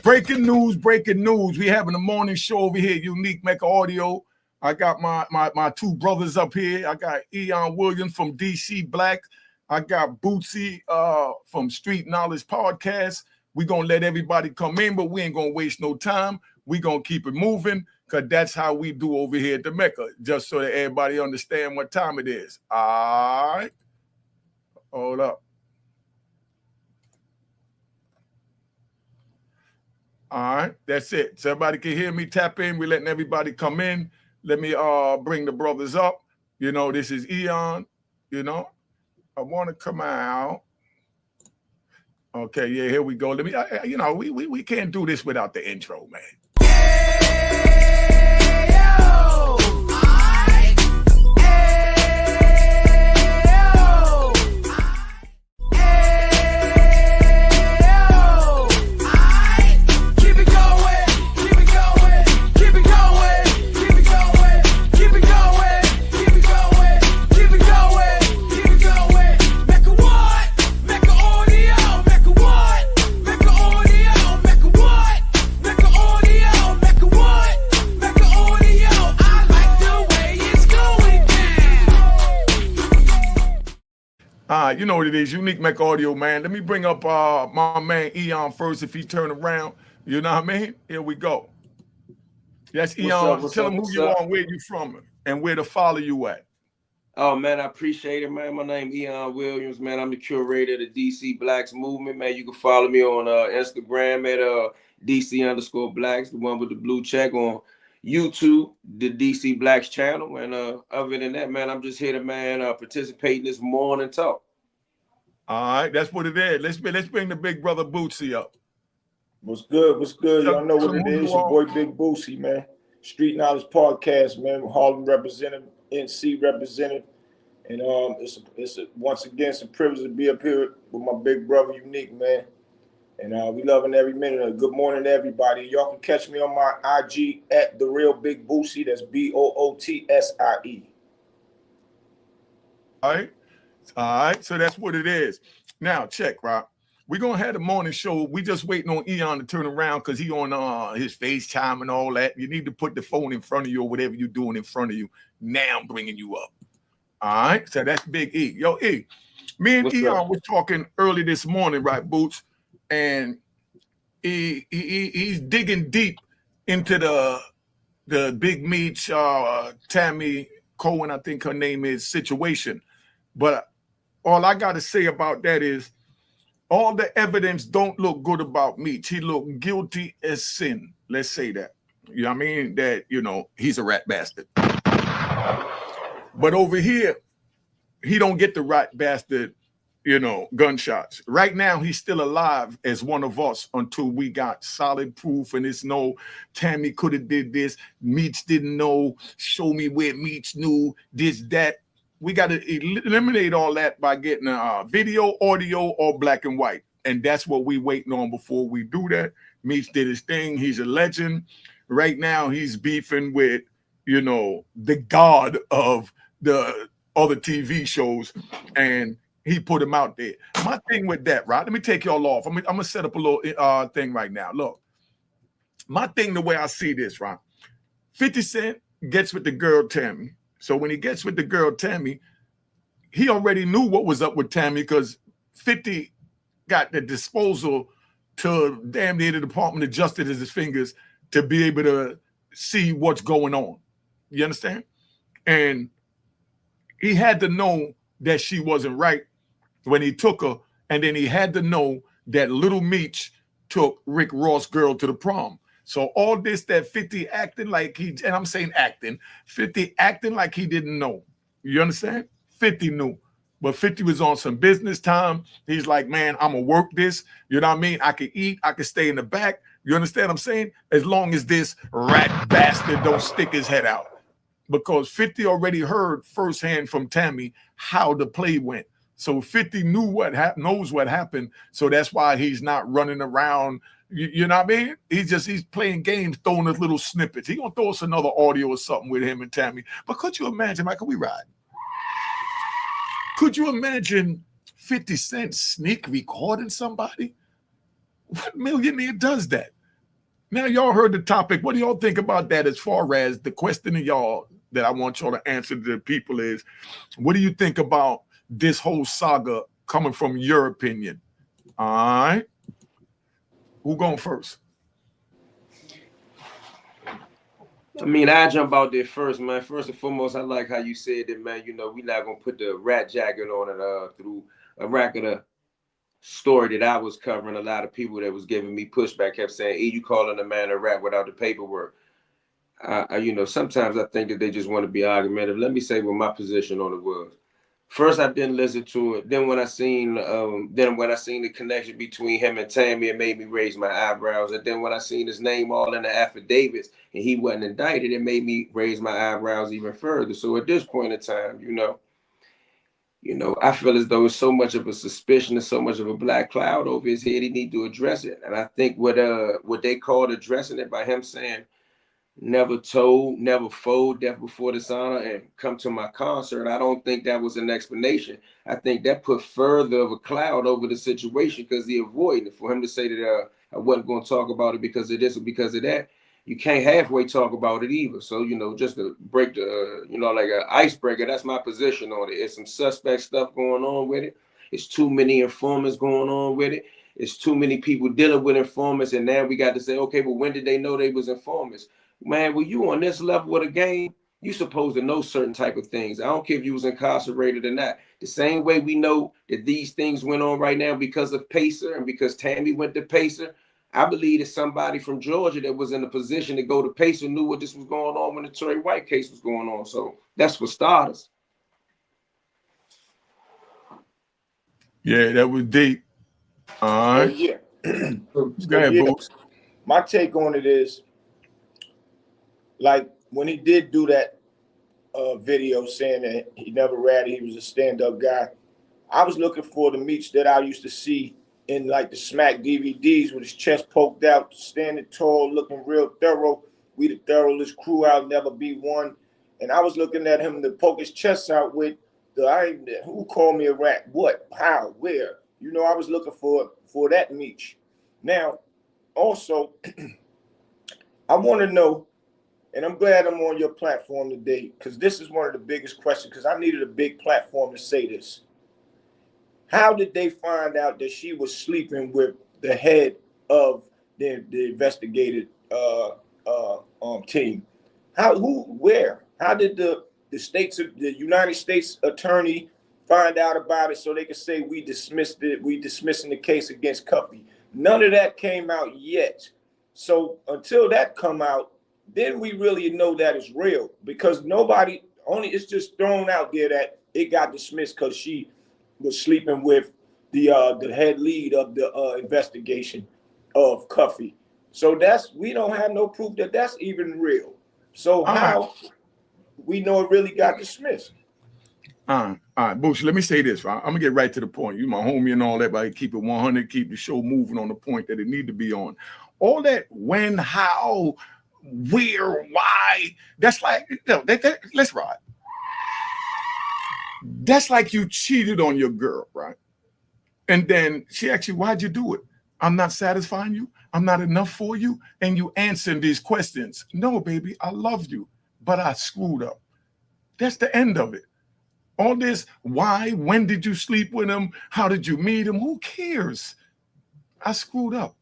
Breaking news. We having a morning show over here, Unique Mecca Audio. I got my two brothers up here. I got Eon Williams from DC Black. I got Bootsy from Street Knowledge Podcast. We're going to let everybody come in, but we ain't going to waste no time. We're going to keep it moving because that's how we do over here at the Mecca, just so that everybody understand what time it is. All right. Hold up. All right, that's it. So everybody can hear me. Tap in. We're letting everybody come in. Let me bring the brothers up. You know, this is Eon. You know, I want to come out. Okay, yeah, here we go. Let me. You know, we can't do this without the intro, man. You know what it is, Unique Mecca Audio, man. Let me bring up my man Eon first if he turn around. You know what I mean? Here we go. Yes, Eon, tell him who you are and where you from and where to follow you at. Oh, man, I appreciate it, man. My name is Eon Williams, man. I'm the curator of the DC Blacks movement, man. You can follow me on Instagram at DC_Blacks, the one with the blue check, on YouTube, the DC Blacks channel. And other than that, man, I'm just here to, man, participate in this morning talk. All right, that's what it is. Let's bring the big brother Bootsy up. What's good? What's good? Y'all know what it is. Your boy Big Bootsy, man. Street Knowledge Podcast, man. Harlem representative, NC representative, and it's once again it's a privilege to be up here with my big brother Unique, man. And we loving every minute. Good morning to everybody. Y'all can catch me on my IG at the real Big Bootsy. That's BOOTSIE. All right, so that's what it is. Now, check, Rob. We're going to have the morning show. We just waiting on Eon to turn around because he on his FaceTime and all that. You need to put the phone in front of you or whatever you're doing in front of you. Now I'm bringing you up. All right, so that's Big E. Yo, E, me and Eon was talking early this morning, right, Boots? And he's digging deep into the Big Meech, Tammy Cohen, I think her name is, situation. But all I got to say about that is all the evidence don't look good about Meech. He looked guilty as sin. Let's say that. You know what I mean? That, you know, he's a rat bastard. But over here, he don't get the rat bastard, you know, gunshots. Right now, he's still alive as one of us until we got solid proof. And it's no, Tammy could have did this. Meech didn't know. Show me where Meech knew this, that. We got to eliminate all that by getting a video, audio, or black and white. And that's what we waiting on before we do that. Meech did his thing. He's a legend. Right now, he's beefing with, you know, the god of the other TV shows. And he put him out there. My thing with that, right? Let me take y'all off. I'm going to set up a little thing right now. Look, my thing, the way I see this, right? 50 Cent gets with the girl Tammy. So when he gets with the girl Tammy, he already knew what was up with Tammy because 50 got the disposal to damn near the Department of Justice as his fingers to be able to see what's going on. You understand? And he had to know that she wasn't right when he took her, and then he had to know that Lil Meech took Rick Ross' girl to the prom. So all this that 50 acting like he, and I'm saying acting, 50 acting like he didn't know. You understand? 50 knew. But 50 was on some business time. He's like, man, I'm going to work this. You know what I mean? I can eat. I can stay in the back. You understand what I'm saying? As long as this rat bastard don't stick his head out. Because 50 already heard firsthand from Tammy how the play went. So 50 knew what knows what happened. So that's why he's not running around. You know what I mean? He's playing games, throwing us little snippets. He gonna throw us another audio or something with him and Tammy. But could you imagine, Michael, we ride? Could you imagine 50 Cent sneak recording somebody? What millionaire does that? Now y'all heard the topic. What do y'all think about that? As far as the question of y'all that I want y'all to answer to the people is, what do you think about this whole saga coming from your opinion? All right, who going first? I mean, I jump out there first, man. First and foremost, I like how you said that, man. You know, we're not gonna put the rat jacket on it through a rack of the story that I was covering. A lot of people that was giving me pushback kept saying, "E, you calling a man a rat without the paperwork." You know, sometimes I think that they just want to be argumentative. Let me say what my position on it was. First, I didn't listen to it. Then when I seen the connection between him and Tammy, it made me raise my eyebrows. And then when I seen his name all in the affidavits and he wasn't indicted, it made me raise my eyebrows even further. So at this point in time, you know, I feel as though it's so much of a suspicion and so much of a black cloud over his head. He need to address it. And I think what they called addressing it by him saying, never told, never fold, death before dishonor, and come to my concert. I don't think that was an explanation. I think that put further of a cloud over the situation because he avoided it. For him to say that I wasn't going to talk about it because of this or because of that, you can't halfway talk about it either. So, you know, just to break the, like an icebreaker, that's my position on it. It's some suspect stuff going on with it. It's too many informants going on with it. It's too many people dealing with informants. And now we got to say, okay, well, when did they know they was informants? Man, when you on this level of the game, you supposed to know certain type of things. I don't care if you was incarcerated or not. The same way we know that these things went on right now because of Pacer and because Tammy went to Pacer, I believe that somebody from Georgia that was in a position to go to Pacer knew what this was going on when the Tory White case was going on. So that's for starters. Yeah, that was deep. All right. Yeah. Go ahead, Boots. My take on it is, like, when he did do that video saying that he never ratted, he was a stand-up guy, I was looking for the Meech that I used to see in like the Smack DVDs with his chest poked out, standing tall, looking real thorough. We the thoroughest crew out, never be one. And I was looking at him to poke his chest out with who called me a rat? What? How? Where? You know, I was looking for that Meech. Now, also, I want to know, and I'm glad I'm on your platform today, because this is one of the biggest questions, because I needed a big platform to say this. How did they find out that she was sleeping with the head of the investigated team? How? Who? Where? How did the United States attorney find out about it so they could say we dismissed it? We dismissing the case against Cuffy. None of that came out yet. So until that come out, then we really know that it's real, because it's just thrown out there that it got dismissed because she was sleeping with the head lead of the investigation of Cuffy. So we don't have no proof that that's even real. So how we know it really got dismissed? All right, Bush, let me say this, right? I'm gonna get right to the point. You my homie and all that, but I keep it 100, keep the show moving on the point that it need to be on. All that when, how, where, why, that's like, let's ride. That's like you cheated on your girl, right? And then she asked you, why'd you do it? I'm not satisfying you. I'm not enough for you. And you answering these questions. No, baby, I love you, but I screwed up. That's the end of it. All this, why, when did you sleep with him? How did you meet him? Who cares? I screwed up.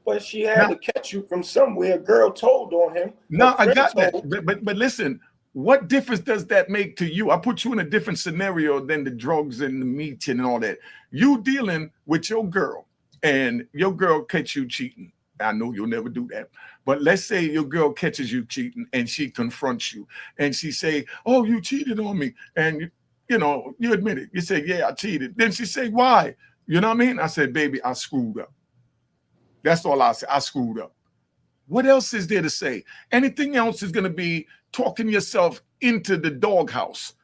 But she had to catch you from somewhere. A girl told on him. No, I got that. But listen, what difference does that make to you? I put you in a different scenario than the drugs and the meat and all that. You dealing with your girl, and your girl catch you cheating. I know you'll never do that. But let's say your girl catches you cheating and she confronts you and she say, oh, you cheated on me. And you admit it. You say, yeah, I cheated. Then she say, why? You know what I mean? I said, baby, I screwed up. That's all I say. I screwed up. What else is there to say? Anything else is going to be talking yourself into the doghouse.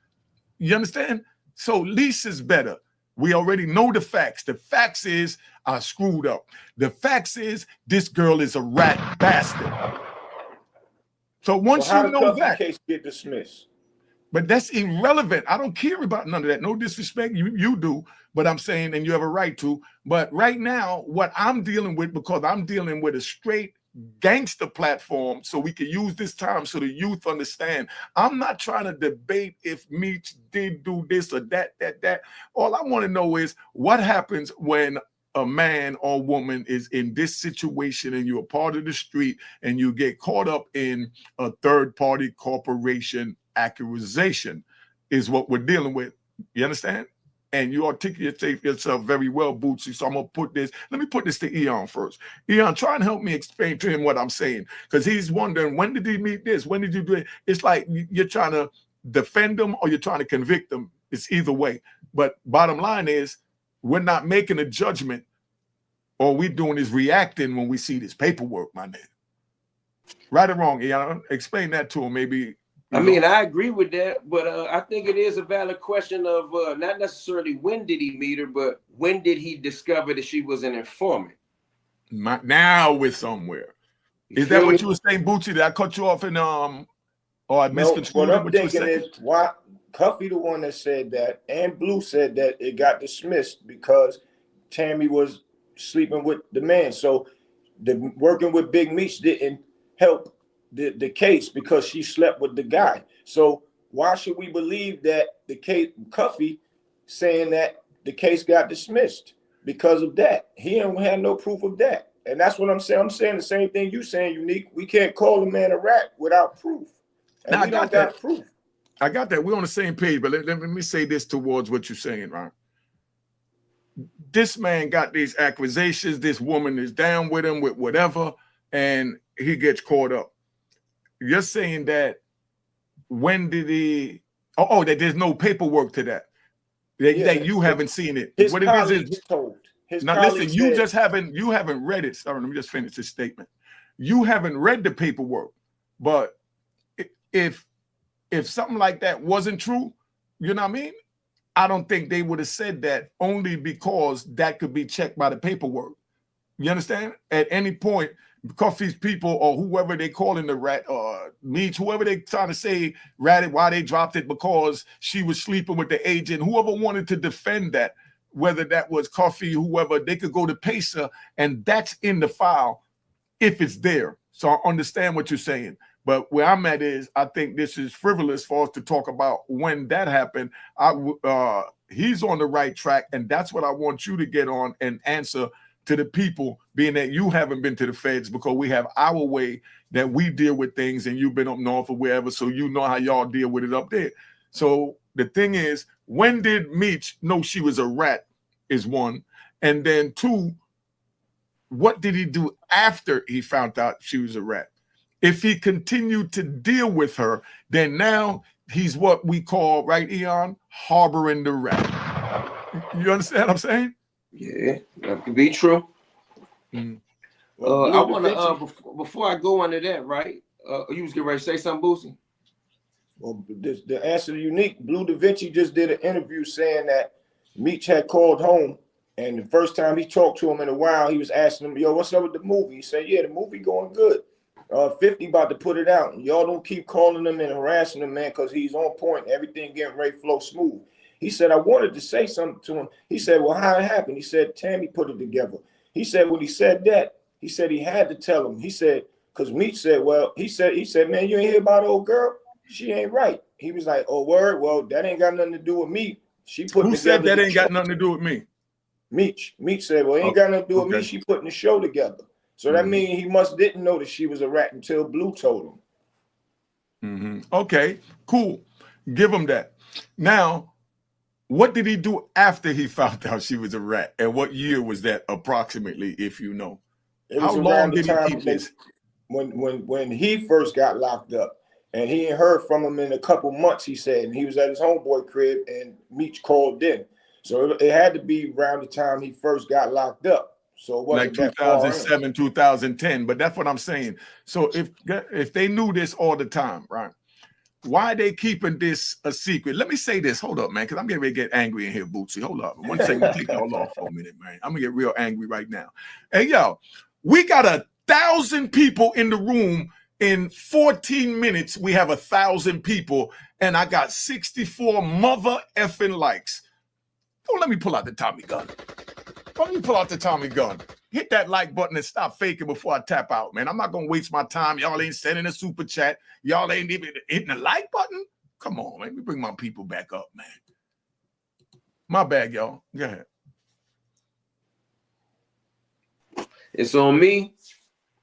You understand? So least is better. We already know the facts. The facts is I screwed up. The facts is this girl is a rat bastard. So once you know that, case get dismissed. But that's irrelevant. I don't care about none of that. No disrespect. You do, but I'm saying, and you have a right to. But right now, what I'm dealing with, because I'm dealing with a straight gangster platform so we can use this time so the youth understand. I'm not trying to debate if Meech did do this or that. All I want to know is what happens when a man or woman is in this situation and you're a part of the street and you get caught up in a third-party corporation accusation is what we're dealing with. You understand? And you articulate yourself very well, Bootsy. So I'm gonna let me put this to Eon first. Eon, try and help me explain to him what I'm saying, because he's wondering, when did he meet this? When did you do it? It's like you're trying to defend them or you're trying to convict them. It's either way. But bottom line is, we're not making a judgment. All we're doing is reacting when we see this paperwork, my nigga. Right or wrong, Eon? Explain that to him, maybe. I mean, I agree with that, but I think it is a valid question of not necessarily when did he meet her, but when did he discover that she was an informant? Now we're somewhere. Is that what you were saying, Bootsy? Did I cut you off in or I misconstrued? What I'm thinking is, why Cuffy the one that said that, and Blue said that it got dismissed because Tammy was sleeping with the man. So the working with Big Meech didn't help the case because she slept with the guy. So why should we believe that the case, Cuffy saying that the case got dismissed because of that? He don't have no proof of that. And that's what I'm saying. I'm saying the same thing you saying, Unique. We can't call a man a rat without proof. And now, we don't got proof. I got that. We're on the same page, but let me say this towards what you're saying, right? This man got these accusations. This woman is down with him with whatever, and he gets caught up. You're saying that when did he? Oh, that there's no paperwork to that. That you haven't seen it. His what it is told. His now listen, you haven't read it. Sorry, let me just finish this statement. You haven't read the paperwork, but if something like that wasn't true, you know what I mean? I don't think they would have said that, only because that could be checked by the paperwork. You understand? At any point, because these people or whoever they calling the rat or Meech, whoever they trying to say ratted, why they dropped it because she was sleeping with the agent, whoever wanted to defend that, whether that was Coffee, whoever, they could go to Pacer, and that's in the file if it's there. So I understand what you're saying. But where I'm at is, I think this is frivolous for us to talk about when that happened. He's on the right track, and that's what I want you to get on and answer to the people, being that you haven't been to the feds, because we have our way that we deal with things, and you've been up north or wherever, so you know how y'all deal with it up there. So the thing is, when did Meech know she was a rat is one, and then two, what did he do after he found out she was a rat? If he continued to deal with her, then now he's what we call, right, Eon, harboring the rat. You understand what I'm saying? Yeah, that could be true. Mm. I want to, before I go into that, right? You was getting ready to say something, Boosie? Well, the answer to Unique, Blue Da Vinci just did an interview saying that Meech had called home, and the first time he talked to him in a while, he was asking him, yo, what's up with the movie? He said, yeah, the movie going good. 50 about to put it out. Y'all don't keep calling him and harassing him, man, because he's on point. Everything getting ready to flow smooth. He said, I wanted to say something to him. He said, well, how it happened? He said, Tammy put it together. He said, when he said that, he said he had to tell him. He said, because Meech said, well, he said, man, you ain't hear about old girl? She ain't right. He was like, oh, word? Well, that ain't got nothing to do with me. She put Who said that ain't got nothing to do with me? Meech said, well, it ain't got nothing to do with me. She putting the show together. So that means he must didn't know that she was a rat until Blue told him. Okay, cool. Give him that. Now, what did he do after he found out she was a rat? And what year was that approximately, if you know? It was How long did he keep this? When he first got locked up, and he ain't heard from him in a couple months, he said, and he was at his homeboy crib, and Meech called in. So it had to be around the time he first got locked up. So it wasn't like 2007, 2010, but that's what I'm saying. So if they knew this all the time, right? Why are they keeping this a secret? Let me say this. Hold up, man, because I'm getting ready to get angry in here, Bootsy. Hold up. One second, take y'all off for a minute, man. I'm gonna get real angry right now. Hey, yo, we got 1,000 people in the room. In 14 minutes, we have 1,000 people, and I got 64 mother effing likes. Don't let me pull out the Tommy gun. Let me pull out the Tommy gun. hit that like button and stop faking before I tap out, man. I'm not gonna waste my time. Y'all ain't sending a super chat. Y'all ain't even hitting the like button. Come on, man. Let me bring my people back up, man. My bad, y'all. Go ahead. It's on me.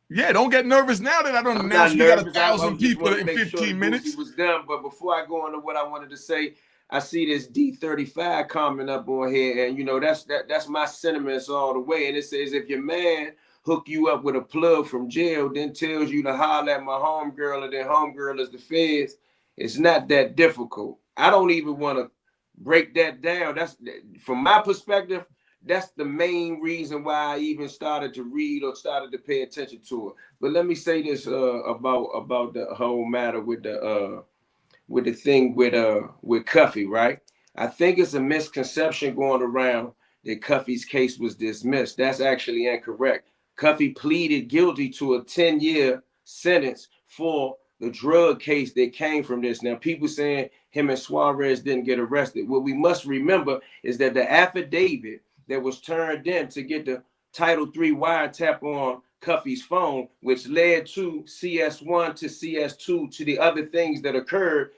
Yeah, don't get nervous now that I don't announce we got 1,000 people in 15 minutes. Was done, but before I go into what I wanted to say, I see this D35 comment up on here, and you know that's my sentiments all the way. And it says, if your man hook you up with a plug from jail, then tells you to holler at my homegirl, and then homegirl is the feds, it's not that difficult. I don't even want to break that down. That's from my perspective. That's the main reason why I even started to read or started to pay attention to it. But let me say this about the whole matter with the thing with Cuffy, right? I think it's a misconception going around that Cuffy's case was dismissed. That's actually incorrect. Cuffy pleaded guilty to a 10-year sentence for the drug case that came from this. Now, people saying him and Suarez didn't get arrested. What we must remember is that the affidavit that was turned in to get the Title III wiretap on Cuffy's phone, which led to CS1 to CS2 to the other things that occurred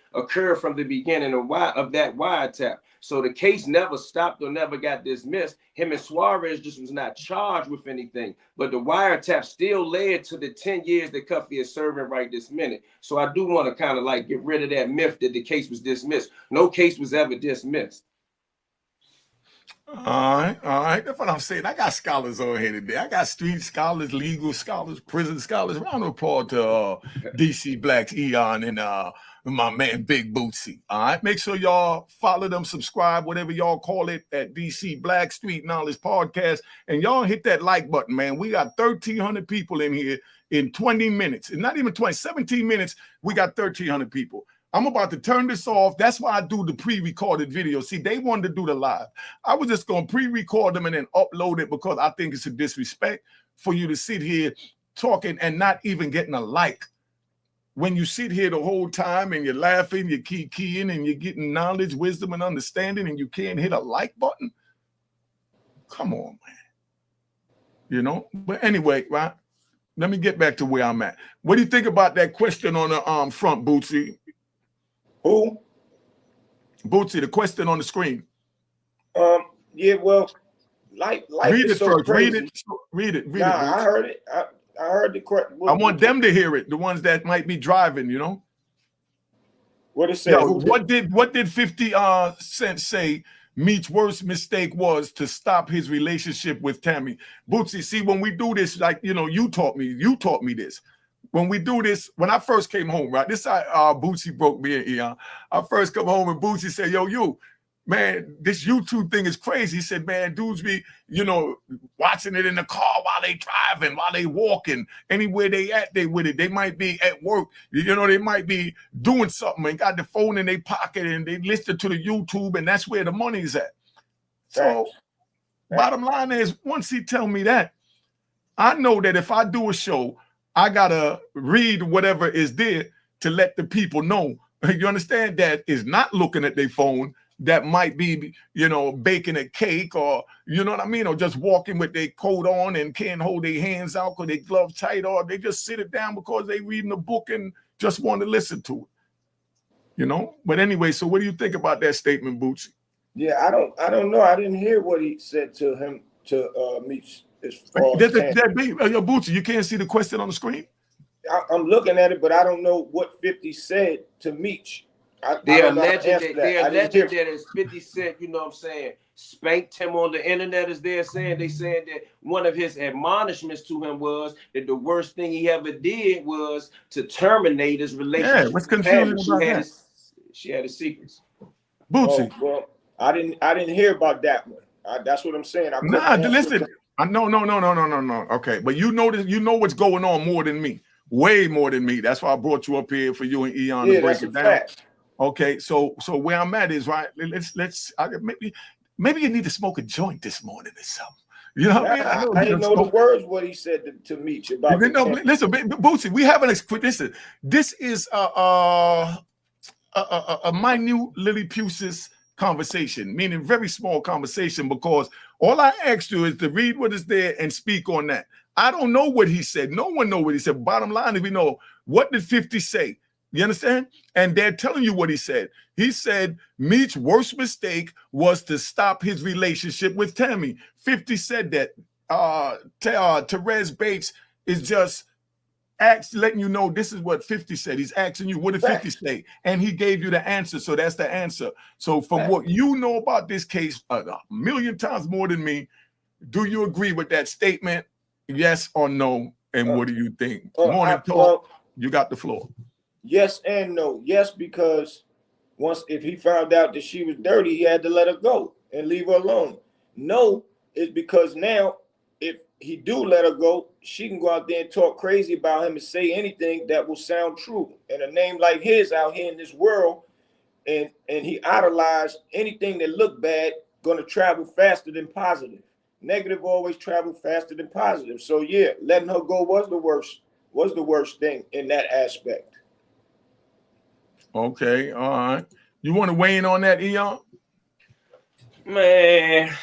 from the beginning of that wiretap. So the case never stopped or never got dismissed. Him and Suarez just was not charged with anything, but the wiretap still led to the 10 years that Cuffy is serving right this minute. So I do want to kind of like get rid of that myth that the case was dismissed. No case was ever dismissed. All right. That's what I'm saying. I got scholars on here today. I got street scholars, legal scholars, prison scholars. Round of applause to DC Blacks, Eon, and my man Big Bootsy. All right. Make sure y'all follow them, subscribe, whatever y'all call it, at DC Black Street Knowledge Podcast. And y'all hit that like button, man. We got 1,300 people in here in 20 minutes. And not even 20, 17 minutes, we got 1,300 people. I'm about to turn this off. That's why I do the pre-recorded video. See, they wanted to do the live. I was just going to pre-record them and then upload it because I think it's a disrespect for you to sit here talking and not even getting a like. When you sit here the whole time and you're laughing, you're keying, and you're getting knowledge, wisdom, and understanding, and you can't hit a like button. Come on, man. You know? But anyway, right? Let me get back to where I'm at. What do you think about that question on the front, Bootsy? Who? Bootsy, the question on the screen. Yeah, well, life read is it so first. crazy. Read it. Nah, I heard it. I heard the question. I want them to hear it. The ones that might be driving, you know. What it says? Yo, what did 50 Cent say Meech's worst mistake was to stop his relationship with Tammy? Bootsy, see, when we do this, like, you know, you taught me this. When we do this, when I first came home, right? This Bootsy broke me and Eon. I first come home and Bootsy said, yo, you, man, this YouTube thing is crazy. He said, man, dudes be, you know, watching it in the car while they driving, while they walking, anywhere they at, they with it. They might be at work, you know, they might be doing something and got the phone in their pocket and they listen to the YouTube and that's where the money's at. So bottom line is, once he tell me that, I know that if I do a show, I gotta read whatever is there to let the people know. You understand, that is not looking at their phone, that might be, you know, baking a cake or, you know what I mean, or just walking with their coat on and can't hold their hands out because they glove tight, or they just sit it down because they reading a book and just want to listen to it. You know? But anyway, so what do you think about that statement, Bootsy? Yeah, I don't know. I didn't hear what he said to him, to Meech. Bootsy, you can't see the question on the screen? I'm looking at it, but I don't know what 50 said to Meech. They're alleged that as 50 Cent, you know what I'm saying, spanked him on the internet, as they're saying. They said that one of his admonishments to him was that the worst thing he ever did was to terminate his relationship. Yeah, what's confusing about that? She had his secrets. Bootsy. Oh, well, I didn't hear about that one. That's what I'm saying. Listen. No. Okay, but you know what's going on more than me, way more than me. That's why I brought you up here for you and Eon to break it down. Fact. Okay, so where I'm at is right. Maybe you need to smoke a joint this morning or something. You know what I mean? I didn't know the words what he said to Meech about. Listen, Bootsy, we haven't. Listen, this is a minute Lilliputious conversation, meaning very small conversation, because all I asked you is to read what is there and speak on that. I don't know what he said. No one know what he said. Bottom line, if we know, what did 50 say? You understand? And they're telling you what he said. He said Meech's worst mistake was to stop his relationship with Tammy. 50 said that. Therese Bates is just letting you know this is what 50 said. He's asking you, what did 50 say? And he gave you the answer. So that's the answer. So from what you know about this case, a million times more than me, do you agree with that statement? Yes or no? And what do you think? Morning talk. You got the floor. Yes and no. Yes, because if he found out that she was dirty, he had to let her go and leave her alone. No, is because now if he do let her go, she can go out there and talk crazy about him and say anything that will sound true. And a name like his out here in this world, and he idolized anything that looked bad, gonna travel faster than positive. Negative always travel faster than positive. So yeah, letting her go was the worst thing in that aspect. Okay, all right. You want to weigh in on that, Eon? Man,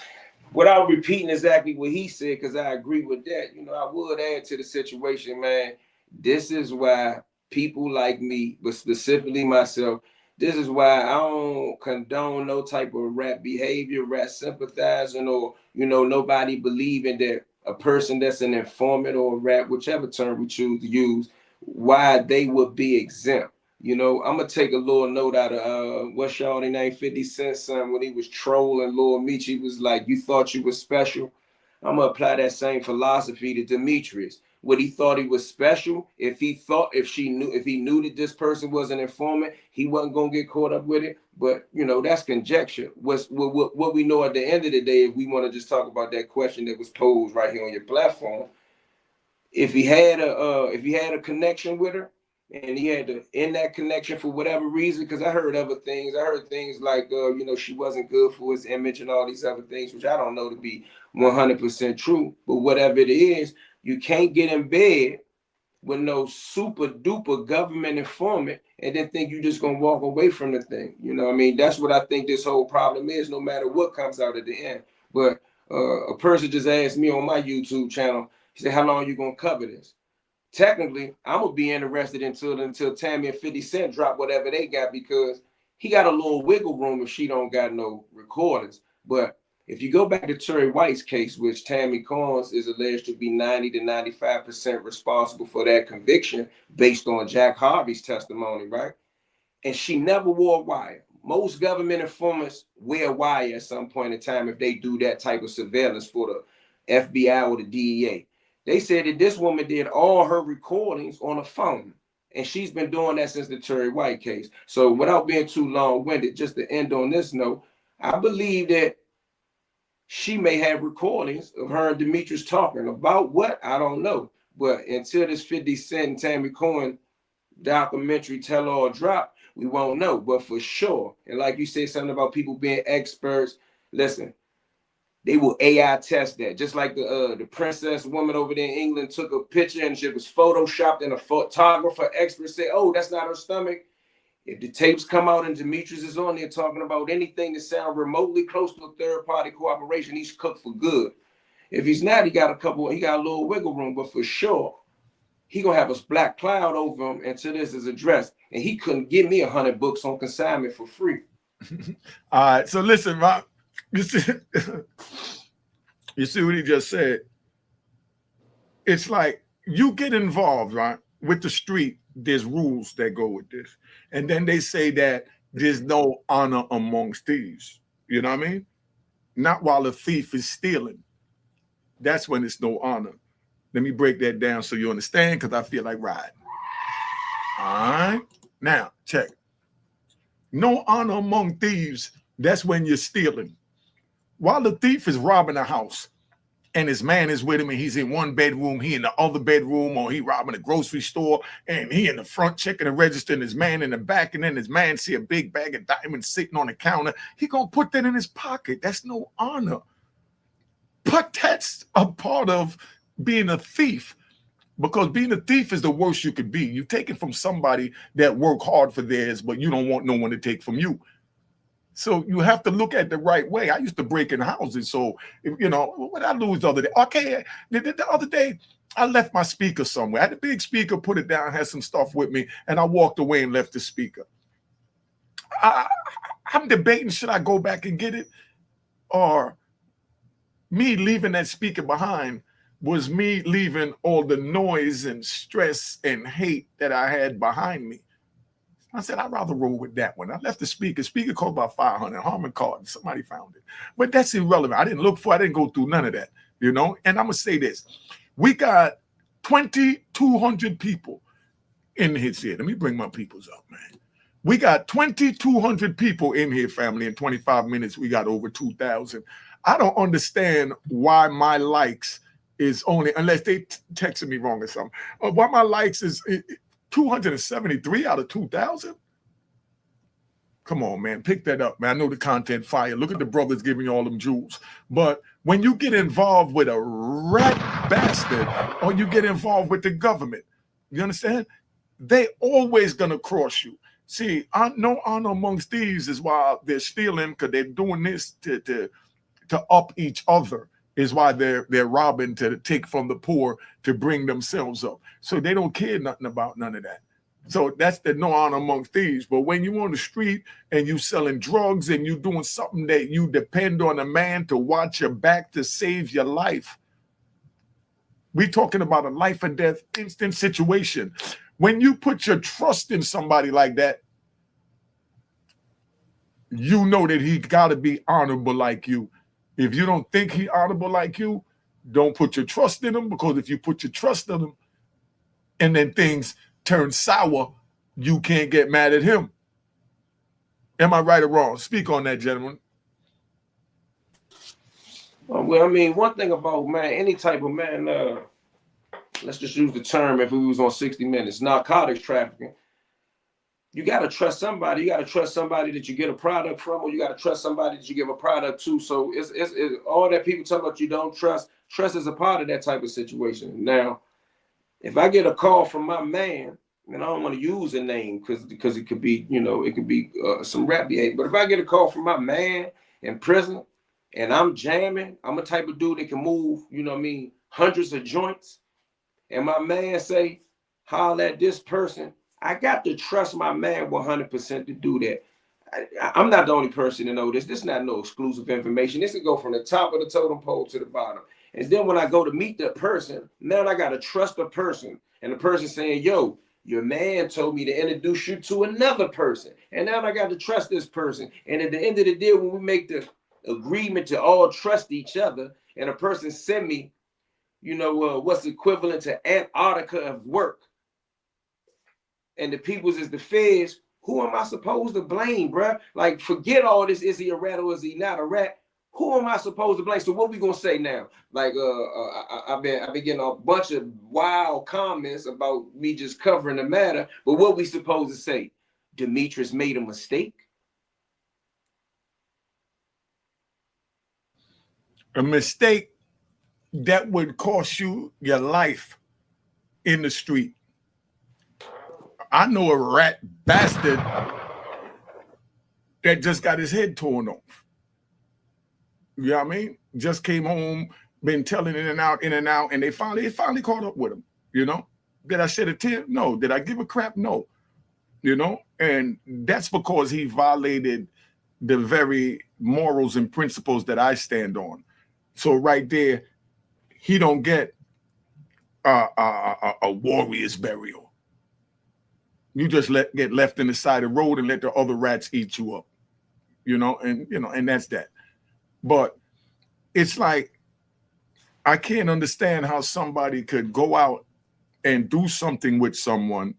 without repeating exactly what he said, because I agree with that, I would add to the situation, man. This is why people like me, but specifically myself, this is why I don't condone no type of rap behavior, rap sympathizing, or, nobody believing that a person that's an informant or a rap, whichever term we choose to use, why they would be exempt. I'm gonna take a little note out of what's y'all name 50 Cent son when he was trolling Lil Meech. He was like, "You thought you was special." I'm gonna apply that same philosophy to Demetrius. What he thought he was special, if he knew that this person was an informant, he wasn't gonna get caught up with it. But that's conjecture. What we know at the end of the day, if we want to just talk about that question that was posed right here on your platform, if he had a connection with her, and he had to end that connection for whatever reason, because I heard other things. I heard things like, she wasn't good for his image and all these other things, which I don't know to be 100% true. But whatever it is, you can't get in bed with no super duper government informant and then think you're just going to walk away from the thing. That's what I think this whole problem is, no matter what comes out at the end. But a person just asked me on my YouTube channel, he said, how long are you going to cover this? Technically, I'm gonna be interested until Tammy and 50 Cent drop whatever they got, because he got a little wiggle room if she don't got no recordings. But if you go back to Terry White's case, which Tammy Collins is alleged to be 90 to 95% responsible for that conviction based on Jack Harvey's testimony, right? And she never wore a wire. Most government informants wear a wire at some point in time if they do that type of surveillance for the FBI or the DEA. They said that this woman did all her recordings on a phone, and she's been doing that since the Terry White case. So without being too long-winded, just to end on this note, I believe that she may have recordings of her and Demetrius talking about what, I don't know. But until this 50 Cent and Tammy Cohen documentary tell all drop, we won't know. But for sure, and like you said something about people being experts, listen, they will AI test that. Just like the princess woman over there in England took a picture and it was photoshopped, and a photographer expert said, "Oh, that's not her stomach." If the tapes come out and Demetrius is on there talking about anything that sounds remotely close to a third-party cooperation, he's cooked for good. If he's not, he got a little wiggle room, but for sure, he gonna have a black cloud over him until this is addressed. And he couldn't give me 100 books on consignment for free. All right, so listen, Rob. You see what he just said? It's like you get involved, right? With the street, there's rules that go with this. And then they say that there's no honor amongst thieves. You know what I mean? Not while a thief is stealing. That's when it's no honor. Let me break that down so you understand, because I feel like riding. All right. Now, check. No honor among thieves. That's when you're stealing. While the thief is robbing a house and his man is with him and he's in one bedroom, he in the other bedroom, or he robbing a grocery store and he in the front checking the register and his man in the back, and then his man see a big bag of diamonds sitting on the counter, he gonna put that in his pocket. That's no honor. But that's a part of being a thief, because being a thief is the worst you could be. You take it from somebody that work hard for theirs, but you don't want no one to take from you. So you have to look at the right way. I used to break in houses. So, you know, what I lose the other day? Okay, the other day, I left my speaker somewhere. I had a big speaker, put it down, had some stuff with me, and I walked away and left the speaker. I'm debating, should I go back and get it? Or me leaving that speaker behind was me leaving all the noise and stress and hate that I had behind me. I said, I'd rather roll with that one. I left the speaker. Speaker cost about 500. Harman Kardon. Somebody found it. But that's irrelevant. I didn't look for it. I didn't go through none of that, you know? And I'm going to say this. We got 2,200 people in his here. Let me bring my peoples up, man. We got 2,200 people in here, family. In 25 minutes, we got over 2,000. I don't understand why my likes is only, unless they texted me wrong or something, why my likes is 273 out of 2,000. Come on, man. Pick that up, man. I know the content fire. Look at the brothers giving you all them jewels. But when you get involved with a rat bastard or you get involved with the government, you understand? They always going to cross you. See, no honor amongst thieves is why they're stealing, because they're doing this to up each other, is why they're robbing to take from the poor to bring themselves up. So they don't care nothing about none of that. So that's the no honor amongst thieves. But when you on the street and you selling drugs and you doing something that you depend on a man to watch your back to save your life, we talking about a life or death instant situation. When you put your trust in somebody like that, you know that he got to be honorable like you. If you don't think he honorable like you, don't put your trust in him, because if you put your trust in him and then things turn sour, you can't get mad at him. Am I right or wrong? Speak on that, gentlemen. Well, I mean, one thing about, man, any type of, man, let's just use the term, if we was on 60 Minutes, narcotics trafficking, you got to trust somebody. You got to trust somebody that you get a product from, or you got to trust somebody that you give a product to. So it's all that people talk about you don't trust. Trust is a part of that type of situation. Now, if I get a call from my man, and I don't want to use a name because it could be, you know, it could be some rap behavior. But if I get a call from my man in prison and I'm jamming, I'm a type of dude that can move, you know what I mean, hundreds of joints. And my man say, holler at this person, I got to trust my man 100% to do that. I'm not the only person to know this. This is not no exclusive information. This could go from the top of the totem pole to the bottom. And then when I go to meet that person, now I got to trust the person. And the person saying, yo, your man told me to introduce you to another person. And now I got to trust this person. And at the end of the day, when we make the agreement to all trust each other, and a person send me, you know, what's equivalent to Antarctica of work, and the peoples is the feds, who am I supposed to blame, bruh? Like, forget all this, is he a rat or is he not a rat? Who am I supposed to blame? So what we gonna say now? Like, I've been getting a bunch of wild comments about me just covering the matter, but what we supposed to say? Demetrius made a mistake? A mistake that would cost you your life in the street. I know a rat bastard that just got his head torn off. You know what I mean? Just came home, been telling in and out, and it finally caught up with him. You know? Did I shed a tear? No. Did I give a crap? No. You know? And that's because he violated the very morals and principles that I stand on. So right there, he don't get a warrior's burial. You just get left in the side of the road and let the other rats eat you up, and that's that. But it's like, I can't understand how somebody could go out and do something with someone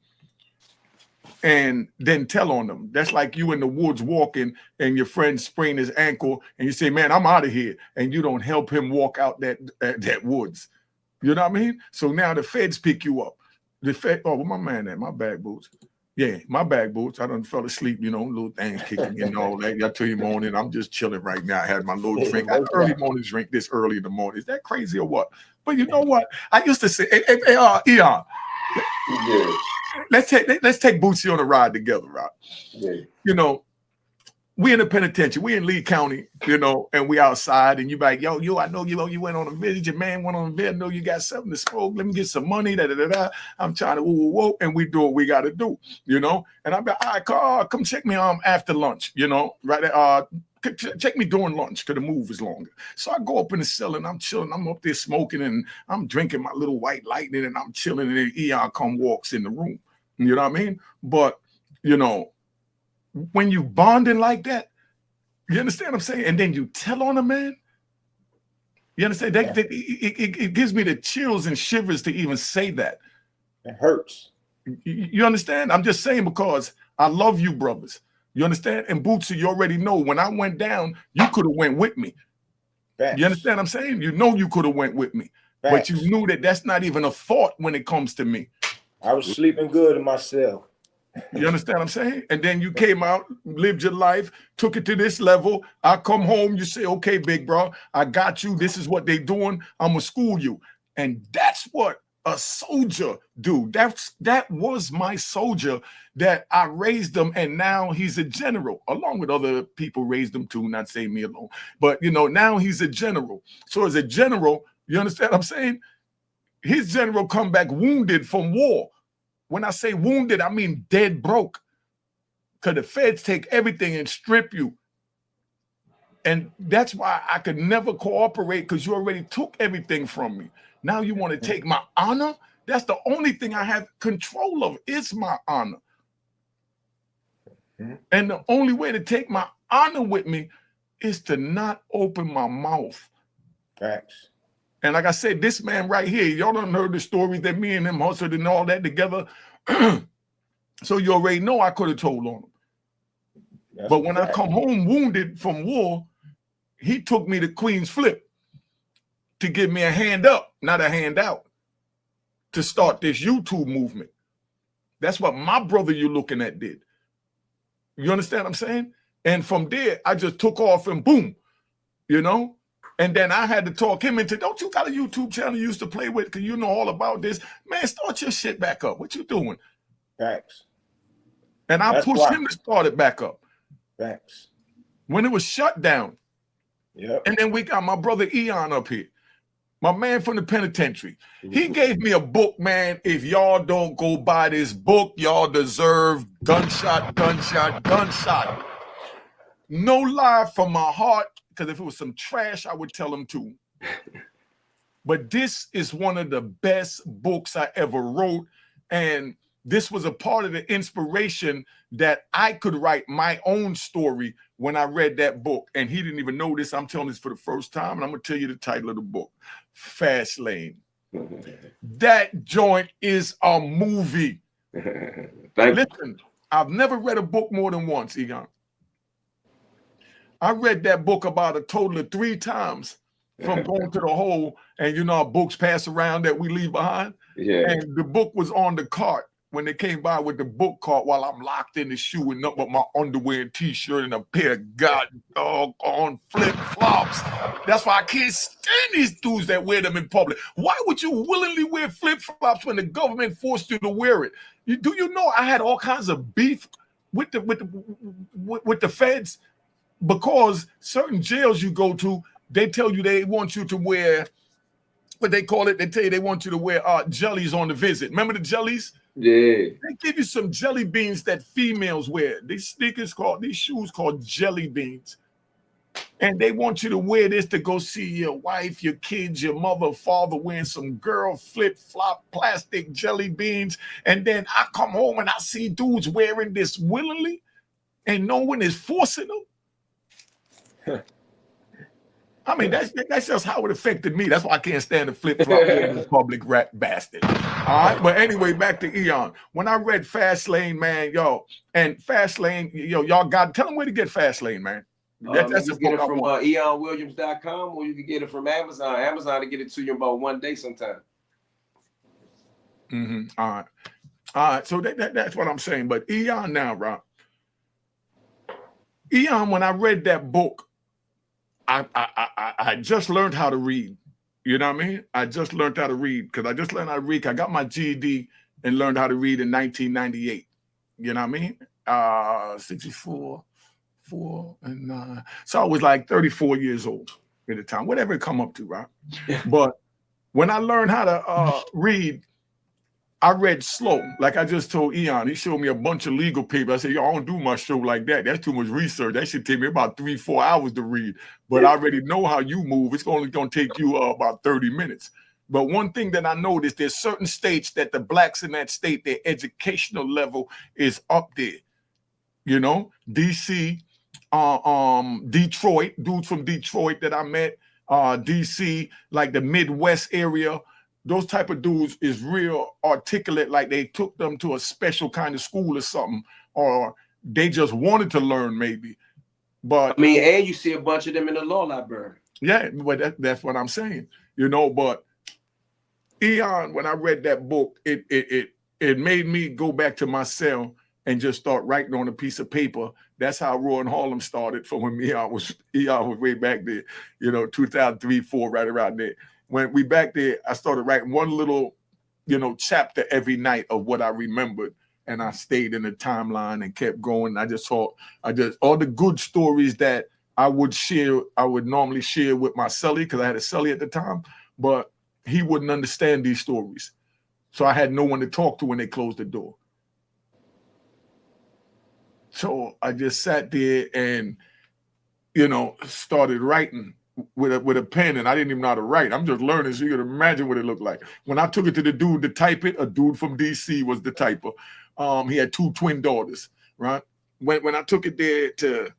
and then tell on them. That's like you in the woods walking and your friend sprained his ankle and you say, man, I'm out of here. And you don't help him walk out that woods. You know what I mean? So now the feds pick you up. Oh, where my man at? My bag boots. Yeah, my bag boots. I done fell asleep, little things kicking in and all that. I tell you, morning, I'm just chilling right now. I had my little drink. I early morning drink this early in the morning. Is that crazy or what? But you know what? I used to say, Eon, let's take Bootsy on a ride together, right? Yeah. we in the penitentiary, we in Lee County, you know, and we outside, and you like, yo, I know you went on a visit, your man went on a visit, I know you got something to smoke, let me get some money, I'm trying to whoa, and we do what we got to do, you know, and I'm like, all right, Carl, come check me after lunch, you know, right, check me during lunch because the move is longer. So I go up in the cell and I'm chilling, I'm up there smoking and I'm drinking my little white lightning and I'm chilling, and then Eon walks in the room, you know what I mean? But, you know, when you bonding like that, you understand what I'm saying? And then you tell on a man, you understand? It gives me the chills and shivers to even say that. It hurts. You understand? I'm just saying because I love you, brothers. You understand? And Bootsy, you already know when I went down, you could have went with me. Facts. You understand what I'm saying? You know you could have went with me. Facts. But you knew that that's not even a thought when it comes to me. I was sleeping good in my cell. You understand what I'm saying? And then you came out, lived your life, took it to this level. I come home, you say, okay, big bro, I got you. This is what they doing. I'm gonna school you. And that's what a soldier do. That was my soldier that I raised him, and now he's a general, along with other people raised him too, not saying me alone. But, you know, now he's a general. So as a general, you understand what I'm saying? His general come back wounded from war. When I say wounded, I mean dead broke. Because the feds take everything and strip you. And that's why I could never cooperate, because you already took everything from me. Now you want to take my honor? That's the only thing I have control of, is my honor. And the only way to take my honor with me is to not open my mouth. Facts. And like I said, this man right here, y'all done heard the stories that me and him hustled and all that together. So you already know I could have told on him. But when I come home wounded from war, he took me to Queen's Flip to give me a hand up, not a hand out, to start this YouTube movement. That's what my brother you're looking at did. You understand what I'm saying? And from there, I just took off and boom, you know? And then I had to talk him into, don't you got a YouTube channel you used to play with? Because you know all about this. Man, start your shit back up. What you doing? Facts. And I pushed him to start it back up. Facts. When it was shut down. Yep. And then we got my brother Eon up here. My man from the penitentiary. He gave me a book, man. If y'all don't go buy this book, y'all deserve gunshot, gunshot, gunshot. No lie from my heart, because if it was some trash, I would tell him to. But this is one of the best books I ever wrote. And this was a part of the inspiration that I could write my own story when I read that book. And he didn't even know this. I'm telling this for the first time. And I'm going to tell you the title of the book, Fast Lane. That joint is a movie. Listen, I've never read a book more than once, Egon. I read that book about a total of 3 times from going to the hole. And you know how books pass around that we leave behind? Yeah. And the book was on the cart when they came by with the book cart while I'm locked in the shoe and nothing but my underwear and t-shirt and a pair of on flip-flops. That's why I can't stand these dudes that wear them in public. Why would you willingly wear flip-flops when the government forced you to wear it? Do you know I had all kinds of beef with the feds? Because certain jails you go to, they tell you they want you to wear, what they call it, they tell you they want you to wear jellies on the visit. Remember the jellies? Yeah. They give you some jelly beans that females wear. These shoes called jelly beans. And they want you to wear this to go see your wife, your kids, your mother, father wearing some girl flip-flop plastic jelly beans. And then I come home and I see dudes wearing this willingly and no one is forcing them. I mean, that's just how it affected me. That's why I can't stand the flip-flop in public rat bastard. All right, but anyway, back to Eon. When I read Fast Lane, man, and Fast Lane, y'all got, tell them where to get Fast Lane, man. That's you can get it from EonWilliams.com, or you can get it from Amazon. Amazon to get it to you about 1 day sometime. All right. So that's what I'm saying. But Eon now, Rob. Eon, when I read that book, I just learned how to read. You know what I mean? I just learned how to read because I just learned how to read. I got my GED and learned how to read in 1998. You know what I mean? 64, 34 and 9. So I was like 34 years old at the time, whatever it come up to, right? But when I learned how to read, I read slow. Like I just told Eon, he showed me a bunch of legal papers. I said, yo, I don't do my show like that. That's too much research. That should take me about 3-4 hours to read. But I already know how you move. It's only going to take you about 30 minutes. But one thing that I noticed, there's certain states that the blacks in that state, their educational level is up there. You know, DC, Detroit, dudes from Detroit that I met, DC, like the Midwest area. Those type of dudes is real articulate, like they took them to a special kind of school or something, or they just wanted to learn maybe. But I mean, and you see a bunch of them in the law library. Yeah, but that's what I'm saying, you know. But Eon, when I read that book, it made me go back to my cell and just start writing on a piece of paper. That's how Raw in Harlem started from when Eon was way back there, you know, 2003, 4, right around there. When we back there, I started writing one little, you know, chapter every night of what I remembered. And I stayed in the timeline and kept going. I just all the good stories that I would normally share with my cellie, because I had a cellie at the time, but he wouldn't understand these stories. So I had no one to talk to when they closed the door. So I just sat there and, you know, started writing with a pen, and I didn't even know how to write. I'm just learning, so you can imagine what it looked like. When I took it to the dude to type it, a dude from DC was the typer. He had 2 twin daughters, right? When I took it there to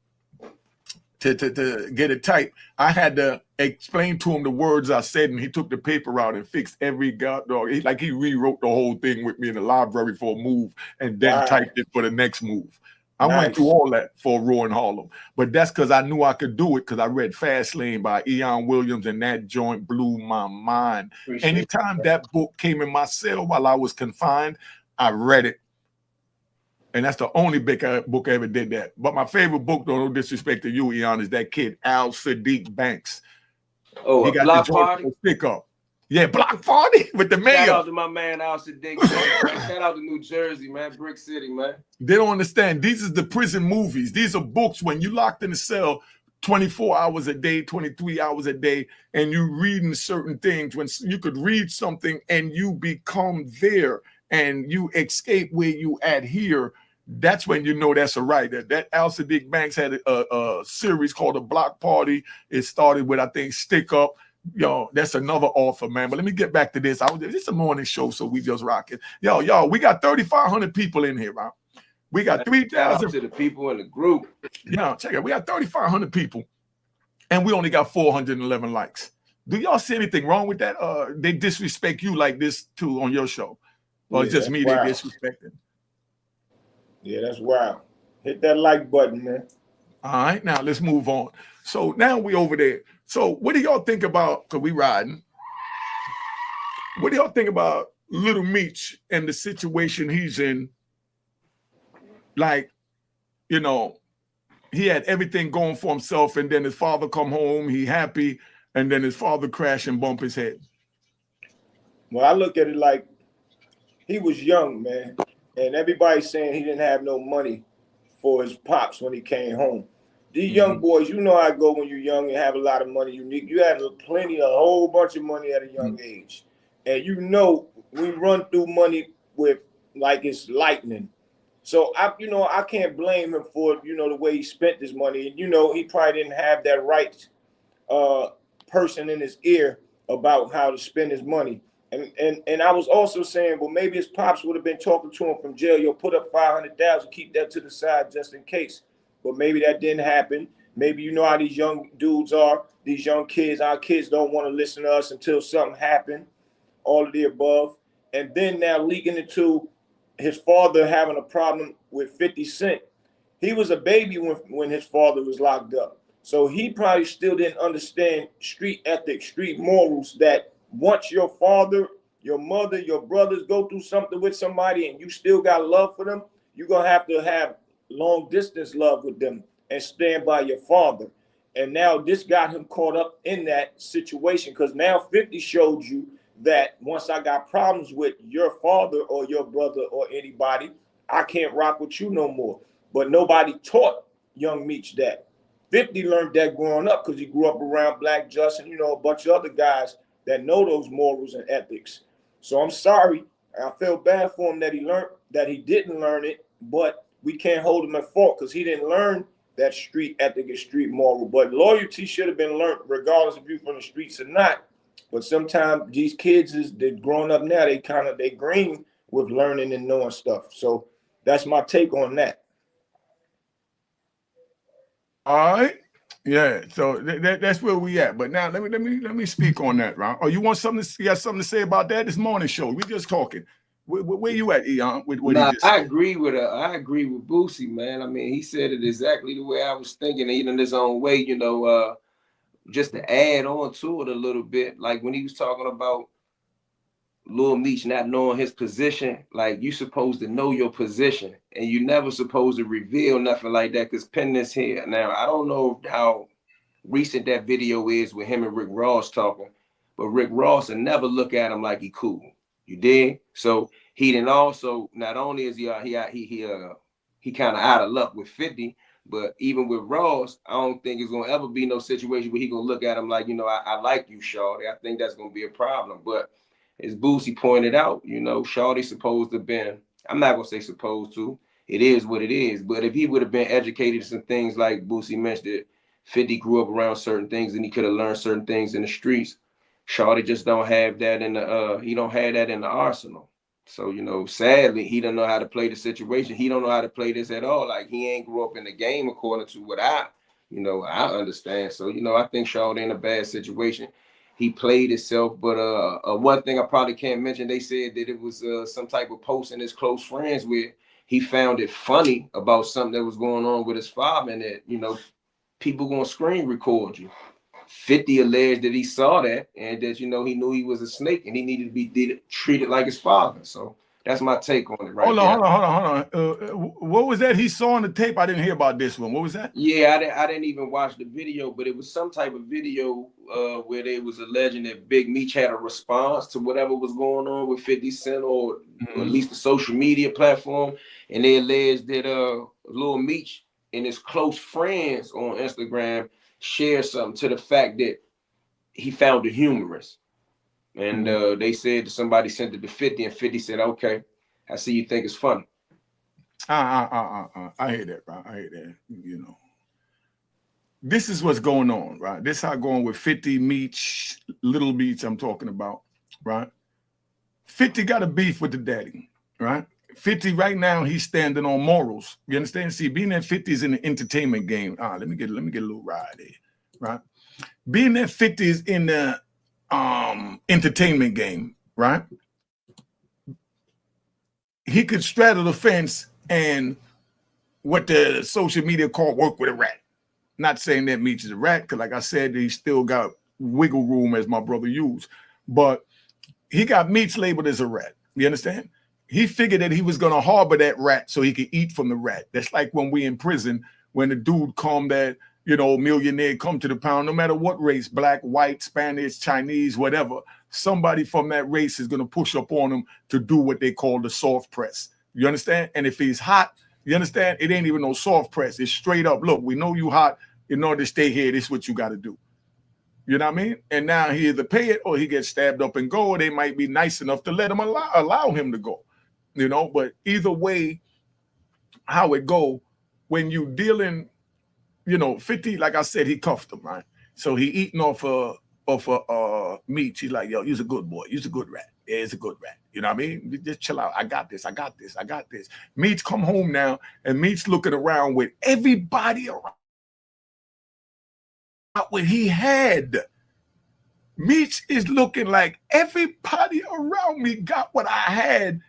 get it typed, I had to explain to him the words I said, and he took the paper out and fixed every goddamn. He rewrote the whole thing with me in the library for a move, and then typed it for the next move. I went through all that for Raw in Harlem, but that's because I knew I could do it, because I read Fast Lane by Eon Williams, and that joint blew my mind. Anytime that book came in my cell while I was confined, I read it. And that's the only book I ever did that. But my favorite book, though, no disrespect to you, Eon, is that kid, Al Sadiq Banks. Oh, he got Block the Party? Stick up. Yeah, Block Party with the mayor. Shout out to my man, Al Sadiq. Shout out to New Jersey, man. Brick City, man. They don't understand. These are the prison movies. These are books when you locked in a cell 24 hours a day, 23 hours a day, and you reading certain things. When you could read something and you become there and you escape where you at here, that's when you know that's a writer. That Al Sadiq Banks had a series called The Block Party. It started with, I think, Stick Up. Yo, that's another author, man. But let me get back to this. It's a morning show, so we just rock it. Yo, we got 3,500 people in here, right? We got 3,000 to the people in the group. Yeah, check it. We got 3,500 people, and we only got 411 likes. Do y'all see anything wrong with that? They disrespect you like this too on your show, or it's just me they disrespecting? Yeah, that's wild. Hit that like button, man. All right, now let's move on. So now we over there. So what do y'all think about, because we riding, what do y'all think about Lil Meech and the situation he's in? Like, you know, he had everything going for himself, and then his father come home, he happy, and then his father crash and bump his head. Well, I look at it like he was young, man, and everybody's saying he didn't have no money for his pops when he came home. These young boys, you know how it go when you're young and have a lot of money. You have a whole bunch of money at a young age. And you know, we run through money with like it's lightning. So I can't blame him for, the way he spent his money. And, he probably didn't have that right person in his ear about how to spend his money. And I was also saying, well, maybe his pops would have been talking to him from jail. Put up $500,000, keep that to the side just in case. But maybe that didn't happen. Maybe you know how these young dudes are, these young kids. Our kids don't want to listen to us until something happened, all of the above. And then now leaking into his father having a problem with 50 Cent. He was a baby when his father was locked up. So he probably still didn't understand street ethics, street morals, that once your father, your mother, your brothers go through something with somebody and you still got love for them, you're going to have long distance love with them and stand by your father. And now this got him caught up in that situation, because now 50 showed you that once I got problems with your father or your brother or anybody, I can't rock with you no more. But nobody taught young Meech that. 50 learned that growing up because he grew up around Black Justin, you know, a bunch of other guys that know those morals and ethics. So I'm sorry. I feel bad for him that he didn't learn it, but we can't hold him at fault because he didn't learn that street ethic and street moral. But loyalty should have been learned regardless if you're from the streets or not. But sometimes these kids they're growing up now, they green with learning and knowing stuff. So that's my take on that. All right. Yeah, so that's where we at. But now let me speak on that, right? Oh, you got something to say about that? This morning show, we just talking. Where you at, Eon? I agree with Boosie, man. I mean, he said it exactly the way I was thinking, even in his own way. You know, just to add on to it a little bit, like when he was talking about Lil Meech not knowing his position, like you supposed to know your position, and you never supposed to reveal nothing like that. Because pen this here. Now, I don't know how recent that video is with him and Rick Ross talking, but Rick Ross will never look at him like he cool. You did? So he didn't also, not only is he kind of out of luck with 50, but even with Ross, I don't think it's gonna ever be no situation where he gonna look at him like, you know, I like you, Shawty. I think that's gonna be a problem. But as Boosie pointed out, you know, Shawty supposed to have been, I'm not gonna say supposed to, it is what it is. But if he would have been educated in some things like Boosie mentioned, 50 grew up around certain things and he could have learned certain things in the streets. Shawty just don't have that in the he don't have that in the arsenal. So, you know, sadly, he don't know how to play the situation. He don't know how to play this at all. Like he ain't grew up in the game according to what I understand. So, you know, I think Shawty in a bad situation. He played himself, but one thing I probably can't mention, they said that it was some type of post in his close friends where he found it funny about something that was going on with his father and that, you know, people gonna screen record you. 50 alleged that he saw that and that, you know, he knew he was a snake and he needed to be treated like his father. So that's my take on it Hold on. What was that he saw on the tape? I didn't hear about this one. What was that? Yeah, I didn't even watch the video, but it was some type of video where they was alleging that Big Meech had a response to whatever was going on with 50 Cent or at least the social media platform. And they alleged that Lil Meech and his close friends on Instagram shared something to the fact that he found it humorous. And they said somebody sent it to 50 and 50 said, okay, I see you think it's funny. I hear that, bro. I hear that. You know, this is what's going on, right? This how going with 50 Meech, Little Meech I'm talking about, right? 50 got a beef with the daddy, right? 50 right now, he's standing on morals. You understand? See, being that 50 is in the entertainment game. Let me get a little ride here, right? Being that 50 is in the entertainment game, right? He could straddle the fence and what the social media call work with a rat. Not saying that Meech is a rat, because like I said, he still got wiggle room, as my brother used. But he got Meech labeled as a rat. You understand? He figured that he was going to harbor that rat so he could eat from the rat. That's like when we in prison, when the dude come that, you know, millionaire come to the pound, no matter what race, black, white, Spanish, Chinese, whatever, somebody from that race is going to push up on him to do what they call the soft press. You understand? And if he's hot, you understand? It ain't even no soft press. It's straight up. Look, we know you hot. In order to stay here, this is what you got to do. You know what I mean? And now he either pay it or he gets stabbed up and go, or they might be nice enough to let him allow him to go. You know, but either way, how it go, when you dealing, you know, 50, like I said, he cuffed him, right? So he eating off Meech. He's like, yo, you's a good boy. You's a good rat. Yeah, it's a good rat. You know what I mean? Just chill out. I got this. Meech come home now, and Meech looking around with everybody around what he had. Meech is looking like everybody around me got what I had,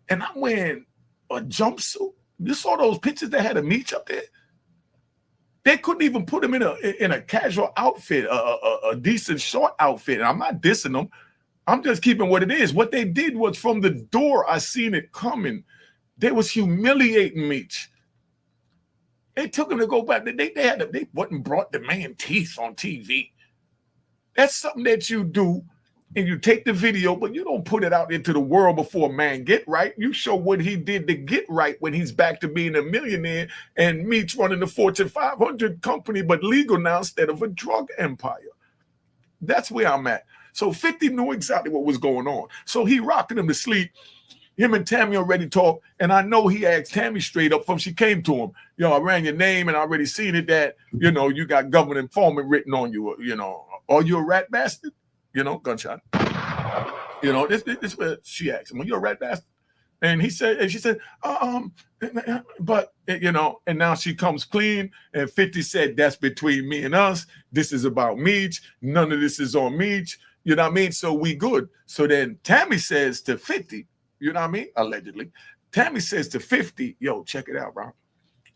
and I'm wearing a jumpsuit. You saw those pictures that had a Meech up there? They couldn't even put him in a casual outfit, a decent short outfit. And I'm not dissing them. I'm just keeping what it is. What they did was from the door, I seen it coming. They was humiliating Meech. They took him to go back. They wouldn't brought the man teeth on TV. That's something that you do and you take the video, but you don't put it out into the world before man get right. You show what he did to get right when he's back to being a millionaire and Meech running the Fortune 500 company, but legal now instead of a drug empire. That's where I'm at. So 50 knew exactly what was going on. So he rocking him to sleep. Him and Tammy already talked, and I know he asked Tammy straight up from she came to him. Yo, I ran your name and I already seen it that, you know, you got government informant written on you, you know. Are you a rat bastard? You know, gunshot. You know, this what she asked him. Are you a rat bastard? And he said, and she said, but, you know, and now she comes clean. And 50 said, that's between me and us. This is about Meech. None of this is on Meech. You know what I mean? So we good. So then Tammy says to 50, you know what I mean? Allegedly. Tammy says to 50, yo, check it out, bro.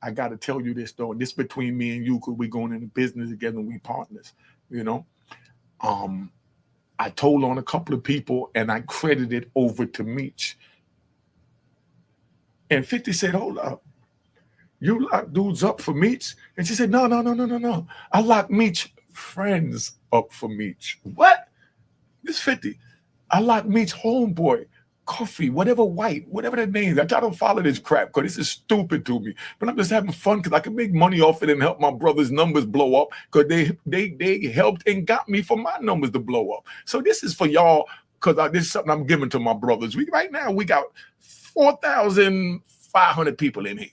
I got to tell you this, though. This between me and you, because we're going into business together and we partners, you know? I told on a couple of people and I credited over to Meech. And 50 said, hold up. You lock dudes up for Meech? And she said, no. I lock Meech friends up for Meech. What? This 50. I lock Meech homeboy, Coffee, whatever white, whatever the name. I don't follow this crap because this is stupid to me. But I'm just having fun because I can make money off it and help my brother's numbers blow up because they helped and got me for my numbers to blow up. So this is for y'all because this is something I'm giving to my brothers. Right now we got 4,500 people in here.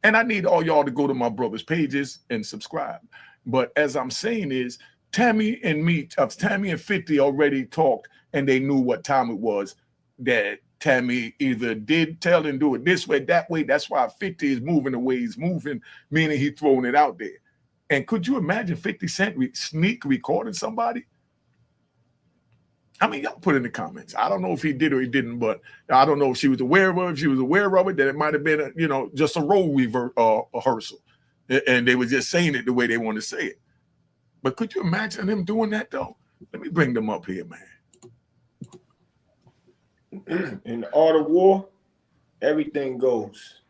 And I need all y'all to go to my brother's pages and subscribe. But as I'm saying is, Tammy and 50 already talked and they knew what time it was that Tammy either did tell and do it this way, that way. That's why 50 is moving the way he's moving, meaning he's throwing it out there. And could you imagine 50 Cent sneak recording somebody? I mean, y'all put in the comments. I don't know if he did or he didn't, but I don't know if she was aware of it. If she was aware of it, then it might have been, just a role rehearsal. And they were just saying it the way they want to say it. But could you imagine them doing that, though? Let me bring them up here, man. In the art of war, everything goes.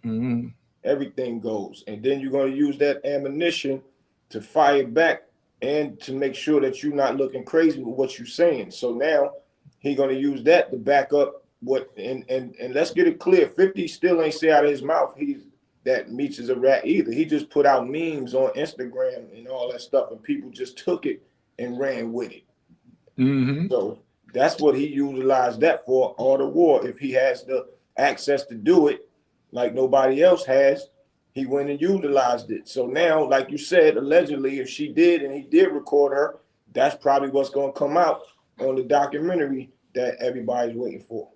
Mm-hmm. Everything goes. And then you're going to use that ammunition to fire back and to make sure that you're not looking crazy with what you're saying. So now he's going to use that to back up what, and let's get it clear. 50 still ain't say out of his mouth that Meech is a rat either. He just put out memes on Instagram and all that stuff, and people just took it and ran with it. Mm-hmm. So that's what he utilized that for, art of war. If he has the access to do it like nobody else has, he went and utilized it. So now, like you said, allegedly, if she did and he did record her, that's probably what's going to come out on the documentary that everybody's waiting for.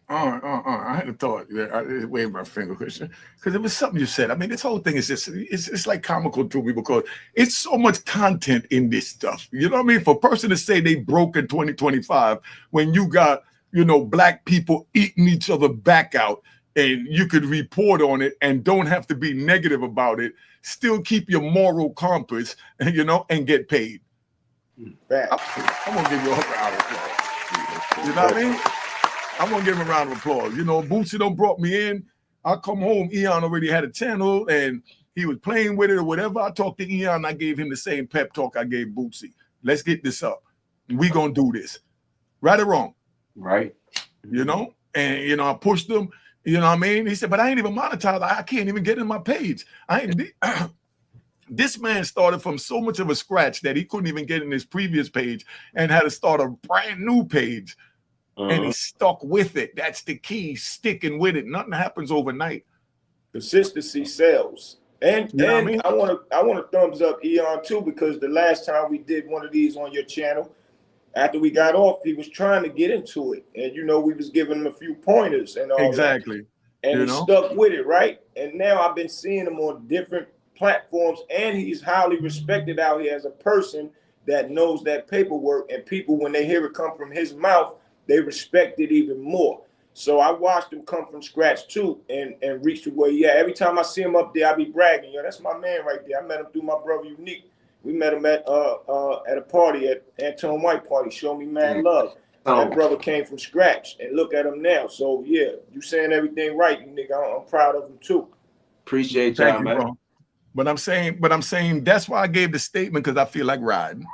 I had a thought. I waved my finger, Christian, because it was something you said. I mean, this whole thing is just, it's like comical to me because it's so much content in this stuff. You know what I mean? For a person to say they broke in 2025 when you got, black people eating each other back out and you could report on it and don't have to be negative about it, still keep your moral compass, and get paid. I'm going to give you a round of applause. You know what I mean? I'm going to give him a round of applause. Bootsy done brought me in. I come home, Eon already had a channel, and he was playing with it or whatever. I talked to Eon, I gave him the same pep talk I gave Bootsy. Let's get this up. We going to do this. Right or wrong? Right. And, I pushed him. You know what I mean? He said, but I ain't even monetized. I can't even get in my page. This man started from so much of a scratch that he couldn't even get in his previous page and had to start a brand new page. And he stuck with it. That's the key, sticking with it. Nothing happens overnight. Consistency sells. And I want to thumbs up Eon too, because the last time we did one of these on your channel, after we got off, he was trying to get into it. And we was giving him a few pointers and all exactly. That. And he stuck with it, right? And now I've been seeing him on different platforms, and he's highly respected out here as a person that knows that paperwork, and people, when they hear it come from his mouth, they respect it even more. So I watched him come from scratch too and reach to where, every time I see him up there, I be bragging. That's my man right there. I met him through my brother Unique. We met him at a party, at Anton White party. Show me mad love. That brother came from scratch, and look at him now. So you saying everything right, you nigga. I'm proud of him too. Appreciate y'all, man. Bro. But I'm saying that's why I gave the statement, because I feel like riding.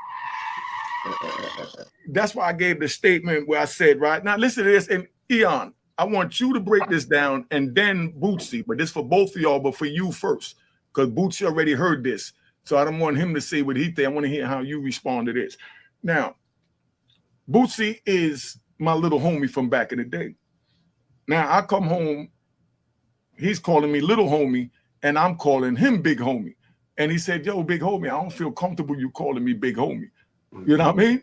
That's why I gave the statement where I said, right now, listen to this. And Eon, I want you to break this down and then Bootsy, but this for both of y'all, but for you first, because Bootsy already heard this. So I don't want him to say what he think. I want to hear how you respond to this. Now, Bootsy is my little homie from back in the day. Now I come home, he's calling me little homie, and I'm calling him big homie. And he said, yo, big homie, I don't feel comfortable you calling me big homie. You know what I mean?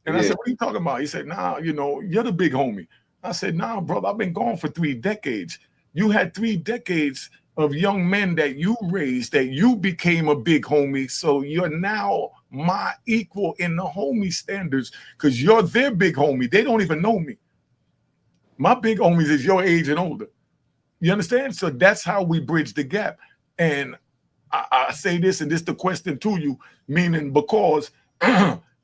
And I said, what are you talking about? He said, nah, you know, you're the big homie. I said, nah, brother, I've been gone for 3 decades. You had 3 decades of young men that you raised, that you became a big homie. So you're now my equal in the homie standards because you're their big homie. They don't even know me. My big homies is your age and older. You understand? So that's how we bridge the gap. And I say this, and this the question to you, meaning because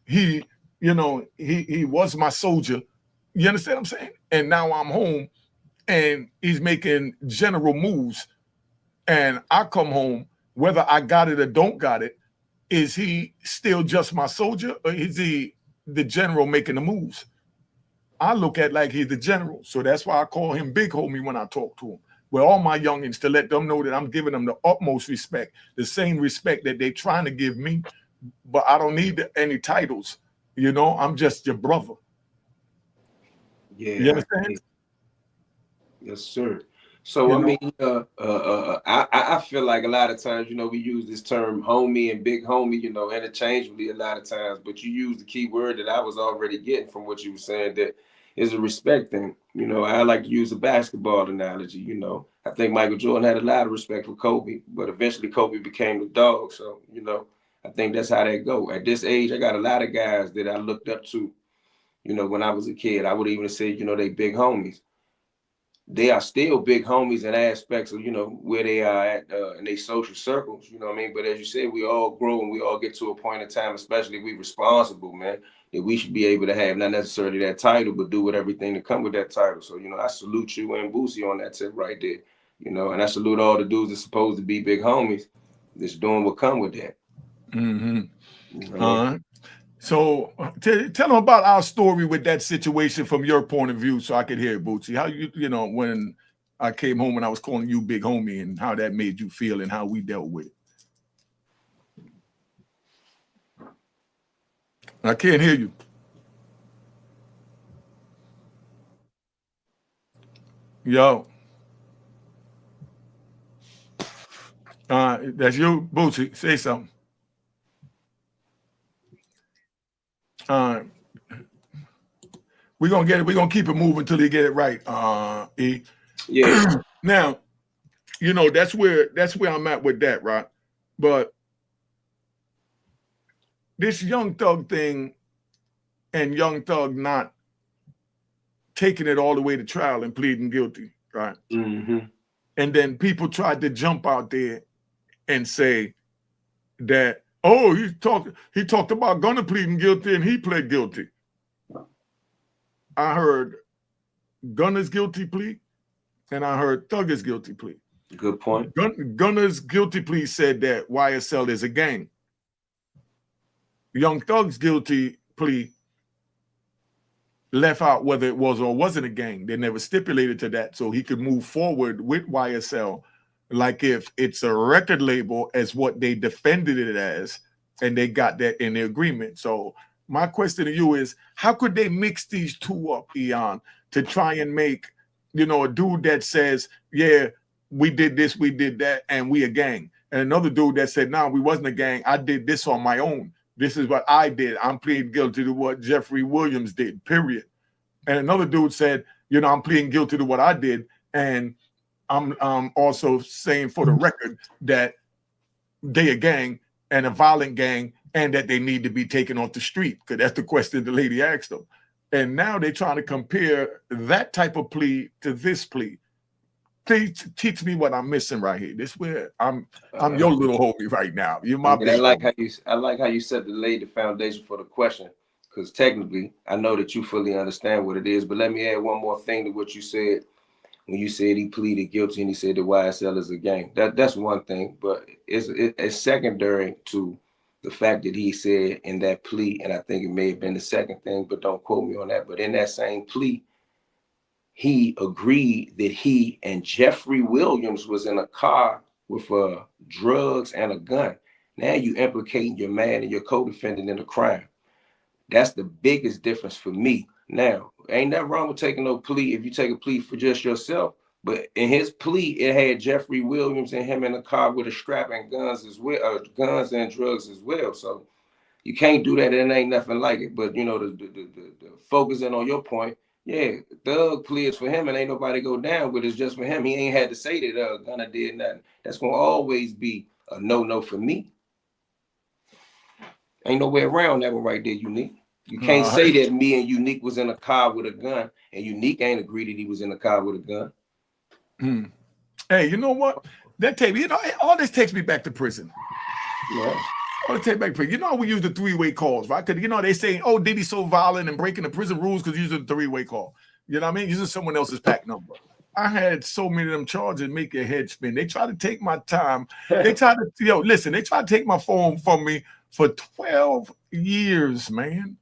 he was my soldier. You understand what I'm saying? And now I'm home and he's making general moves. And I come home, whether I got it or don't got it, is he still just my soldier or is he the general making the moves? I look at like he's the general. So that's why I call him big homie when I talk to him. With all my youngins to let them know that I'm giving them the utmost respect, the same respect that they're trying to give me, but I don't need any titles. You know, I'm just your brother. Yeah. You understand? Yes, sir. So I mean, I feel like a lot of times, you know, we use this term homie and big homie, you know, interchangeably a lot of times, but you use the key word that I was already getting from what you were saying, that is a respect thing. You know, I like to use a basketball analogy, you know. I think Michael Jordan had a lot of respect for Kobe, but eventually Kobe became the dog. So, you know, I think that's how that go. At this age, I got a lot of guys that I looked up to, you know, when I was a kid. I would even say, you know, they big homies. They are still big homies in aspects of, you know, where they are at in their social circles, you know what I mean? But as you said, we all grow and we all get to a point in time, especially if we responsible, man, that we should be able to have not necessarily that title, but do with everything that come with that title. So, you know, I salute you and Boosie on that tip right there, you know, and I salute all the dudes that's supposed to be big homies that's doing what come with that. Mm-hmm. You know? So tell them about our story with that situation from your point of view so I could hear it, Bootsy. How you know, when I came home and I was calling you big homie and how that made you feel and how we dealt with it. I can't hear you. Yo. That's you, Bootsy. Say something. We're gonna get it. We're gonna keep it moving until they get it right. E. Yeah. Now, you know, that's where I'm at with that, right? But this Young Thug thing and Young Thug not taking it all the way to trial and pleading guilty, right? Mm-hmm. And then people tried to jump out there and say that, oh, he talked about Gunna pleading guilty and he pled guilty. I heard Gunna's guilty plea and I heard Thug's guilty plea. Good point. Gunna's guilty plea said that YSL is a gang. Young Thug's guilty plea left out whether it was or wasn't a gang. They never stipulated to that, so he could move forward with YSL like if it's a record label as what they defended it as, and they got that in the agreement. So my question to you is, how could they mix these two up, Eon, to try and make, you know, a dude that says, yeah, we did this, we did that, and we a gang, and another dude that said, no, we wasn't a gang, I did this on my own. This is what I did. I'm pleading guilty to what Jeffrey Williams did, period. And another dude said, you know, I'm pleading guilty to what I did. And I'm also saying for the record that they a gang and a violent gang and that they need to be taken off the street. Because that's the question the lady asked them. And now they're trying to compare that type of plea to this plea. Please teach me what I'm missing right here. This where I'm your little homie right now. You're my big homie. I like how you said to lay the foundation for the question, because technically I know that you fully understand what it is. But let me add one more thing to what you said when you said he pleaded guilty and he said the YSL is a gang. That's one thing, but it's secondary to the fact that he said in that plea, and I think it may have been the second thing, but don't quote me on that, but in that same plea, he agreed that he and Jeffrey Williams was in a car with drugs and a gun. Now you implicating your man and your co-defendant in a crime. That's the biggest difference for me. Now, ain't nothing wrong with taking no plea if you take a plea for just yourself. But in his plea, it had Jeffrey Williams and him in a car with a strap and guns as well, guns and drugs as well. So you can't do that. And it ain't nothing like it. But you know, the focusing on your point, yeah, Thug plea is for him, and ain't nobody go down with it. It's just for him. He ain't had to say that Gunna did nothing. That's gonna always be a no for me. Ain't no way around that one right there, Unique. You can't say that me and Unique was in a car with a gun, and Unique ain't agreed that he was in a car with a gun. Hey, you know what? That takes me, you know, all this takes me back to prison. Yeah. All this takes back to prison. You know how we use the three-way calls, right? Because you know they say, oh, Diddy's so violent and breaking the prison rules because using the three-way call. You know what I mean? Using someone else's pack number. I had so many of them charges make your head spin. They try to take my time. They try to, they try to take my phone from me for 12 years, man.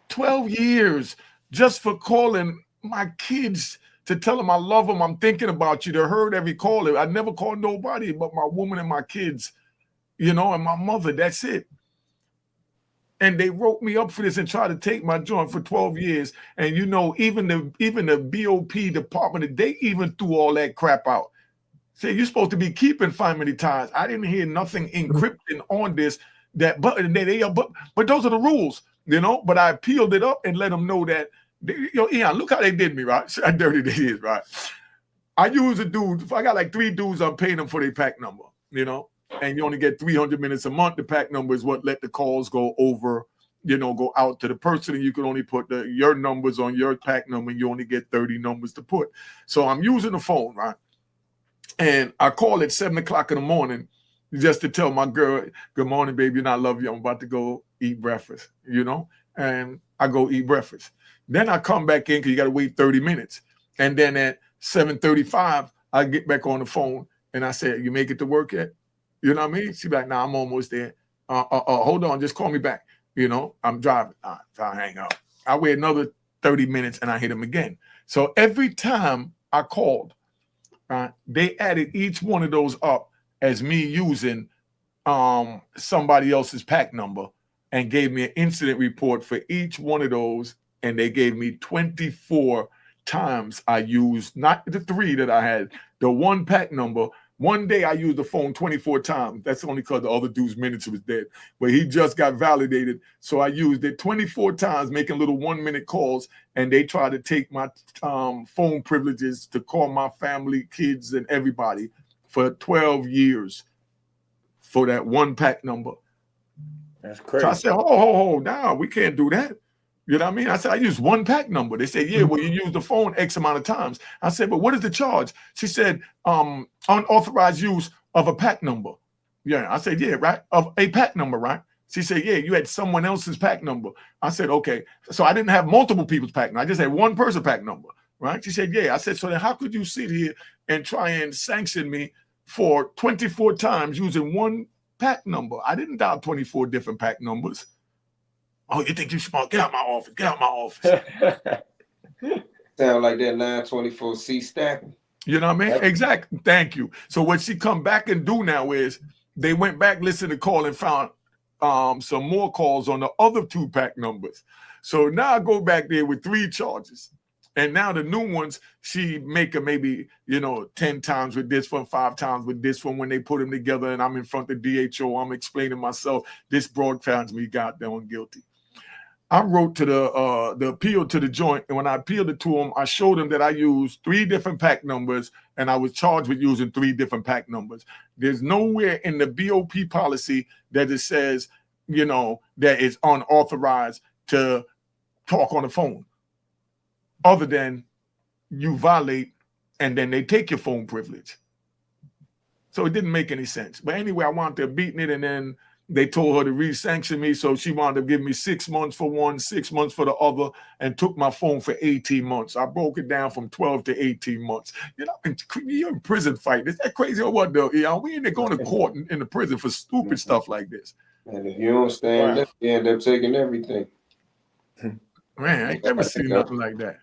12 years just for calling my kids to tell them I love them. I'm thinking about you. They heard every call. I never called nobody but my woman and my kids, and my mother. That's it. And they wrote me up for this and tried to take my joint for 12 years. And even the BOP department, they even threw all that crap out. Say you're supposed to be keeping family ties. I didn't hear nothing encrypting on this. But those are the rules, But I appealed it up and let them know that, Ian, look how they did me, right? How dirty they is, right? I use a dude. If I got like 3 dudes, I'm paying them for their pack number, And you only get 300 minutes a month. The pack number is what let the calls go over, go out to the person. And you can only put your numbers on your pack number, and you only get 30 numbers to put. So I'm using the phone, right? And I call at 7 o'clock in the morning just to tell my girl, good morning, baby, and I love you. I'm about to go eat breakfast, And I go eat breakfast. Then I come back in because you got to wait 30 minutes. And then at 7:35, I get back on the phone and I say, you make it to work yet? You know what I mean? She's like, nah, I'm almost there. Hold on, just call me back. I'm driving. So I hang up. I wait another 30 minutes and I hit him again. So every time I called, they added each one of those up as me using somebody else's pack number and gave me an incident report for each one of those. And they gave me 24 times I used, not the 3 that I had, the one pack number. One day I used the phone 24 times. That's only because the other dude's minutes was dead. But he just got validated. So I used it 24 times, making little 1-minute calls. And they tried to take my phone privileges to call my family, kids, and everybody for 12 years for that one pack number. That's crazy. So I said, ho, nah, we can't do that. You know what I mean? I said, I use one pack number. They said, yeah, well, you use the phone X amount of times. I said, but what is the charge? She said, unauthorized use of a pack number. Yeah, I said, yeah, right, of a pack number, right? She said, yeah, you had someone else's pack number. I said, okay. So I didn't have multiple people's pack number. I just had one person pack number, right? She said, yeah. I said, so then how could you sit here and try and sanction me for 24 times using one pack number? I didn't dial 24 different pack numbers. Oh, you think you smart? Get out my office. Get out my office. Sound like that 924C stacking. You know what I mean? Exactly. Thank you. So what she come back and do now is they went back, listened to call and found some more calls on the other 2 pack numbers. So now I go back there with 3 charges. And now the new ones, she make them maybe, 10 times with this one, 5 times with this one when they put them together. And I'm in front of DHO. I'm explaining myself. This broadcasts me goddamn guilty. I wrote to the appeal to the joint, and when I appealed it to them, I showed them that I used 3 different pack numbers, and I was charged with using 3 different pack numbers. There's nowhere in the BOP policy that it says, that it's unauthorized to talk on the phone, other than you violate, and then they take your phone privilege. So it didn't make any sense. But anyway, I wound up beating it, and then They told her to re-sanction me, so she wound up giving me 6 months for one, 6 months for the other, and took my phone for 18 months. I broke it down from 12 to 18 months. You know, you're in prison fight. Is that crazy or what, though? You know, we ain't going to court in the prison for stupid stuff like this. And if you don't stand up, you end up taking everything. Man, I ain't never seen nothing like that.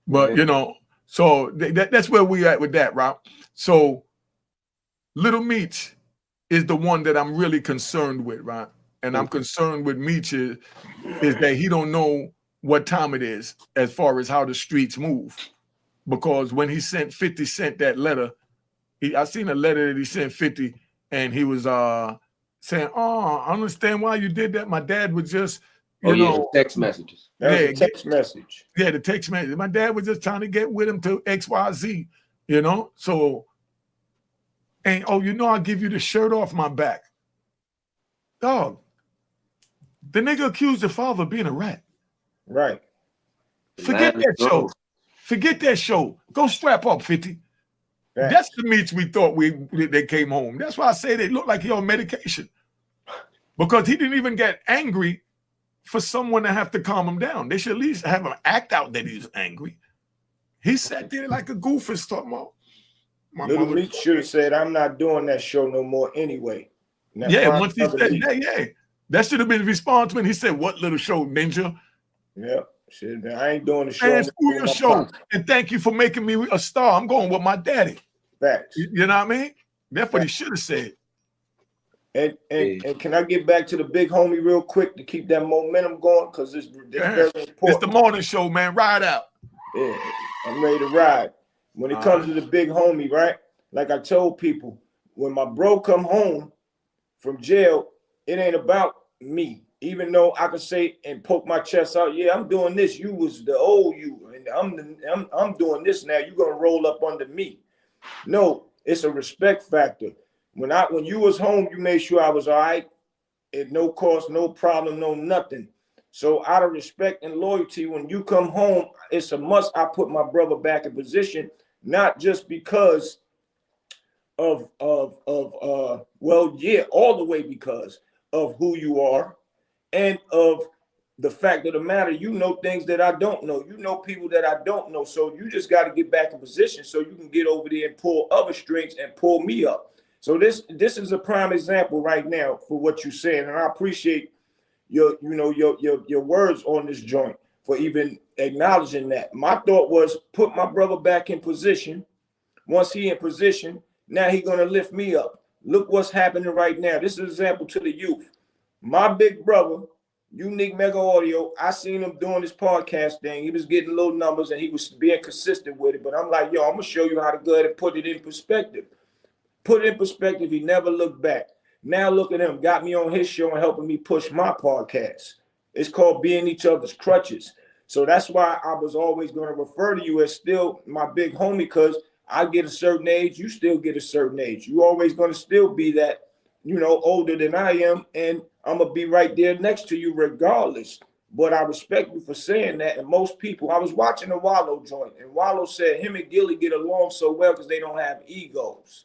But, you know, so that's where we at with that, Rob. So Lil Meech is the one that I'm really concerned with, right? And I'm concerned with Meech is that he don't know what time it is as far as how the streets move. Because when he sent 50 Cent that letter, I seen a letter that he sent 50, and he was saying, "Oh, I understand why you did that. My dad was just, you know, text messages. That was a text message. Yeah, the text message. My dad was just trying to get with him to XYZ, you know. So, and oh, you know, I'll give you the shirt off my back. Dog, the nigga accused the father of being a rat. Right. Forget that show. Forget that show. Go strap up, 50. Right. That's the Meech we thought they came home. That's why I say they look like he on medication. Because he didn't even get angry for someone to have to calm him down. They should at least have him act out that he's angry. He sat there like a goofus talking about. Lil Meech should have said, "I'm not doing that show no more anyway." Now, yeah, once he said that, that should have been the response when he said, "What little show, Ninja?" Yeah, shit, I ain't doing the show. Man, screw your show, and thank you for making me a star. I'm going with my daddy. Facts. You know what I mean? That's what he should have said. And can I get back to the big homie real quick to keep that momentum going? Because it's very important. It's the morning show, man. Ride out. Yeah, I'm ready to ride. When it comes to the big homie, right? Like I told people, when my bro come home from jail, it ain't about me. Even though I can say and poke my chest out, yeah, I'm doing this. You was the old you, and I'm doing this now. You're gonna roll up under me. No, it's a respect factor. When you was home, you made sure I was all right, at no cost, no problem, no nothing. So out of respect and loyalty, when you come home, it's a must. I put my brother back in position, not just because of well, yeah, all the way because of who you are and of the fact of the matter, you know things that I don't know. You know people that I don't know. So you just got to get back in position so you can get over there and pull other strings and pull me up. So this is a prime example right now for what you're saying. And I appreciate your words on this joint for even acknowledging that. My thought was put my brother back in position. Once he in position, now he gonna lift me up. Look what's happening right now. This is an example to the youth. My big brother, Unique Mega Audio, I seen him doing this podcast thing. He was getting little numbers and he was being consistent with it. But I'm like, yo, I'm gonna show you how to go ahead and put it in perspective. Put it in perspective. He never looked back. Now look at him. Got me on his show and helping me push my podcast. It's called Being Each Other's Crutches. So that's why I was always going to refer to you as still my big homie, because I get a certain age, you still get a certain age. You always going to still be that, older than I am, and I'm going to be right there next to you regardless. But I respect you for saying that. And most people, I was watching a Wallow joint, and Wallow said him and Gilly get along so well because they don't have egos.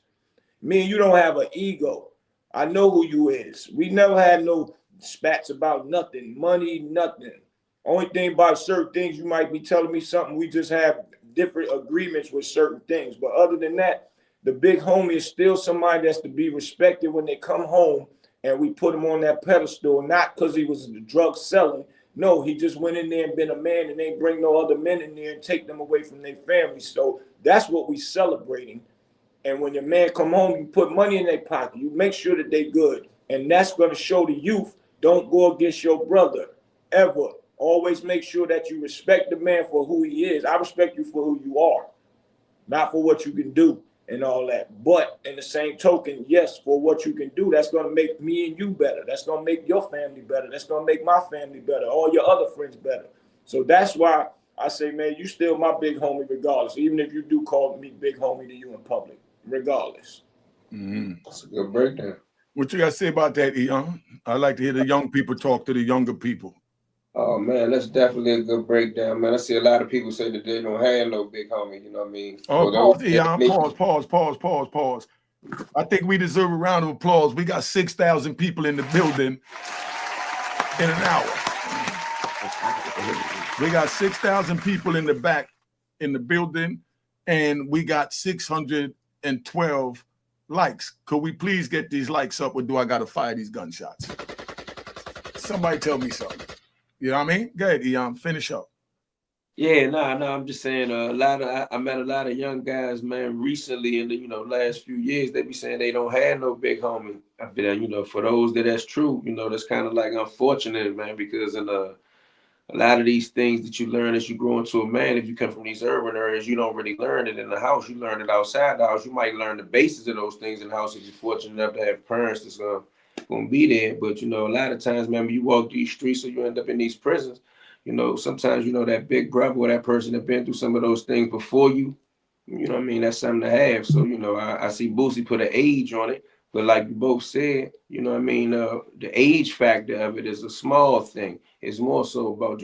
Me and you don't have an ego. I know who you is. We never had no spats about nothing, money, nothing. Only thing about certain things, you might be telling me something. We just have different agreements with certain things. But other than that, the big homie is still somebody that's to be respected when they come home, and we put him on that pedestal, not because he was drug selling. No, he just went in there and been a man, and they bring no other men in there and take them away from their family. So that's what we celebrating. And when your man come home, you put money in their pocket. You make sure that they good. And that's going to show the youth, don't go against your brother, ever. Always make sure that you respect the man for who he is. I respect you for who you are, not for what you can do and all that. But in the same token, yes, for what you can do, that's going to make me and you better. That's going to make your family better. That's going to make my family better, all your other friends better. So that's why I say, man, you still my big homie regardless, even if you do call me big homie to you in public. Regardless. That's a good breakdown. What you got to say about that, Eon? I like to hear the young people talk to the younger people. Oh, man, that's definitely a good breakdown, man. I see a lot of people say that they don't have no big homie, you know what I mean? Oh, pause, Eon. Pause. I think we deserve a round of applause. We got 6,000 people in the building in an hour. We got 6,000 people in the back in the building, and we got 612 likes. Could we please get these likes up, or do I got to fire these gunshots? Somebody tell me something. You know what I mean? Go ahead, Eon, finish up. Yeah, no, I'm just saying I met a lot of young guys, man, recently in the last few years. They be saying they don't have no big homie. I feel for those that's true, that's kind of like unfortunate, man, because in a lot of these things that you learn as you grow into a man, if you come from these urban areas, you don't really learn it in the house. You learn it outside the house. You might learn the basis of those things in the house if you're fortunate enough to have parents that's gonna be there. But a lot of times, man, when you walk these streets or you end up in these prisons, sometimes that big brother or that person that been through some of those things before you, what I mean, that's something to have. So, I see Boosie put an age on it, but like you both said, what I mean, the age factor of it is a small thing. It's more so about,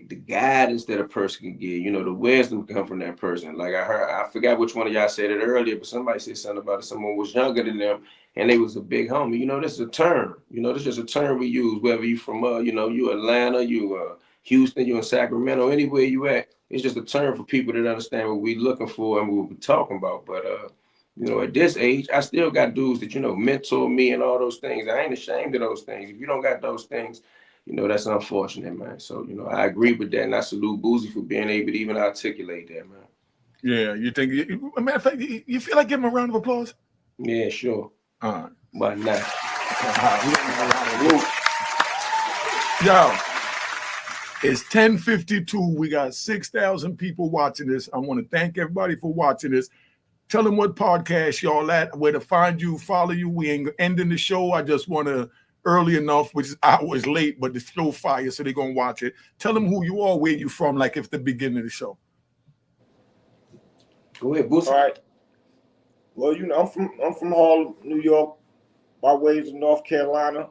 the guidance that a person can give, the wisdom come from that person. Like I forgot which one of y'all said it earlier, but somebody said something about it. Someone was younger than them and they was a big homie. This is a term, this is just a term we use, whether you from, you Atlanta, you Houston, you in Sacramento, anywhere you at. It's just a term for people that understand what we looking for and what we're talking about. But, at this age, I still got dudes that, mentor me and all those things. I ain't ashamed of those things. If you don't got those things, that's unfortunate, man. So, I agree with that, and I salute Boosie for being able to even articulate that, man. Yeah, you think? Matter of fact, you feel like giving him a round of applause? Yeah, sure. Why not? Yo, it's 10:52. We got 6,000 people watching this. I want to thank everybody for watching this. Tell them what podcast y'all at, where to find you, follow you. We ain't ending the show. I just want to early enough, which is hours late, but the show fire, so they're gonna watch it. Tell them who you are, where you from, like if the beginning of the show. Go ahead, Boosie. All right. Well, I'm from Harlem, New York, by ways of North Carolina.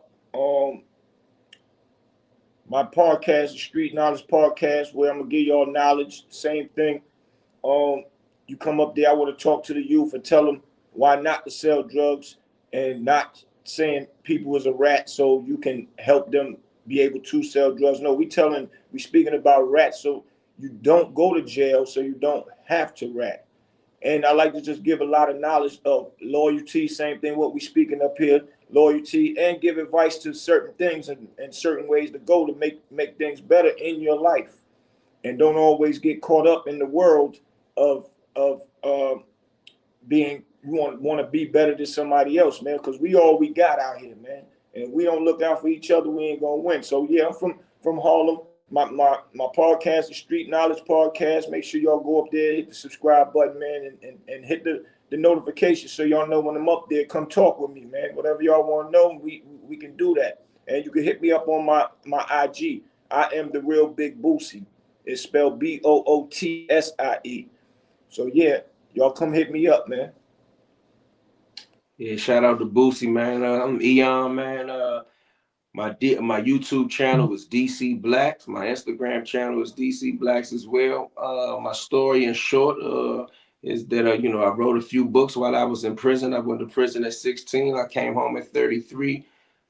My podcast is Street Knowledge Podcast, where I'm gonna give y'all knowledge. Same thing. You come up there, I want to talk to the youth and tell them why not to sell drugs and not saying people is a rat so you can help them be able to sell drugs. No, we speaking about rats so you don't go to jail, so you don't have to rat. And I like to just give a lot of knowledge of loyalty, same thing what we speaking up here, loyalty, and give advice to certain things and certain ways to go to make things better in your life. And don't always get caught up in the world of being, you want to be better than somebody else, man, because we all we got out here, man. And if we don't look out for each other, we ain't gonna win. So yeah, I'm from Harlem. My podcast is Street Knowledge Podcast. Make sure y'all go up there, hit the subscribe button, man, and hit the notification so y'all know when I'm up there. Come talk with me, man. Whatever y'all want to know, we can do that. And you can hit me up on my IG. I am the real Big Boosie. It's spelled BOOTSIE. So yeah, y'all come hit me up, man. Yeah, shout out to Boosie, man. I'm Eon, man. My YouTube channel is DC Blacks. My Instagram channel is DC Blacks as well. My story in short is that I wrote a few books while I was in prison. I went to prison at 16. I came home at 33.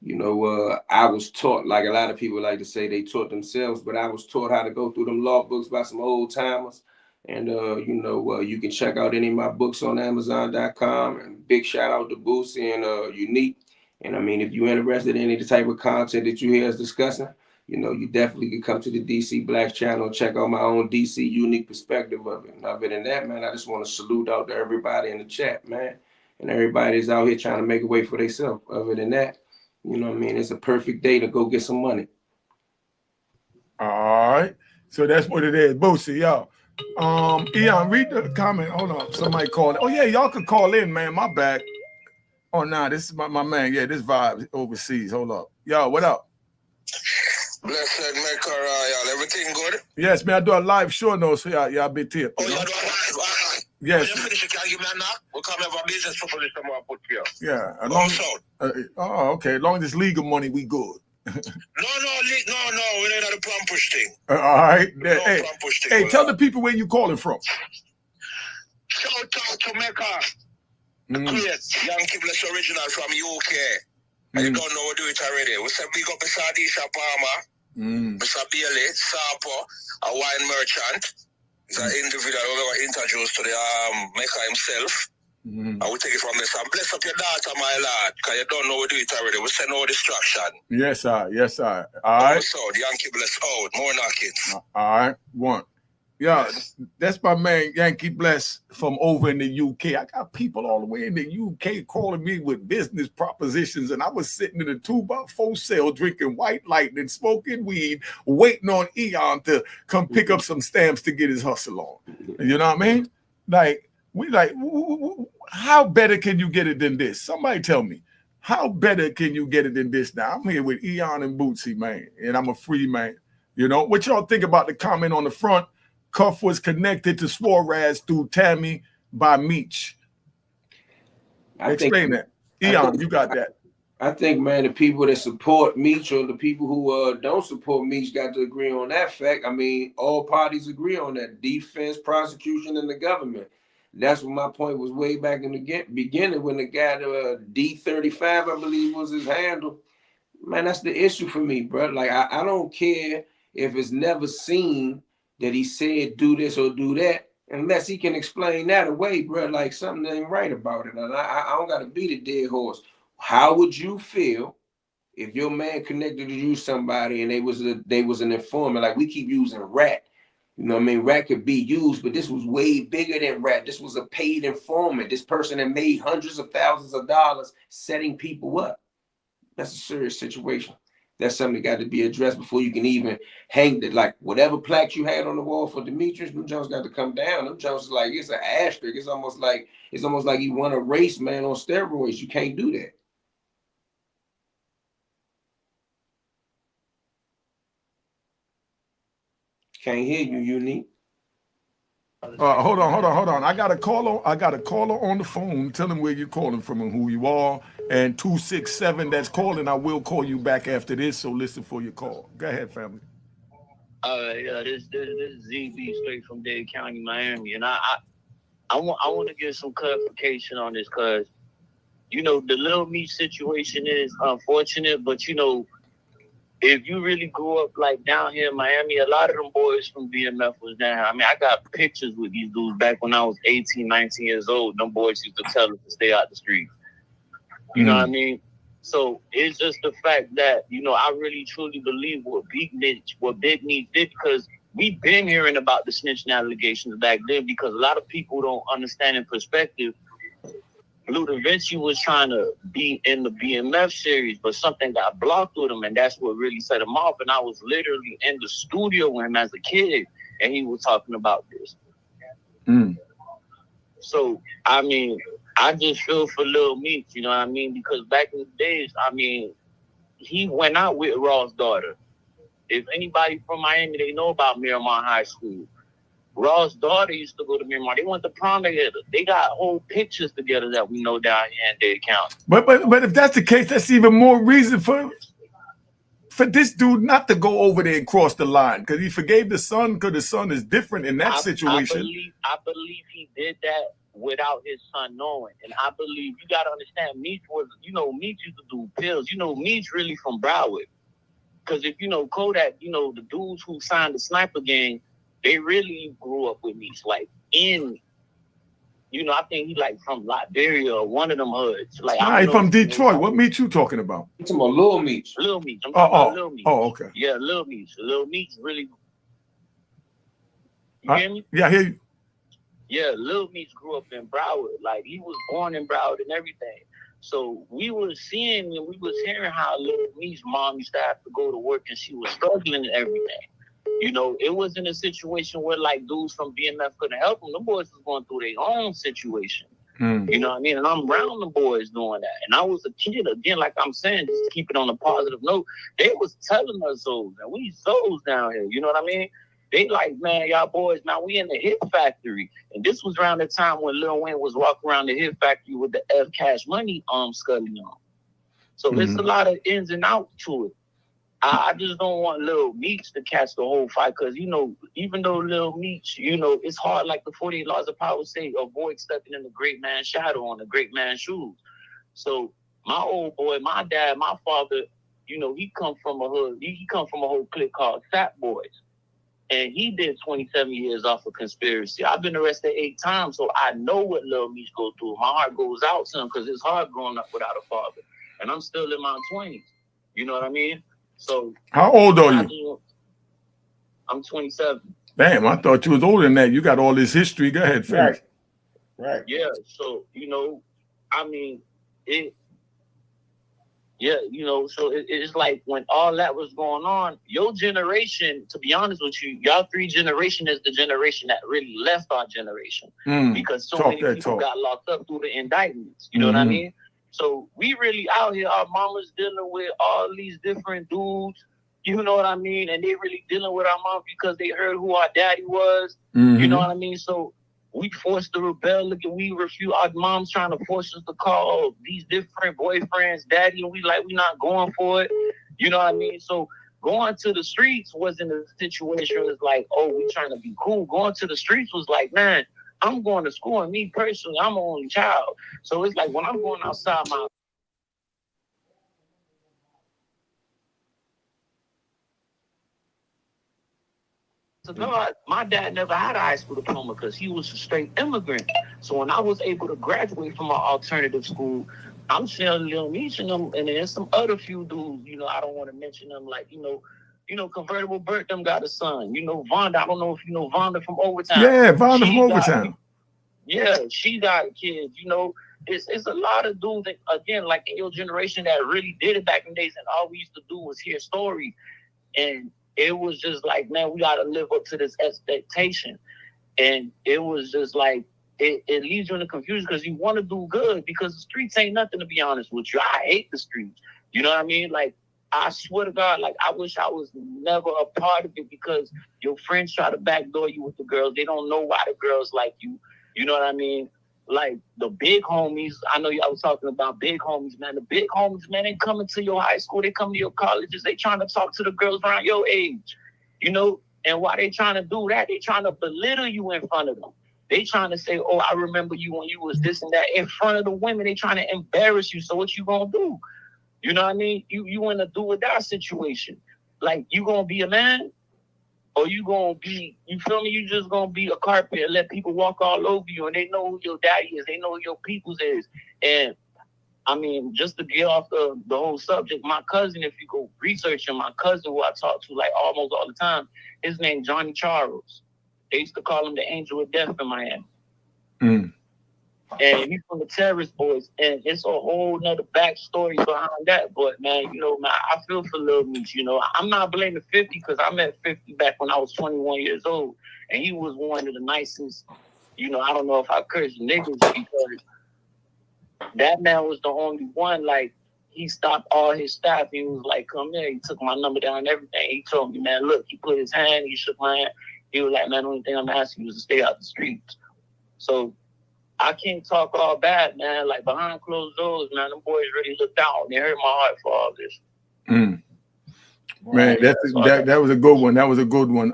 I was taught, like a lot of people like to say they taught themselves, but I was taught how to go through them law books by some old timers. And, you can check out any of my books on Amazon.com. And big shout out to Boosie and Unique. And I mean, if you're interested in any of the type of content that you hear us discussing, you definitely can come to the DC Blacks channel and check out my own DC unique perspective of it. And other than that, man, I just want to salute out to everybody in the chat, man. And everybody's out here trying to make a way for themselves. Other than that, it's a perfect day to go get some money. All right. So that's what it is. Boosie, y'all. Eon, read the comment. Hold on. Somebody called. Oh, yeah, y'all can call in, man. My bad. Oh, nah, this is my man. Yeah, this vibe overseas. Hold up. Yo, what up? Blessed Maker, y'all. Everything good? Yes, man. I do a live show now, so y'all be here. Oh, y'all do a live? All right. Yes. When you finish, you can give me a knock. We'll come have a business proposition I put here. Yeah. Okay. As long as it's legal money, we good. No. We ain't the plum push thing. All right. No Hey, plum push thing. tell the people where you calling from. Shout out to Mecca. Great. Yankee Bless original from UK. And you don't know we do it already. We say big up Mr. Adisha Palmer, Mr. Bailey, Sapo, a wine merchant. He's an individual who we introduced to the maker himself. And we take it from this. And bless up your daughter, my lad, because you don't know we do it already. We say no distraction. Yes, sir. Yes, sir. All right. So, Yankee Bless out. More knockings. All right. One. Yeah, that's my man Yankee Bless from over in the UK. I got people all the way in the UK calling me with business propositions, and I was sitting in a 2x4 cell drinking White Lightning, smoking weed, waiting on Eon to come pick up some stamps to get his hustle on. You know what I mean? Like, how better can you get it than this? Somebody tell me, how better can you get it than this? Now, I'm here with Eon and Bootsy, man, and I'm a free man. You know, what y'all think about the comment on the front? Cuff was connected to Suarez through Tammy by Meech. Explain that. Eon, you got that. I think, man, the people that support Meech or the people who don't support Meech got to agree on that fact. I mean, all parties agree on that. Defense, prosecution, and the government. That's what my point was way back in the beginning when the guy, D35, I believe was his handle. Man, that's the issue for me, bro. Like, I don't care if it's never seen that he said do this or do that, unless he can explain that away, bro. Like something ain't right about it. And I don't got to beat a dead horse. How would you feel if your man connected to you somebody and they was an informant? Like we keep using rat. You know what I mean? Rat could be used, but this was way bigger than rat. This was a paid informant. This person that made hundreds of thousands of dollars setting people up. That's a serious situation. That's something that got to be addressed before you can even hang it. Like whatever plaques you had on the wall for Demetrius, them Jones got to come down. Them Jones is like it's an asterisk. It's almost like he won a race, man, on steroids. You can't do that. Can't hear you, Unique. Hold on. I got a caller on the phone. Tell him where you're calling from and who you are. And 267 that's calling, I will call you back after this. So listen for your call. Go ahead, family. Yeah, this is ZB straight from Dade County, Miami, and I want to give some clarification on this because you know the Lil Meech situation is unfortunate, but you know. If you really grew up like down here in Miami, a lot of them boys from BMF was down here. I mean, I got pictures with these dudes back when I was 18, 19 years old. Them boys used to tell us to stay out the streets. You know what I mean? So it's just the fact that, you know, I really truly believe what Big Meech did because we've been hearing about the snitching allegations back then because a lot of people don't understand in perspective. Lil Vinci was trying to be in the BMF series, but something got blocked with him, and that's what really set him off. And I was literally in the studio with him as a kid, and he was talking about this. So, I mean, I just feel for Lil Meech, you know what I mean? Because back in the days, I mean, he went out with Raw's daughter. If anybody from Miami, they know about Miramar High School. Raw's daughter used to go to Miramar. They went to prom together. They got whole pictures together that we know down here in Dade County. But if that's the case, that's even more reason for this dude not to go over there and cross the line because he forgave the son because the son is different in that situation. I believe he did that without his son knowing. And I believe you got to understand Meech was, you know, Meech used to do pills. You know, Meech really from Broward. Because if you know Kodak, you know, the dudes who signed the Sniper Gang, they really grew up with Meech, like in, you know, I think he like from Liberia or one of them hoods. Like, he from Detroit. What Meech you talking about? I'm talking about Lil Meech. Lil Meech. I'm talking about Lil Meech. Oh, okay. Yeah, Lil Meech. Lil Meech really. You hear me? Yeah, I hear you. Yeah, Lil Meech grew up in Broward. Like, he was born in Broward and everything. So we were seeing and we was hearing how Lil Meech's mom used to have to go to work and she was struggling and everything. You know, it wasn't a situation where like dudes from BMF couldn't help them. The boys was going through their own situation. You know what I mean? And I'm around the boys doing that. And I was a kid, again, like I'm saying, just to keep it on a positive note, they was telling us those, and we those down here. You know what I mean? They like, man, y'all boys, now we in the Hit Factory. And this was around the time when Lil Wayne was walking around the Hit Factory with the F Cash Money scully on. So it's a lot of ins and outs to it. I just don't want Lil Meech to catch the whole fight because, you know, even though Lil Meech, you know, it's hard, like the 48 Laws of Power say, avoid stepping in the great man's shadow on the great man's shoes. So my old boy, my dad, my father, you know, he come from a hood. He come from a whole clique called Fat Boys. And he did 27 years off of conspiracy. I've been arrested 8 times, so I know what Lil Meech go through. My heart goes out to him because it's hard growing up without a father. And I'm still in my 20s. You know what I mean? So how old are you? I'm 27. Damn, I thought you was older than that. You got all this history. Go ahead, finish. Right. Yeah. So, you know, I mean, yeah, you know, so it's like when all that was going on, your generation, to be honest with you, y'all 3 generation is the generation that really left our generation because so many people got locked up through the indictments. You know what I mean? So we really out here, our mamas dealing with all these different dudes, you know what I mean? And they really dealing with our mom because they heard who our daddy was. You know what I mean? So we forced to rebel. Look, we refuse. Our mom's trying to force us to call these different boyfriends daddy, and we not going for it. You know what I mean? So going to the streets wasn't a situation. It was like, oh, we trying to be cool. Going to the streets was like, man, I'm going to school, and me personally, I'm an only child. So it's like when I'm going outside my God, my dad never had a high school diploma because he was a straight immigrant. So when I was able to graduate from an alternative school, I'm seeing Lil Meech and them, and there's some other few dudes, you know, I don't want to mention them, like, you know, Convertible Burt them got a son. You know, Vonda, I don't know if you know Vonda from Overtown. Yeah, Vonda from Overtown. Yeah, she got kids, you know. It's a lot of dudes that, again, like in your generation that really did it back in the days, and all we used to do was hear stories. And it was just like, man, we got to live up to this expectation. And it was just like, it leaves you in the confusion because you want to do good because the streets ain't nothing, to be honest with you. I hate the streets. You know what I mean? Like, I swear to God, like, I wish I was never a part of it because your friends try to backdoor you with the girls. They don't know why the girls like you. You know what I mean? Like, the big homies, I know y'all was talking about big homies, man. The big homies, man, they coming to your high school, they come to your colleges, they trying to talk to the girls around your age, you know? And why they trying to do that? They trying to belittle you in front of them. They trying to say, oh, I remember you when you was this and that. In front of the women, they trying to embarrass you. So what you gonna do? You know what I mean? You in a do or die situation. Like, you gonna be a man? Or you gonna be, you feel me? You just gonna be a carpet and let people walk all over you, and they know who your daddy is, they know who your peoples is. And I mean, just to get off the whole subject, my cousin, if you go researching, my cousin who I talk to like almost all the time, his name Johnny Charles. They used to call him the Angel of Death in Miami. And he's from the Terrorist Boys, and it's a whole nother backstory behind that. But man, you know, man, I feel for Lil Meech. You know, I'm not blaming 50 because I met 50 back when I was 21 years old, and he was one of the nicest. You know, I don't know if I cursed niggas because that man was the only one. Like, he stopped all his staff. He was like, "Come here." He took my number down and everything. He told me, man, look. He put his hand. He shook my hand. He was like, man, the only thing I'm asking you is to stay out the streets. So I can't talk all bad, man. Like, behind closed doors, man, them boys really looked out. They hurt my heart for all this. Man, that was a good one. That was a good one.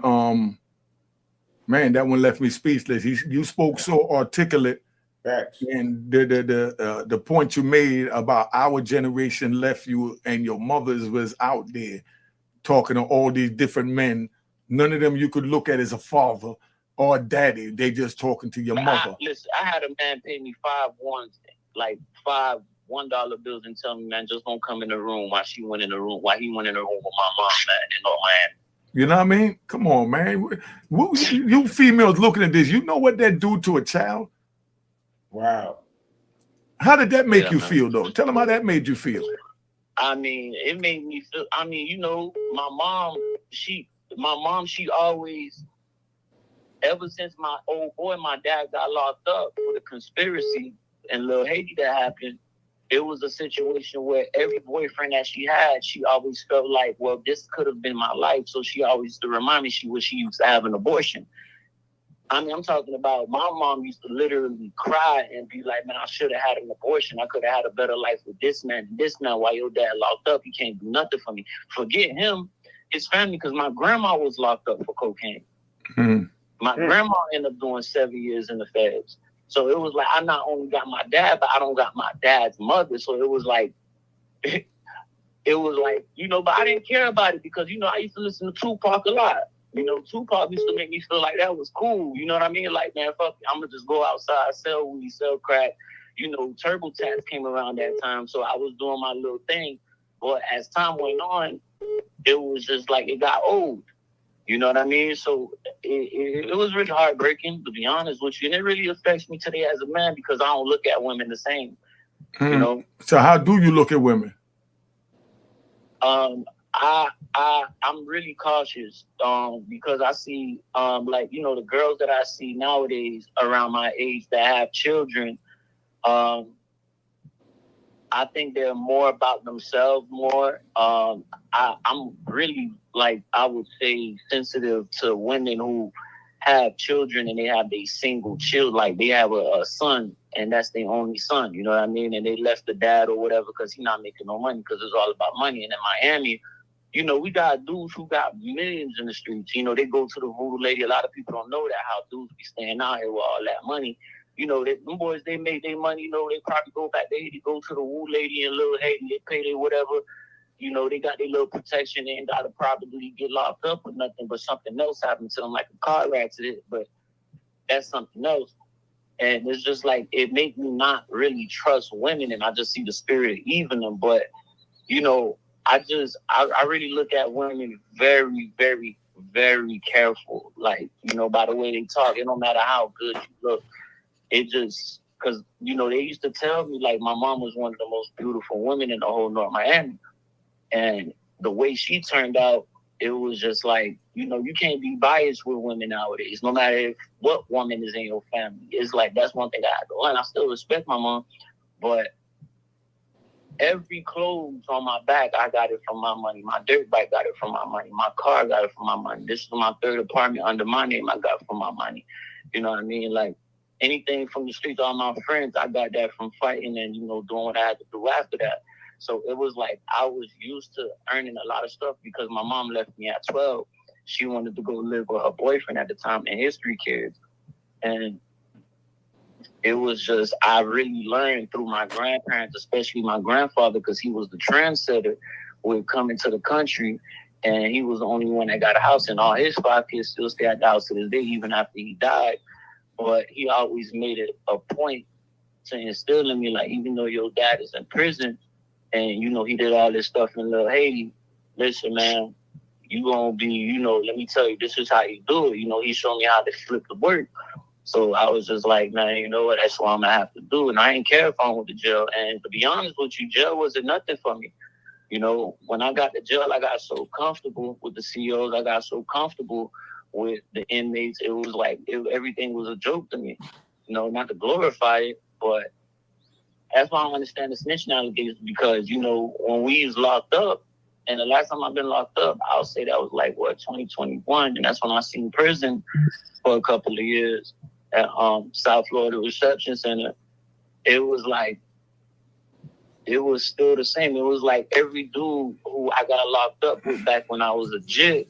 Man, that one left me speechless. You spoke so articulate. Facts. And the point you made about our generation left you and your mothers was out there talking to all these different men. None of them you could look at as a father or daddy. They just talking to your mother. Listen, I had a man pay me $5 $1 bills and tell me, man, just don't come in the room while he went in the room with my mom, man, in Miami. You know what I mean? Come on, man. You females looking at this, you know what that do to a child? Wow. How did that make you feel, though? Tell them how that made you feel. I mean, it made me feel, I mean, you know, my mom, she always, ever since my old boy, my dad got locked up for the conspiracy and Lil Haiti that happened, it was a situation where every boyfriend that she had, she always felt like, well, this could have been my life. So she always used to remind me she wished she used to have an abortion. I mean, I'm talking about my mom used to literally cry and be like, man, I should have had an abortion. I could have had a better life with this man. While your dad locked up, he can't do nothing for me. Forget him, his family, because my grandma was locked up for cocaine. Mm-hmm. My grandma ended up doing 7 years in the feds. So it was like, I not only got my dad, but I don't got my dad's mother. So it was like, you know, but I didn't care about it because, you know, I used to listen to Tupac a lot. You know, Tupac used to make me feel like that was cool. You know what I mean? Like, man, fuck it. I'm going to just go outside, sell weed, sell crack. You know, TurboTax came around that time. So I was doing my little thing. But as time went on, it was just like it got old. You know what I mean? So it was really heartbreaking, to be honest with you. And it really affects me today as a man because I don't look at women the same. You know? So how do you look at women? I'm really cautious because I see like, you know, the girls that I see nowadays around my age that have children, I think they're more about themselves more. I'm really, like, I would say sensitive to women who have children and they have a single child, like they have a son and that's their only son, you know what I mean? And they left the dad or whatever because he's not making no money because it's all about money. And in Miami, you know, we got dudes who got millions in the streets. You know, they go to the voodoo lady. A lot of people don't know that, how dudes be staying out here with all that money. You know, them boys, they make their money. You know, they probably go back there, they go to the woo lady in Little Haiti, they pay their whatever. You know, they got their little protection. They ain't got to probably get locked up or nothing, but something else happened to them, like a car accident. But that's something else. And it's just like, it made me not really trust women, and I just see the spirit of evil in them. But, you know, I really look at women very, very, very careful. Like, you know, by the way they talk, it don't matter how good you look. It just, because, you know, they used to tell me, like, my mom was one of the most beautiful women in the whole North Miami. And the way she turned out, it was just like, you know, you can't be biased with women nowadays, no matter what woman is in your family. It's like, that's one thing I had to learn. I still respect my mom, but every clothes on my back, I got it from my money. My dirt bike got it from my money. My car got it from my money. This is my third apartment under my name. I got it from my money. You know what I mean? Like, anything from the streets, all my friends, I got that from fighting and, you know, doing what I had to do after that. So it was like I was used to earning a lot of stuff because my mom left me at 12. She wanted to go live with her boyfriend at the time and his 3 kids. And it was just, I really learned through my grandparents, especially my grandfather, because he was the trendsetter with coming to the country. And he was the only one that got a house, and all his 5 kids still stay at the house to this day, even after he died. But he always made it a point to instill in me, like, even though your dad is in prison and, you know, he did all this stuff in Little Haiti, listen, man, you gonna be, you know, let me tell you, this is how you do it. You know, he showed me how to flip the work. So I was just like, man, you know what, that's what I'm gonna have to do. And I ain't care if I went to jail. And to be honest with you, jail wasn't nothing for me. You know, when I got to jail, I got so comfortable with the CEOs. I got so comfortable with the inmates. It was like, everything was a joke to me. You know, not to glorify it, but that's why I don't understand the snitching allegations, because, you know, when we was locked up, and the last time I've been locked up, I'll say that was like, 2021. And that's when I seen prison for a couple of years at South Florida Reception Center. It was like, it was still the same. It was like every dude who I got locked up with back when I was a jit,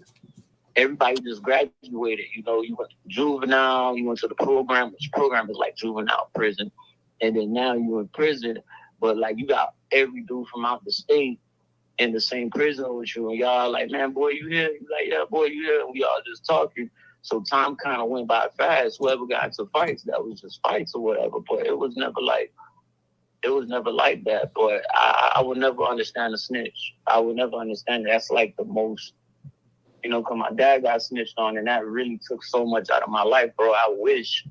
everybody just graduated. You know, you went to juvenile, you went to the program, which program is like juvenile prison. And then now you're in prison, but like you got every dude from out the state in the same prison with you. And y'all like, man, boy, you here? You like, yeah, boy, you here? And we all just talking. So time kind of went by fast. Whoever got into fights, that was just fights or whatever. But it was never like that. But I would never understand a snitch. I would never understand it. That's like the most, you know, because my dad got snitched on, and that really took so much out of my life, bro. I wish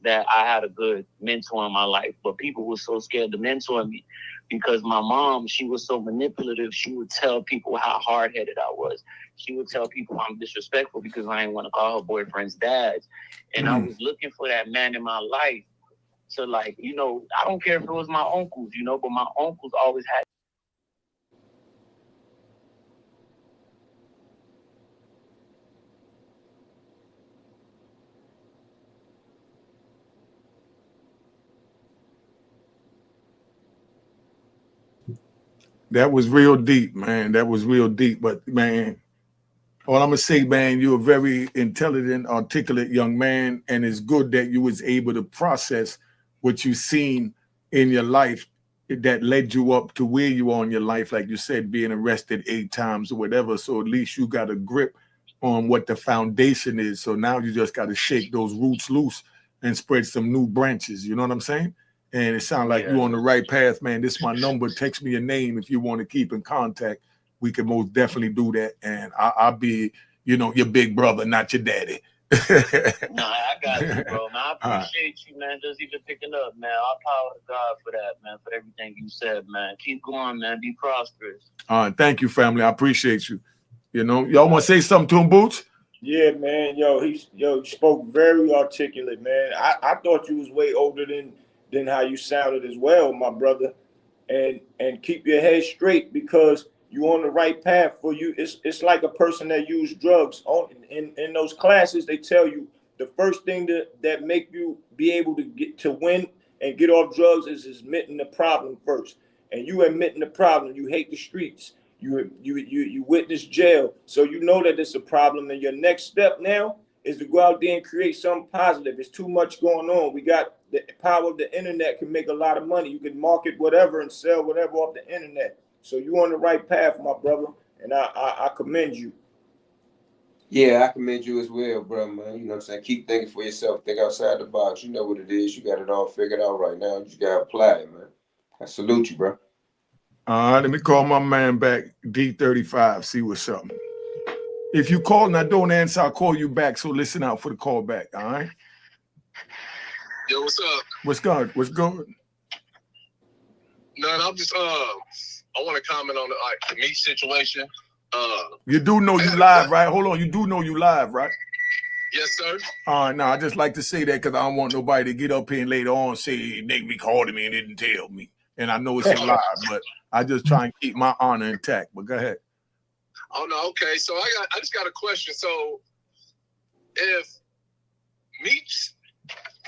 that I had a good mentor in my life, but people were so scared to mentor me because my mom, she was so manipulative. She would tell people how hard-headed I was. She would tell people I'm disrespectful because I didn't want to call her boyfriend's dads. And I was looking for that man in my life to, like, you know, I don't care if it was my uncles, you know, but my uncles always had. That was real deep, man. That was real deep. But man, all I'm gonna say, man, you're a very intelligent, articulate young man, and it's good that you was able to process what you seen in your life that led you up to where you are in your life, like you said, being arrested 8 times or whatever. So at least you got a grip on what the foundation is. So now you just got to shake those roots loose and spread some new branches. You know what I'm saying? And it sounds like you're on the right path, man. This is my number. Text me your name if you want to keep in contact. We can most definitely do that. And I'll be, your big brother, not your daddy. No, I got you, bro, man. I appreciate you, man, just even picking up, man. All power to God for that, man, for everything you said, man. Keep going, man. Be prosperous. All right. Thank you, family. I appreciate you. Y'all want to say something to him, Boots? Yeah, man. He spoke very articulate, man. I thought you was way older than how you sounded as well, my brother. And keep your head straight, because you're on the right path. For you, it's like a person that used drugs. In those classes, they tell you the first thing that make you be able to get to win and get off drugs is admitting the problem first. And you admitting the problem. You hate the streets. You witness jail, so you know that it's a problem. And your next step now is to go out there and create something positive. It's too much going on. We got the power of the internet, can make a lot of money. You can market whatever and sell whatever off the internet. So you're on the right path, my brother, and I commend you. Yeah, I commend you as well, bro, man. You know what I'm saying? Keep thinking for yourself. Think outside the box. You know what it is. You got it all figured out right now. You just got to apply it, man. I salute you, bro. All right, let me call my man back, D35, see what's up. If you call and I don't answer, I'll call you back, so listen out for the call back, all right? Yo, what's up? What's good? What's good? No, I'm just I want to comment on the Meech situation. You do know you live, right? Hold on, you do know you live, right? Yes, sir. No, I just like to say that because I don't want nobody to get up here and later on say Nate called me and didn't tell me. And I know it's a lie, but I just try and keep my honor intact. But go ahead. Oh no, okay. So I just got a question. So if Meech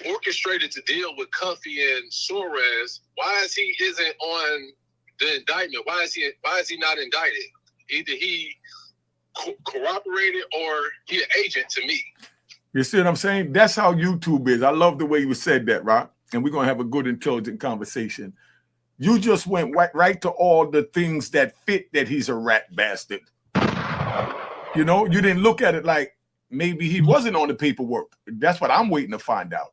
orchestrated to deal with Cuffy and Suarez, why isn't on the indictment? Why is he not indicted? Either he corroborated or he an agent to me. You see what I'm saying? That's how YouTube is. I love the way you said that, right? And we're gonna have a good, intelligent conversation. You just went right to all the things that fit that he's a rat bastard. You didn't look at it like maybe he wasn't on the paperwork. That's what I'm waiting to find out.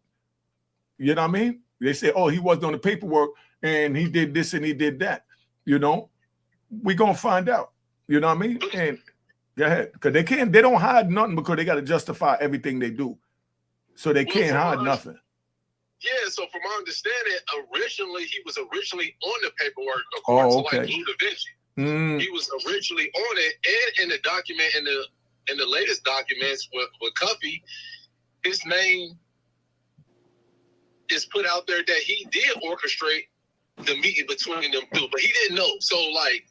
You know what I mean? They say, oh, he wasn't on the paperwork and he did this and he did that. We're going to find out. You know what I mean? And go ahead. Because they don't hide nothing because they got to justify everything they do. So they can't hide nothing. Yeah, so from my understanding, he was originally on the paperwork according to like Blue Da Vinci. He was originally on it, and in the document, in the latest documents with Cuffy, his name is put out there that he did orchestrate the meeting between them two, but he didn't know. So like,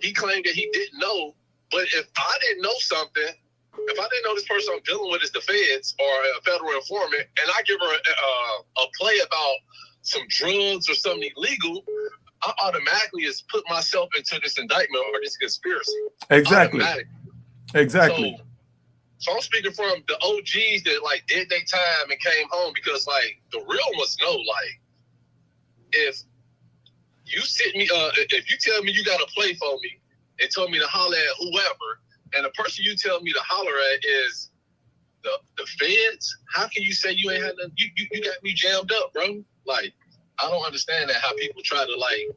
he claimed that he didn't know. But if I didn't know something, if I didn't know this person I'm dealing with is the feds or a federal informant, and I give her a play about some drugs or something illegal, I automatically is put myself into this indictment or this conspiracy. Exactly. So I'm speaking from the OGs that like did their time and came home, because like the real must know, like if you if you tell me you got a play for me and tell me to holler at whoever, and the person you tell me to holler at is the feds, how can you say you ain't had nothing? You got me jammed up, bro. Like, I don't understand that, how people try to like,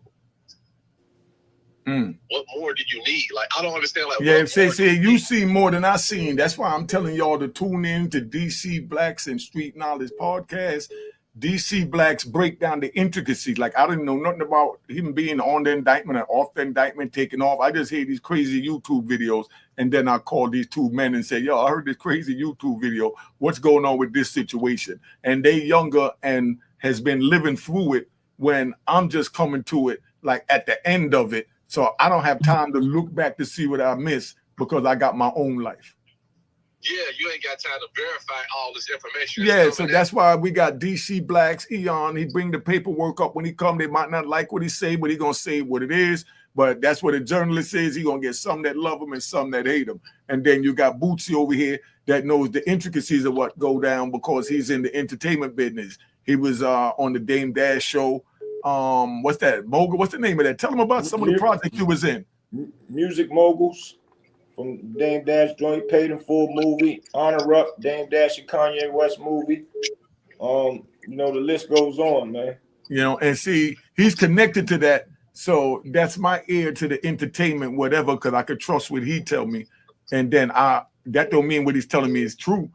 what more do you need? Like, I don't understand. Like, yeah, you see more than I seen. That's why I'm telling y'all to tune in to DC Blacks and Street Knowledge podcast. DC Blacks break down the intricacies. Like, I didn't know nothing about him being on the indictment and off the indictment, taking off. I just hear these crazy YouTube videos, and then I call these two men and say, yo, I heard this crazy YouTube video. What's going on with this situation? And they younger and has been living through it when I'm just coming to it like at the end of it. So I don't have time to look back to see what I missed because I got my own life. Yeah, you ain't got time to verify all this information. Yeah, so that's why we got DC Blacks, Eon. He bring the paperwork up when he come. They might not like what he say, but he gonna say what it is. But that's what a journalist is. He gonna get some that love him and some that hate him. And then you got Bootsy over here that knows the intricacies of what go down because he's in the entertainment business. He was on the Dame Dash show. What's that? Mogul? What's the name of that? Tell him about some of the projects you was in. Music Moguls. From Dame Dash joint, Paid in Full movie, Honor Up, Dame Dash and Kanye West movie. You know, the list goes on, man. You know, and see, he's connected to that. So that's my ear to the entertainment, whatever, because I could trust what he tell me. And then that don't mean what he's telling me is true,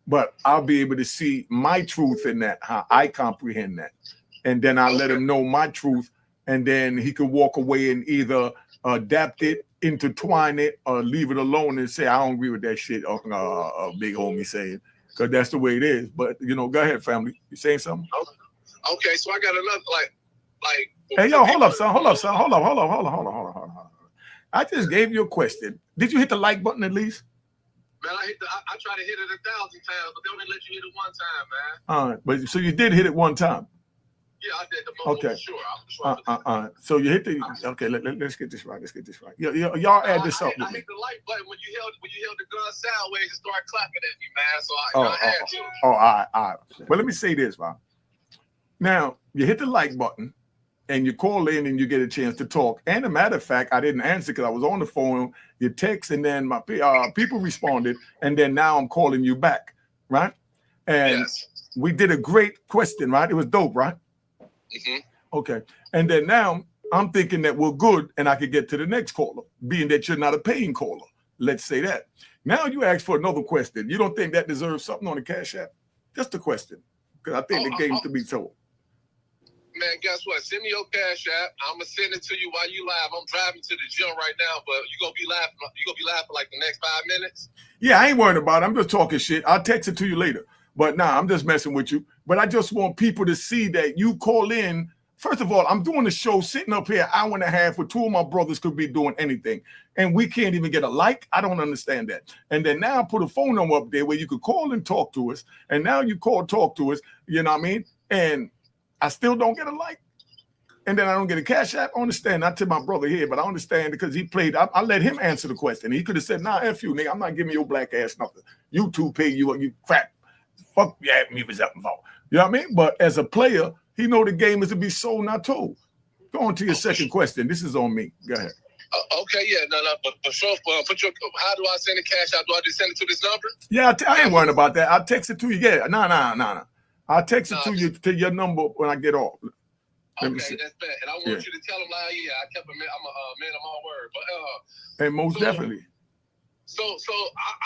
but I'll be able to see my truth in that, how I comprehend that. And then I'll let him know my truth. And then he could walk away and either adapt it, intertwine it, or leave it alone and say, I don't agree with that shit, big homie saying, because that's the way it is. But, you know, go ahead, family. You saying something? Okay, so I got another, like. Hey, yo, hold up, son. Hold on. I just gave you a question. Did you hit the like button at least? Man, I try to hit it 1,000 times, but they only let you hit it one time, man. All right, but so you did hit it one time. Yeah, I did the most. Okay. Sure. So you hit the. Okay, let's get this right. Y'all add this up. I hit the like button when you held the gun sideways and started clapping at me, man. So I had to. All right. But let me say this, Rob. Now you hit the like button, and you call in and you get a chance to talk. And a matter of fact, I didn't answer because I was on the phone. You text, and then my people responded, and then now I'm calling you back, right? And we did a great question, right? It was dope, right? Mm-hmm. Okay. And then now I'm thinking that we're good and I could get to the next caller, being that you're not a paying caller. Let's say that. Now you ask for another question. You don't think that deserves something on the Cash App? Just a question. Because I think the game's to be told. Man, guess what? Send me your Cash App. I'm gonna send it to you while you live. I'm driving to the gym right now, but you gonna be laughing. You gonna be laughing like the next 5 minutes. Yeah, I ain't worried about it. I'm just talking shit. I'll text it to you later. But nah, I'm just messing with you. But I just want people to see that you call in. First of all, I'm doing the show sitting up here 1.5 hours where 2 of my brothers could be doing anything. And we can't even get a like. I don't understand that. And then now I put a phone number up there where you could call and talk to us. And now you talk to us. You know what I mean? And I still don't get a like. And then I don't get a Cash App. I understand. Not to my brother here, but I understand because he played. I let him answer the question. He could have said, nah, F you, nigga. I'm not giving your black ass nothing. You two pay you crap. Fuck yeah, me was up involved. You know what I mean? But as a player, he know the game is to be sold, not told. Go on to your second question. This is on me. Go ahead. Okay, yeah, no, but sure. How do I send the Cash App? Do I just send it to this number? Yeah, I ain't worried about that. I'll text it to you. Yeah, no. I'll text it to you to your number when I get off. Okay, that's bad. And I want you to tell them, like, yeah, I kept I'm a man of my word. But and most definitely. So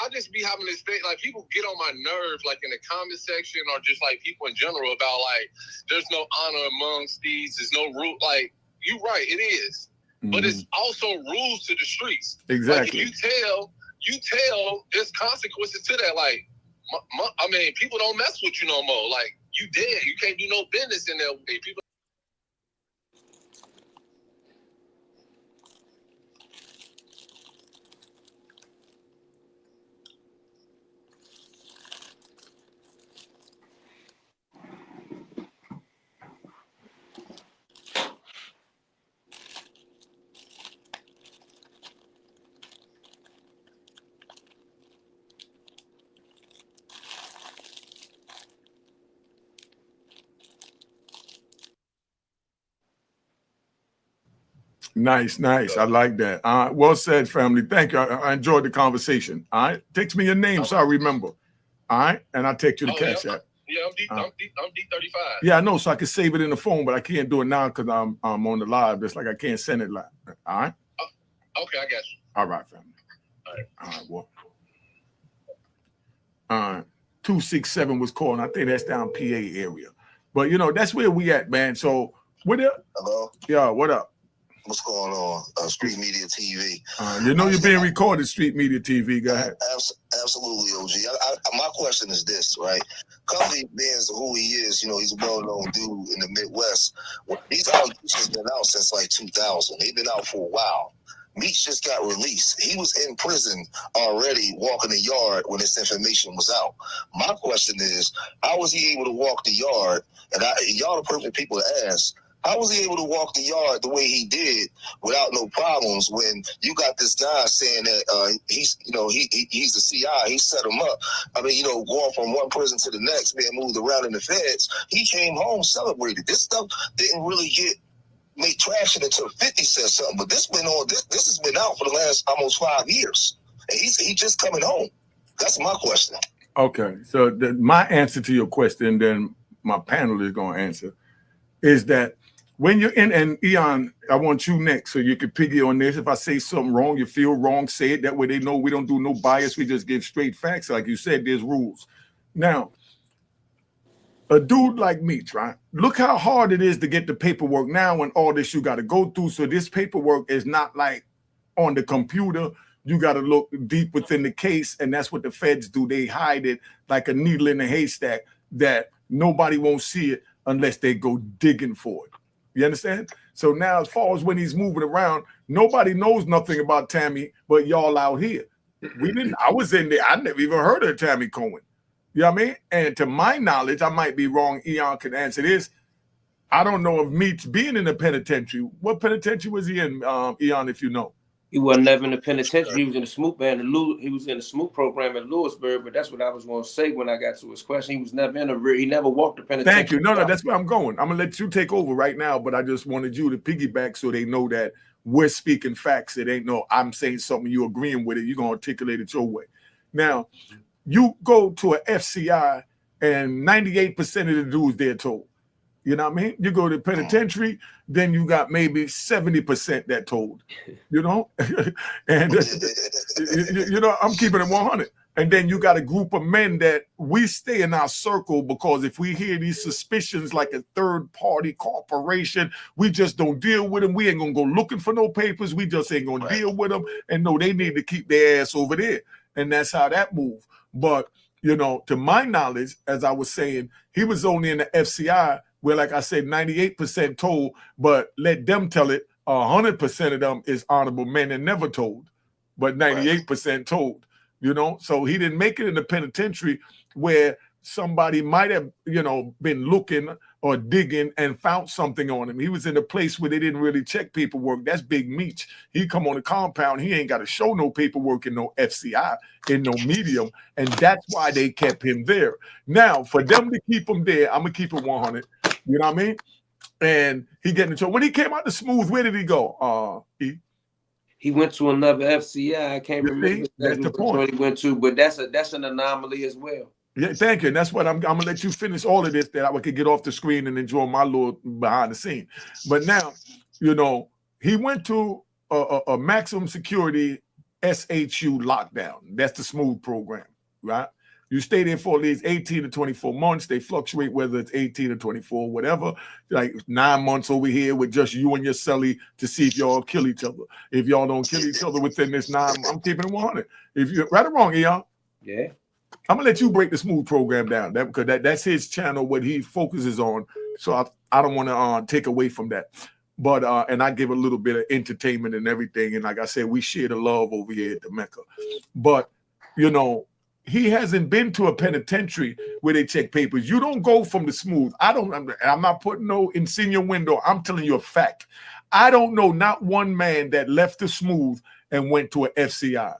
I just be having this thing, like people get on my nerves, like in the comment section or just like people in general about like there's no honor amongst these, there's no rule. Like you're right, it is, but it's also rules to the streets. Exactly. Like, you tell there's consequences to that. Like I mean, people don't mess with you no more. Like you dead, you can't do no business in there. People. Nice. I like that. Well said, family. Thank you. I enjoyed the conversation. All right. Text me your name so I remember. All right. And I'll text you the Cash App. Yeah, I'm D35. Yeah, I know. So I can save it in the phone, but I can't do it now because I'm on the live. It's like I can't send it live. All right. Okay, I got you. All right, family. All right. Well. All right. 267 was calling. I think that's down PA area. But you know, that's where we at, man. So what up? Hello? Yeah, what up? What's going on? Street Media TV. You know you're being recorded, Street Media TV. Go ahead. Absolutely, OG. My question is this, right? Cuffy being who he is, you know, he's a well-known dude in the Midwest. These allegations have been out since like 2000. They've been out for a while. Meech just got released. He was in prison already walking the yard when this information was out. My question is, how was he able to walk the yard? And y'all the perfect people to ask. How was he able to walk the yard the way he did without no problems when you got this guy saying that he's a CI, he set him up. I mean, going from one prison to the next, being moved around in the feds, he came home celebrated. This stuff didn't really make traction until 50 said something, but this has been out for the last almost 5 years. And he just coming home. That's my question. Okay, so my answer to your question, then my panel is going to answer, is that when you're in, and Eon, I want you next so you can piggy on this. If I say something wrong, you feel wrong, say it. That way they know we don't do no bias. We just give straight facts. Like you said, there's rules. Now, a dude like Meech, right? Look how hard it is to get the paperwork now and all this you got to go through. So this paperwork is not like on the computer. You got to look deep within the case, and that's what the feds do. They hide it like a needle in a haystack that nobody won't see it unless they go digging for it. You understand? So now as far as when he's moving around, nobody knows nothing about Tammy but y'all out here. I was in there. I never even heard of Tammy Cohen. You know what I mean? And to my knowledge, I might be wrong. Eon can answer this. I don't know of Meech being in the penitentiary. What penitentiary was he in, Eon, if you know? He wasn't never in the penitentiary. He was in the Smoot band. He was in the Smoot program at Lewisburg. But that's what I was going to say when I got to his question. He was never he never walked the penitentiary. Thank you. No, that's where I'm going. I'm gonna let you take over right now. But I just wanted you to piggyback so they know that we're speaking facts. It ain't no I'm saying something you agreeing with it. You're gonna articulate it your way. Now, you go to a FCI and 98% of the dudes they're told. You know what I mean? You go to the penitentiary, then you got maybe 70% that told, and I'm keeping it 100. And then you got a group of men that we stay in our circle because if we hear these suspicions like a third party corporation, we just don't deal with them. We ain't gonna go looking for no papers. We just ain't gonna deal with them. And no, they need to keep their ass over there. And that's how that move. But, to my knowledge, as I was saying, he was only in the FCI where, like I said, 98% told, but let them tell it. 100% of them is honorable men and never told, but 98% told, So he didn't make it in the penitentiary where somebody might have, been looking or digging and found something on him. He was in a place where they didn't really check paperwork. That's Big Meech. He come on the compound. He ain't got to show no paperwork in no FCI, in no medium. And that's why they kept him there. Now, for them to keep him there, I'm going to keep it 100. You know what I mean? And he getting in trouble. When he came out to Smooth, where did he go? He went to another FCI. I can't remember that's the point. He went to, but that's an anomaly as well. Yeah, thank you. And that's what I'm gonna let you finish all of this that I could get off the screen and enjoy my little behind the scene. But now, he went to a maximum security SHU lockdown. That's the Smooth program, right? You stay there for at least 18 to 24 months. They fluctuate whether it's 18 or 24, whatever. Like 9 months over here with just you and your celly to see if y'all kill each other. If y'all don't kill each other within this 9, I'm keeping it 100. If you're right or wrong, Eon. Yeah. I'm gonna let you break the Smooth program down. Because that's his channel, what he focuses on. So I don't want to take away from that. But and I give a little bit of entertainment and everything. And like I said, we share the love over here at the Mecca. But he hasn't been to a penitentiary where they check papers. You don't go from the Smooth. I'm not putting no insinuendo. I'm telling you a fact. I don't know not one man that left the Smooth and went to an FCI.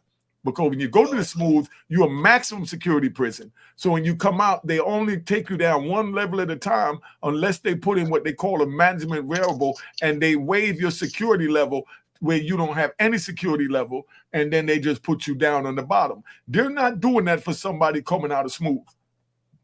Because when you go to the Smooth, you're a maximum security prison. So when you come out, they only take you down one level at a time unless they put in what they call a management variable and they waive your security level where you don't have any security level, and then they just put you down on the bottom. They're not doing that for somebody coming out of Smooth,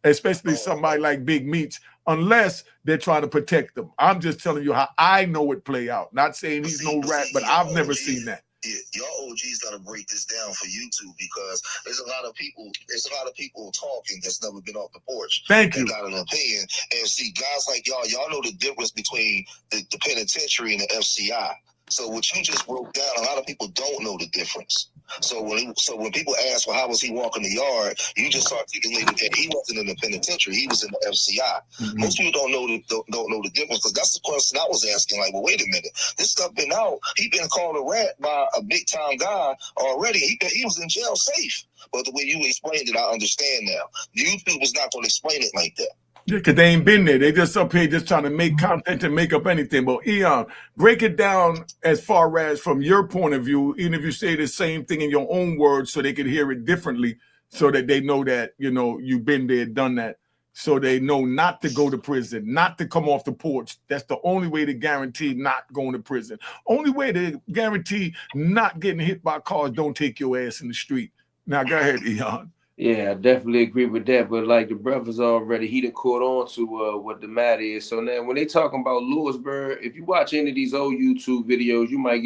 especially somebody like Big Meech, unless they're trying to protect them. I'm just telling you how I know it play out. Not saying he's no rat, but I've never seen that. Yeah, y'all OGs gotta break this down for YouTube because there's a lot of people talking that's never been off the porch. Thank you. Got an opinion. And see, guys like y'all know the difference between the penitentiary and the FCI. So what you just broke down, a lot of people don't know the difference. So when people ask, well, how was he walking the yard? You just articulated that he wasn't in the penitentiary; he was in the FCI. Most people don't know the difference, because that's the question I was asking. Like, well, wait a minute, this stuff been out. He been called a rat by a big time guy already. He was in jail safe. But the way you explained it, I understand now. YouTube was not going to explain it like that. Yeah, because they ain't been there. They just up here just trying to make content and make up anything. But Eon, break it down as far as from your point of view, even if you say the same thing in your own words so they can hear it differently, so that they know that, you know, you've been there, done that. So they know not to go to prison, not to come off the porch. That's the only way to guarantee not going to prison. Only way to guarantee not getting hit by cars, don't take your ass in the street. Now, go ahead, Eon. Yeah, I definitely agree with that. But like the brothers already, he done caught on to what the matter is. So now when they talking about Lewisburg, if you watch any of these old YouTube videos, you might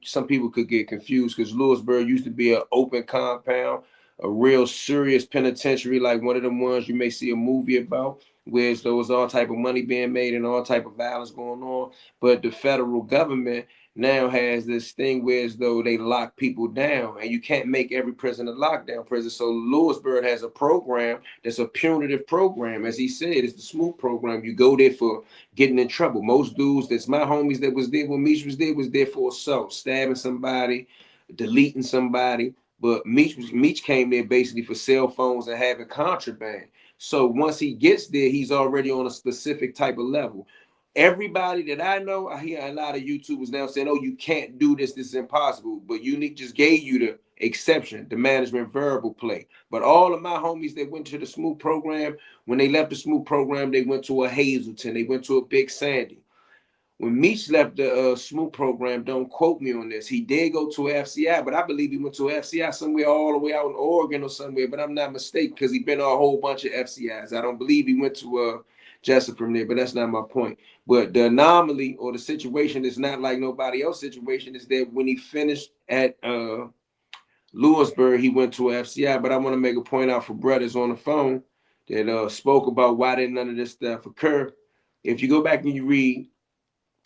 some people could get confused, because Lewisburg used to be an open compound, a real serious penitentiary, like one of them ones you may see a movie about, where there was all type of money being made and all type of violence going on. But the federal government now has this thing where as though they lock people down, and you can't make every prison a lockdown prison. So Lewisburg has a program that's a punitive program. As he said, it's the smooth program. You go there for getting in trouble. Most dudes, that's my homies that was there when Meech was there for assault, stabbing somebody, deleting somebody. But Meech came there basically for cell phones and having contraband. So once he gets there, he's already on a specific type of level. Everybody that I know, I hear a lot of YouTubers now saying, oh, you can't do this, this is impossible. But Unique just gave you the exception, the management variable play. But all of my homies that went to the Smooth program, when they left the Smooth program, they went to a Hazelton, they went to a Big Sandy. When Meech left the Smooth program, don't quote me on this, he did go to a FCI, but I believe he went to a FCI somewhere all the way out in Oregon or somewhere, but I'm not mistaken, because he's been to a whole bunch of FCIs. I don't believe he went to Jessup from there, but that's not my point. But the anomaly or the situation is not like nobody else's situation, is that when he finished at Lewisburg, he went to a FCI. But I want to make a point out for brothers on the phone that spoke about why didn't none of this stuff occur. If you go back and you read,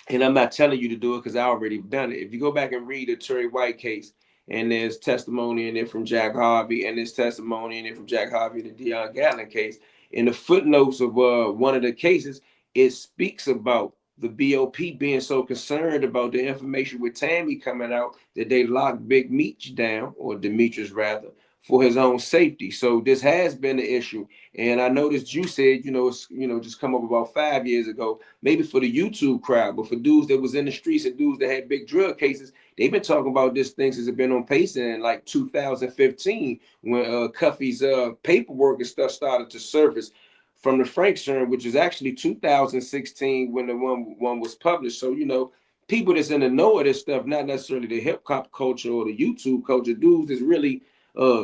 and I'm not telling you to do it because I already done it. If you go back and read the Terry White case, and there's testimony in it from Jack Harvey, and there's testimony in it from Jack Harvey in the Deion Gatlin case, in the footnotes of one of the cases, it speaks about the BOP being so concerned about the information with Tammy coming out that they locked Big Meech down, or Demetrius rather, for his own safety. So this has been an issue. And I noticed you said, it's, just come up about 5 years ago, maybe for the YouTube crowd, but for dudes that was in the streets and dudes that had big drug cases, they've been talking about this thing since it's been on pace in like 2015, when Cuffy's paperwork and stuff started to surface from the Frank Stern, which is actually 2016 when the one was published. So, people that's in the know of this stuff, not necessarily the hip hop culture or the YouTube culture, dudes that's really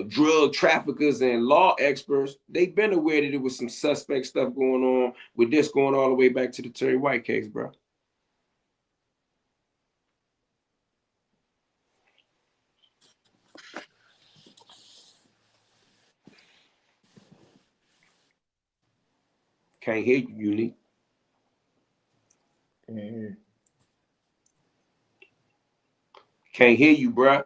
drug traffickers and law experts, they've been aware that there was some suspect stuff going on with this, going all the way back to the Terry White case, bro. Can't hear you, Unique. Can't hear you, bro.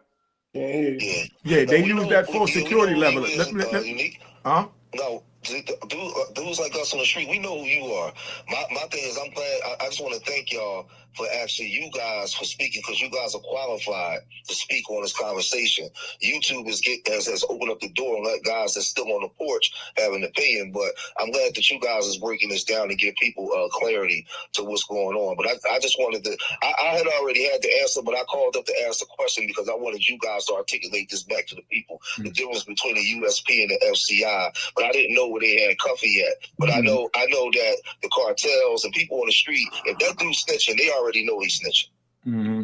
Yeah, they use that full security level. Unique. No, dudes like us on the street, we know who you are. My thing is, I'm glad. I just want to thank y'all for actually you guys for speaking, because you guys are qualified to speak on this conversation. YouTube has opened up the door and let guys that's still on the porch have an opinion. But I'm glad that you guys is breaking this down to give people clarity to what's going on. But I just wanted to. I had already had the answer, but I called up to ask the question because I wanted you guys to articulate this back to the people. The difference between the USP and the FCI. But I didn't know where they had Cuffy yet. But I know that the cartels and people on the street, if that dude's snitching, they already know he's snitching.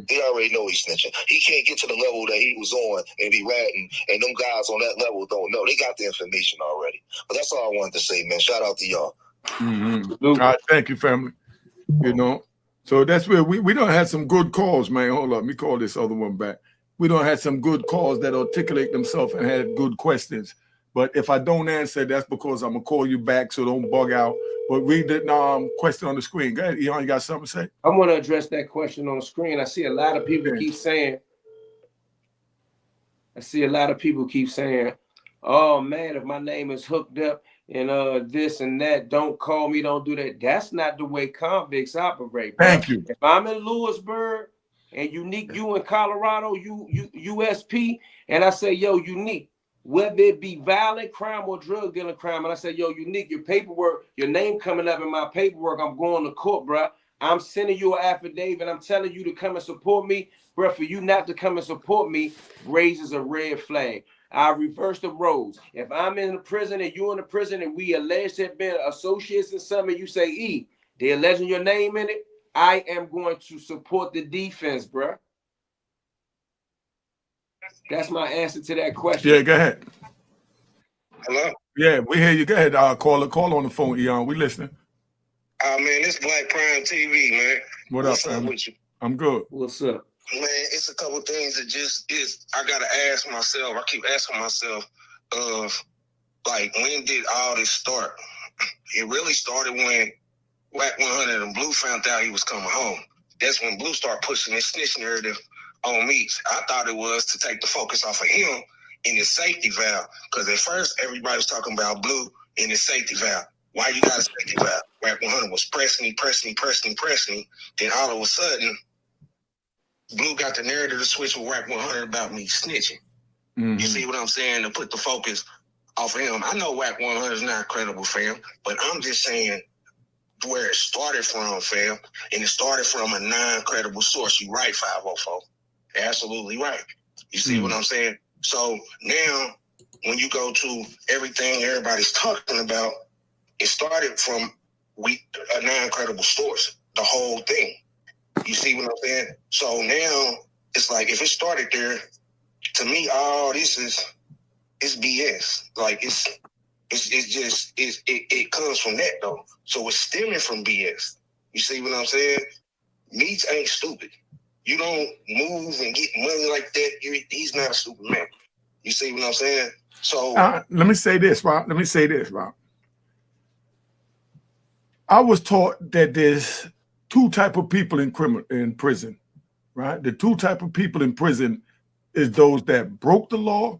They already know he's snitching. He can't get to the level that he was on and be ratting, and them guys on that level don't know. They got the information already. But that's all I wanted to say, man. Shout out to y'all. All right, thank you, family. So that's where we don't have some good calls, man. Hold up, let me call this other one back. We don't have some good calls that articulate themselves and had good questions. But if I don't answer, that's because I'm gonna call you back, so don't bug out. But read the question on the screen. Go ahead, Eon, you got something to say? I want to address that question on the screen. I see a lot of people keep saying, I see a lot of people keep saying, oh man, if my name is hooked up and this and that, don't call me, don't do that. That's not the way convicts operate, bro. Thank you. If I'm in Lewisburg and Unique, you in Colorado, you USP, and I say, yo, Unique, whether it be violent crime or drug dealing crime, and I say, yo, Unique, your paperwork, your name coming up in my paperwork, I'm going to court, bro. I'm sending you an affidavit. I'm telling you to come and support me, bro. For you not to come and support me raises a red flag. I reverse the roles. If I'm in the prison and you in the prison and we alleged to have been associates in something, you say, E, they alleging your name in it, I am going to support the defense, bro. That's my answer to that question. Yeah, go ahead. Hello? Yeah, we hear you. Go ahead, call on the phone, Eon. We listening. Man, this Black Prime TV, man. What's up with you? I'm good. What's up? Man, it's a couple things that just is. I gotta ask myself. I keep asking myself, like, when did all this start? It really started when Whack 100 and Blue found out he was coming home. That's when Blue started pushing this snitch narrative on Meech. I thought it was to take the focus off of him in his safety valve, because at first everybody was talking about Blue in his safety valve. Why you got a safety valve? Whack 100 was pressing me. Then all of a sudden, Blue got the narrative to switch with Whack 100 about me snitching. Mm-hmm. You see what I'm saying? To put the focus off of him. I know Whack 100 is not credible, fam, but I'm just saying where it started from, fam, and it started from a non-credible source. You right, 504. Absolutely right. You see what I'm saying? So now, when you go to everything everybody's talking about, it started from a non-credible source, the whole thing. You see what I'm saying? So now, it's like, if it started there, to me, all this is BS. Like, it comes from that, though. So it's stemming from BS. You see what I'm saying? Meech ain't stupid. You don't move and get money like that. He's not a stupid man. You see what I'm saying? So let me say this, Rob. I was taught that there's two type of people in prison, right? The two type of people in prison is those that broke the law,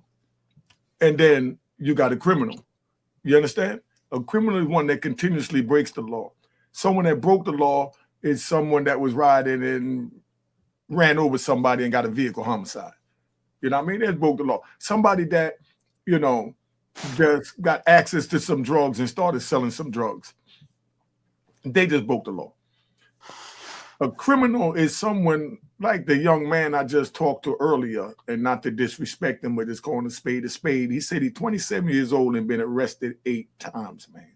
and then you got a criminal. You understand? A criminal is one that continuously breaks the law. Someone that broke the law is someone that was riding and ran over somebody and got a vehicle homicide. You know what I mean? They broke the law. Somebody that, just got access to some drugs and started selling some drugs. They just broke the law. A criminal is someone like the young man I just talked to earlier, and not to disrespect him, but it's calling a spade a spade. He said he's 27 years old and been arrested 8 times, man.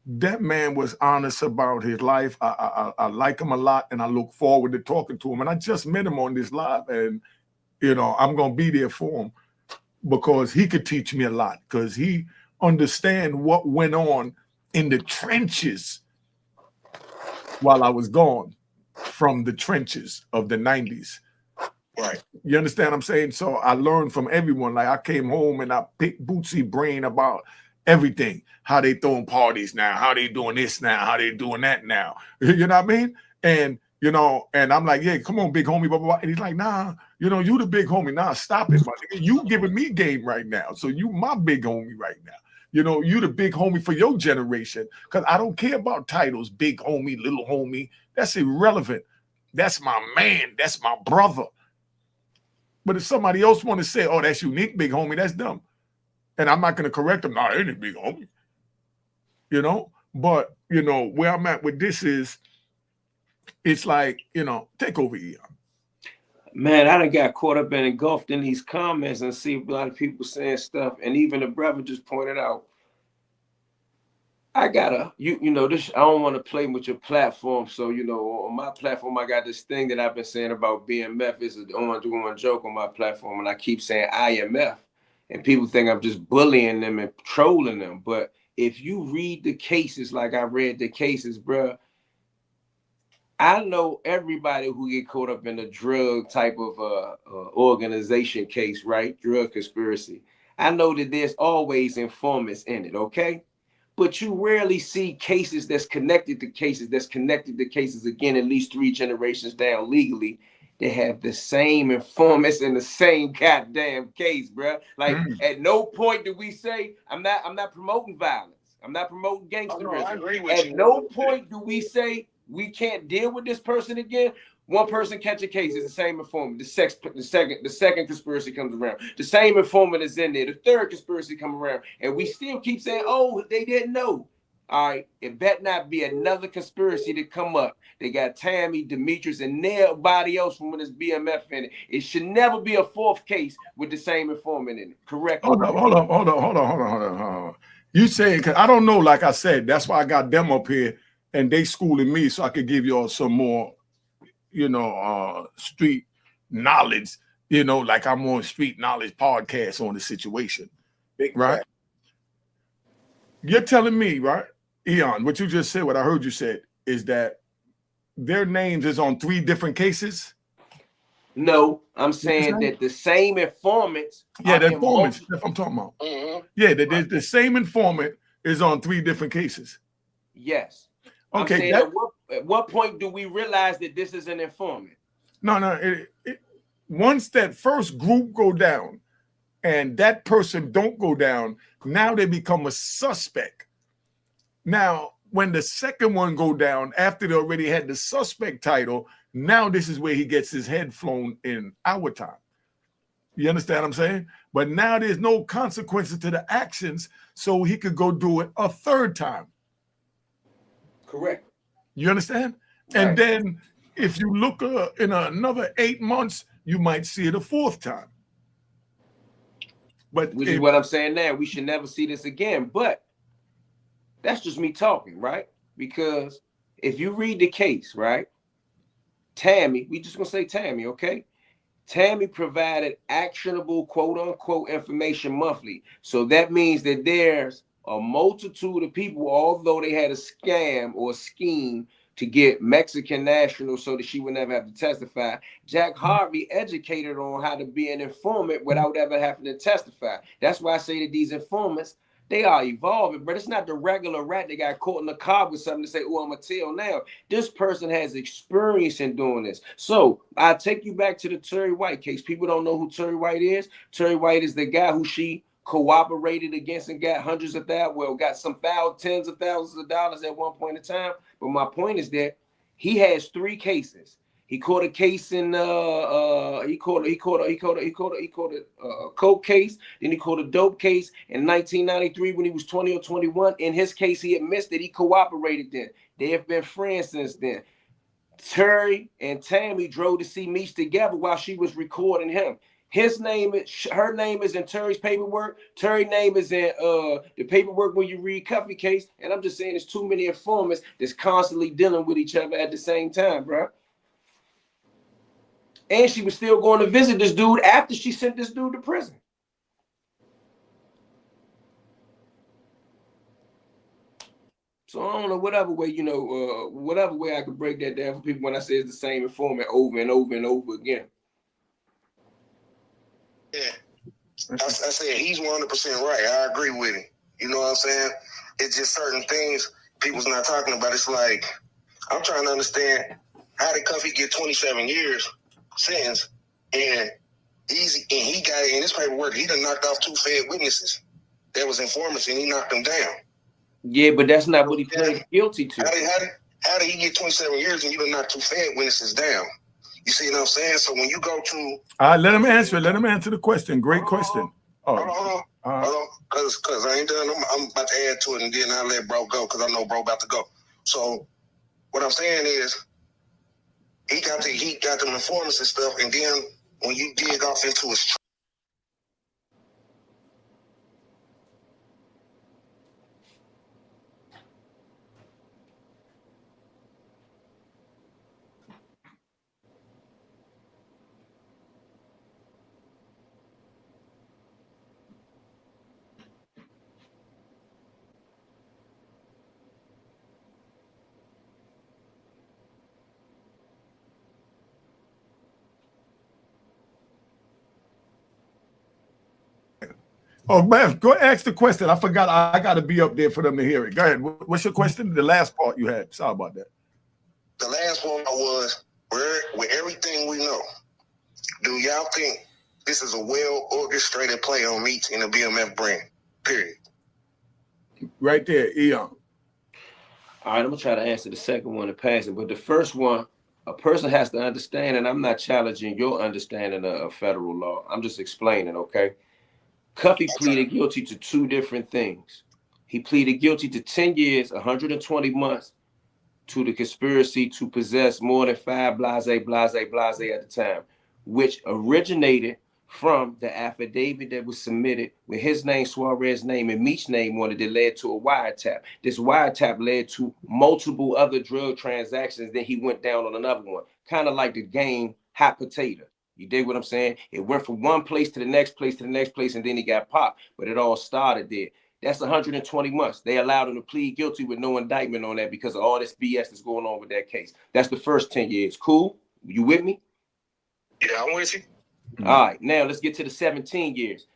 That man was honest about his life. I like him a lot, and I look forward to talking to him. And I just met him on this live, and, I'm going to be there for him because he could teach me a lot, because he understands what went on in the trenches while I was gone from the trenches of the 90s. Right. You understand what I'm saying? So I learned from everyone. Like, I came home and I picked Bootsy brain about everything. How they throwing parties now, how they doing this now, how they doing that now. You know what I mean? And, and I'm like, yeah, come on, big homie, blah, blah, blah. And he's like, nah, you the big homie. Nah, stop it, my nigga. You giving me game right now. So you my big homie right now. You the big homie for your generation, because I don't care about titles, big homie, little homie. That's irrelevant. That's my man. That's my brother. But if somebody else want to say, oh, that's unique, big homie, that's dumb. And I'm not going to correct them. Nah, ain't a big homie. But, where I'm at with this is, it's like, take over here. Man, I done got caught up and engulfed in these comments and see a lot of people saying stuff. And even the brother just pointed out, I gotta, this, I don't want to play with your platform. So, on my platform, I got this thing that I've been saying about BMF is an on joke on my platform. And I keep saying IMF. And people think I'm just bullying them and trolling them. But if you read the cases like I read the cases, bro, I know everybody who get caught up in a drug type of organization case, right? Drug conspiracy. I know that there's always informants in it, okay? But you rarely see cases that's connected to cases again, at least 3 generations down legally. they have the same informants in the same goddamn case, bro. Like at no point do we say I'm not promoting violence. I'm not promoting gangsterism. Oh, no, I agree with you. At no point do we say we can't deal with this person again. One person catch a case, it's the same informant. The second conspiracy comes around. The same informant is in there. The third conspiracy comes around, and we still keep saying, "Oh, they didn't know." All right, it better not be another conspiracy to come up. They got Tammy, Demetrius, and nobody else from this BMF in it. It should never be a fourth case with the same informant in it. Correct? Hold on. You say, because I don't know, like I said, that's why I got them up here and they schooling me so I could give y'all some more, street knowledge, like I'm on street knowledge podcast on the situation. Right? You're telling me, right, Eon, what you just said, what I heard you said, is that their names is on 3 different cases? No, I'm saying that the same informants. Yeah, the informants. That's what I'm talking about. Yeah, the same informant is on 3 different cases. Yes. Okay. I'm saying at what point do we realize that this is an informant? No. Once that first group go down and that person don't go down, now they become a suspect. Now, when the second one go down, after they already had the suspect title, now this is where he gets his head flown in our time. You understand what I'm saying? But now there's no consequences to the actions, so he could go do it a third time. Correct. You understand? Right. And then if you look in another 8 months, you might see it a 4th time. But which is what I'm saying now. We should never see this again. But that's just me talking, right? Because if you read the case, right? Tammy, we just gonna say Tammy, okay? Tammy provided actionable quote unquote information monthly. So that means that there's a multitude of people, although they had a scam or a scheme to get Mexican nationals so that she would never have to testify. Jack Harvey educated on how to be an informant without ever having to testify. That's why I say that these informants, they are evolving, but it's not the regular rat that got caught in the car with something to say, oh, I'm going to tell now. This person has experience in doing this. So I'll take you back to the Terry White case. People don't know who Terry White is. Terry White is the guy who she cooperated against and got hundreds of thousands, well, got some tens of thousands of dollars at one point in time. But my point is that he has 3 cases. He caught a case in he caught a coke case, then he caught a dope case in 1993 when he was 20 or 21. In his case, he admits that he cooperated then. They have been friends since then. Terry and Tammy drove to see Meech together while she was recording him. Her name is in Terry's paperwork. Terry's name is in the paperwork when you read Cuffy case. And I'm just saying there's too many informants that's constantly dealing with each other at the same time, bro. And she was still going to visit this dude after she sent this dude to prison. So I don't know, whatever way I could break that down for people when I say it's the same informant over and over and over again. Yeah, I said he's 100% right. I agree with him. You know what I'm saying? It's just certain things people's not talking about. It's like, I'm trying to understand, how did Cuffy get 27 years sentence, and he got in his paperwork, he done knocked off 2 Fed witnesses that was informants, and he knocked them down. Yeah, but that's not what he pled guilty to. How did he get 27 years and you done knocked 2 Fed witnesses down? You see what I'm saying? So when you go to let him answer. Let him answer the question. Great question. Hold on. Because I ain't done. I'm about to add to it, and then I'll let bro go because I know bro about to go. So what I'm saying is he got them informants and stuff, and then when you dig off into his Oh, man, go ask the question. I forgot. I got to be up there for them to hear it. Go ahead. What's your question? The last part you had. Sorry about that. The last one was, with everything we know, do y'all think this is a well-orchestrated play on Meech and the BMF brand? Period. Right there, Eon. All right, I'm gonna try to answer the second one and pass it, but the first one, a person has to understand, and I'm not challenging your understanding of federal law. I'm just explaining, okay? Cuffy pleaded guilty to two different things. He pleaded guilty to 10 years, 120 months to the conspiracy to possess more than 5 blase at the time, which originated from the affidavit that was submitted with his name, Suarez's name, and Meech's name on it that led to a wiretap. This wiretap led to multiple other drug transactions. Then he went down on another one, kind of like the game Hot Potato. You dig what I'm saying? It went from one place to the next place to the next place, and then he got popped. But it all started there. That's 120 months. They allowed him to plead guilty with no indictment on that because of all this BS that's going on with that case. That's the first 10 years. Cool? You with me? Yeah, I'm with you. All right, now let's get to the 17 years.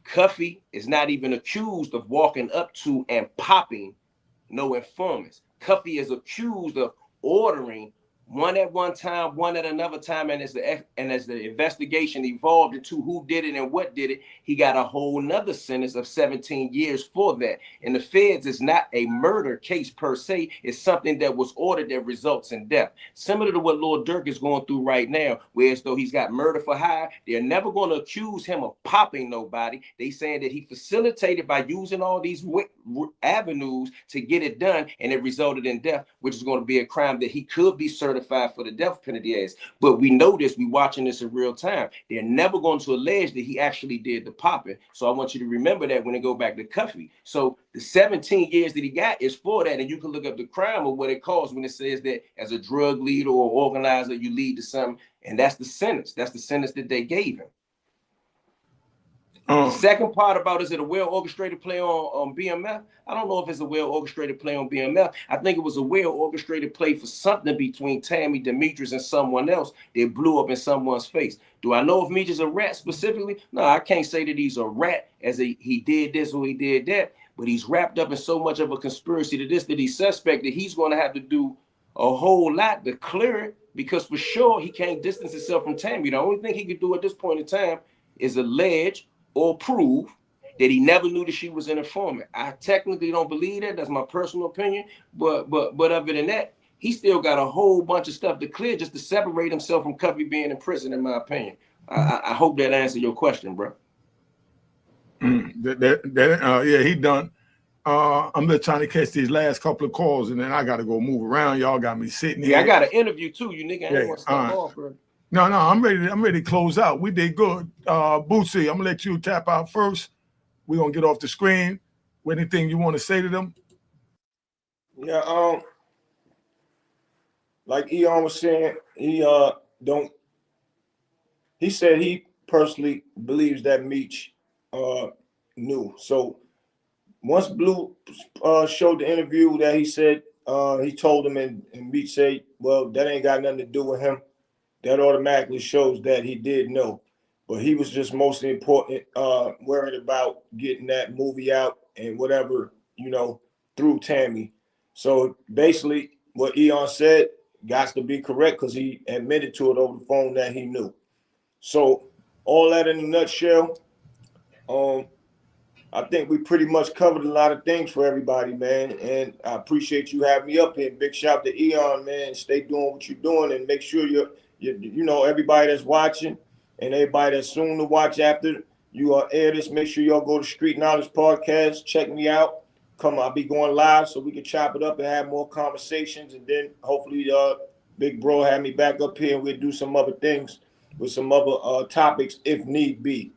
Cuffy is not even accused of walking up to and popping no informants. Cuffy is accused of ordering one at one time, one at another time, and as the investigation evolved into who did it and what did it, he got a whole nother sentence of 17 years for that. And the feds is not a murder case per se, it's something that was ordered that results in death. Similar to what Lord Durk is going through right now, whereas though he's got murder for hire, they're never going to accuse him of popping nobody. They saying that he facilitated by using all these avenues to get it done, and it resulted in death, which is going to be a crime that he could be certified for the death penalty as. But we know this, we watching this in real time. They're never going to allege that he actually did the popping. So I want you to remember that when they go back to Cuffy. So the 17 years that he got is for that, and you can look up the crime of what it calls when it says that as a drug leader or organizer, you lead to something, and that's the sentence. That's the sentence that they gave him. The second part about, is it a well-orchestrated play on BMF? I don't know if it's a well-orchestrated play on BMF. I think it was a well-orchestrated play for something between Tammy, Demetrius, and someone else that blew up in someone's face. Do I know if Meech is a rat specifically? No, I can't say that he's a rat as he did this or he did that, but he's wrapped up in so much of a conspiracy to this that he's suspect that he's going to have to do a whole lot to clear it, because for sure he can't distance himself from Tammy. The only thing he could do at this point in time is allege or prove that he never knew that she was an informant. I technically don't believe that. That's my personal opinion. But other than that, he still got a whole bunch of stuff to clear just to separate himself from Cuffy being in prison, in my opinion. I hope that answered your question, bro. Yeah, he done. I'm just trying to catch these last couple of calls, and then I got to go move around. Y'all got me sitting here. Yeah, I got an interview too, you nigga. I ain't want to stop off, bro. No, I'm ready to close out. We did good. Bootsy, I'm gonna let you tap out first. We're gonna get off the screen. Anything you want to say to them? Yeah, like Eon was saying, he said he personally believes that Meech knew. So once Blue showed the interview that he said he told him, and Meech said, well, that ain't got nothing to do with him, that automatically shows that he did know. But he was just mostly important, worried about getting that movie out and whatever, through Tammy. So basically what Eon said got to be correct, because he admitted to it over the phone that he knew. So all that in a nutshell, I think we pretty much covered a lot of things for everybody, man. And I appreciate you having me up here. Big shout out to Eon, man. Stay doing what you're doing, and make sure everybody that's watching and everybody that's soon to watch after you air this, make sure y'all go to Street Knowledge Podcast. Check me out. I'll be going live so we can chop it up and have more conversations. And then hopefully Big Bro have me back up here, and we'll do some other things with some other topics if need be.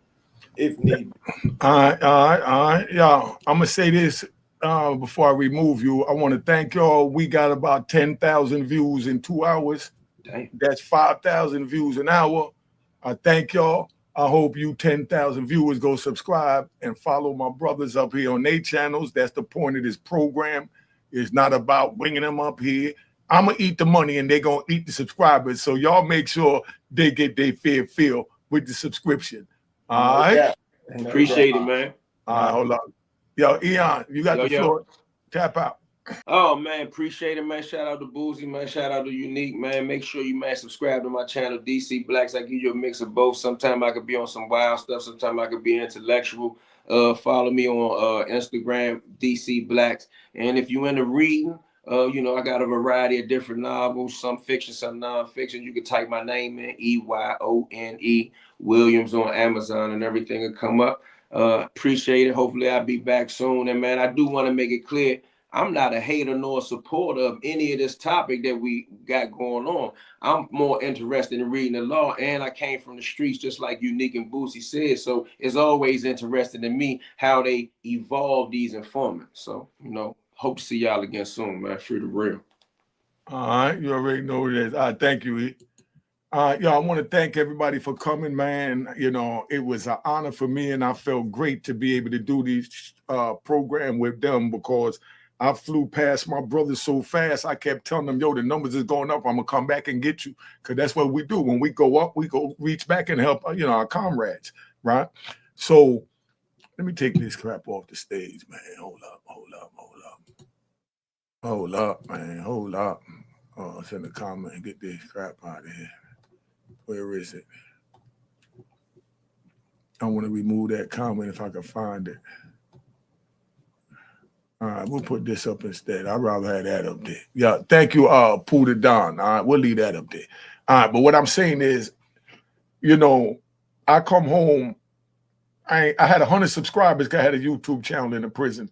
All right. Yeah, I'm gonna say this before I remove you. I want to thank y'all. We got about 10,000 views in 2 hours. Dang. That's 5,000 views an hour. I thank y'all. I hope you 10,000 viewers go subscribe and follow my brothers up here on their channels. That's the point of this program. It's not about bringing them up here. I'm gonna eat the money, and they're gonna eat the subscribers. So y'all make sure they get their fair feel with the subscription. All right. Yeah. Appreciate it, man. All right, hold on. Yo, Eon, you got the floor. Tap out. Oh man, appreciate it, man. Shout out to Boozy, man. Shout out to Unique, man. Make sure you, man, subscribe to my channel, DC Blacks. I give you a mix of both. Sometimes I could be on some wild stuff. Sometimes I could be intellectual. Follow me on Instagram, DC Blacks. And if you into reading, you know, I got a variety of different novels, some fiction, some nonfiction. You can type my name in, EYONE Williams on Amazon, and everything will come up. Appreciate it. Hopefully I'll be back soon. And man, I do want to make it clear, I'm not a hater nor a supporter of any of this topic that we got going on. I'm more interested in reading the law, and I came from the streets just like Unique and Boosie said. So it's always interesting to me how they evolve these informants. So, you know, hope to see y'all again soon, man. Free the real. All right, you already know it is. Thank you. I want to thank everybody for coming, man. You know, it was an honor for me, and I felt great to be able to do these program with them because I flew past my brothers so fast. I kept telling them, yo, the numbers is going up. I'm going to come back and get you. Because that's what we do. When we go up, we go reach back and help, you know, our comrades, right? So let me take this crap off the stage, man. Hold up, man. Hold up. Oh, send a comment and get this crap out of here. Where is it? I want to remove that comment if I can find it. All right, we'll put this up instead. I'd rather have that up there. Yeah, thank you, Pooh Don. All right, we'll leave that up there. All right, but what I'm saying is, you know, I come home. I had 100 subscribers. I had a YouTube channel in the prison.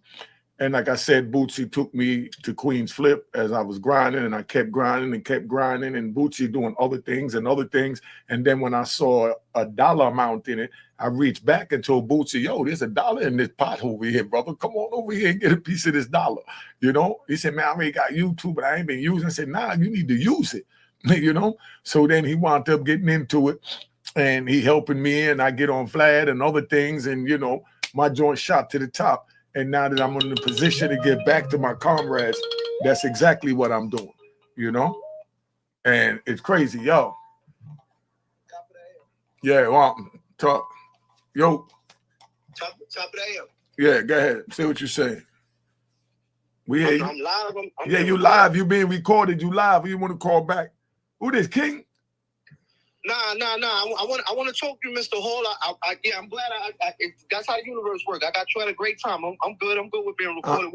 And like I said, Bootsy took me to Queen's Flip as I was grinding, and I kept grinding, and Bootsy doing other things. And then when I saw a dollar amount in it, I reached back and told Bootsy, yo, there's $1 in this pot over here, brother. Come on over here and get a piece of this dollar. You know, he said, man, I already got YouTube, but I ain't been using it. I said, nah, you need to use it, you know? So then he wound up getting into it, and he helping me, and I get on Vlad and other things, and, you know, my joint shot to the top. And now that I'm in the position to get back to my comrades, that's exactly what I'm doing, you know? And it's crazy, yo. Yeah, well, talk. Yo. Top of the AM. Yeah, go ahead. Say what you're saying. We hear you. I'm live. Yeah, you live. You being recorded. You live. You want to call back? Who this, King? Nah. I want to talk to you, Mr. Hall. I'm glad that's how the universe works. I got you at a great time. I'm good. I'm good with being recorded.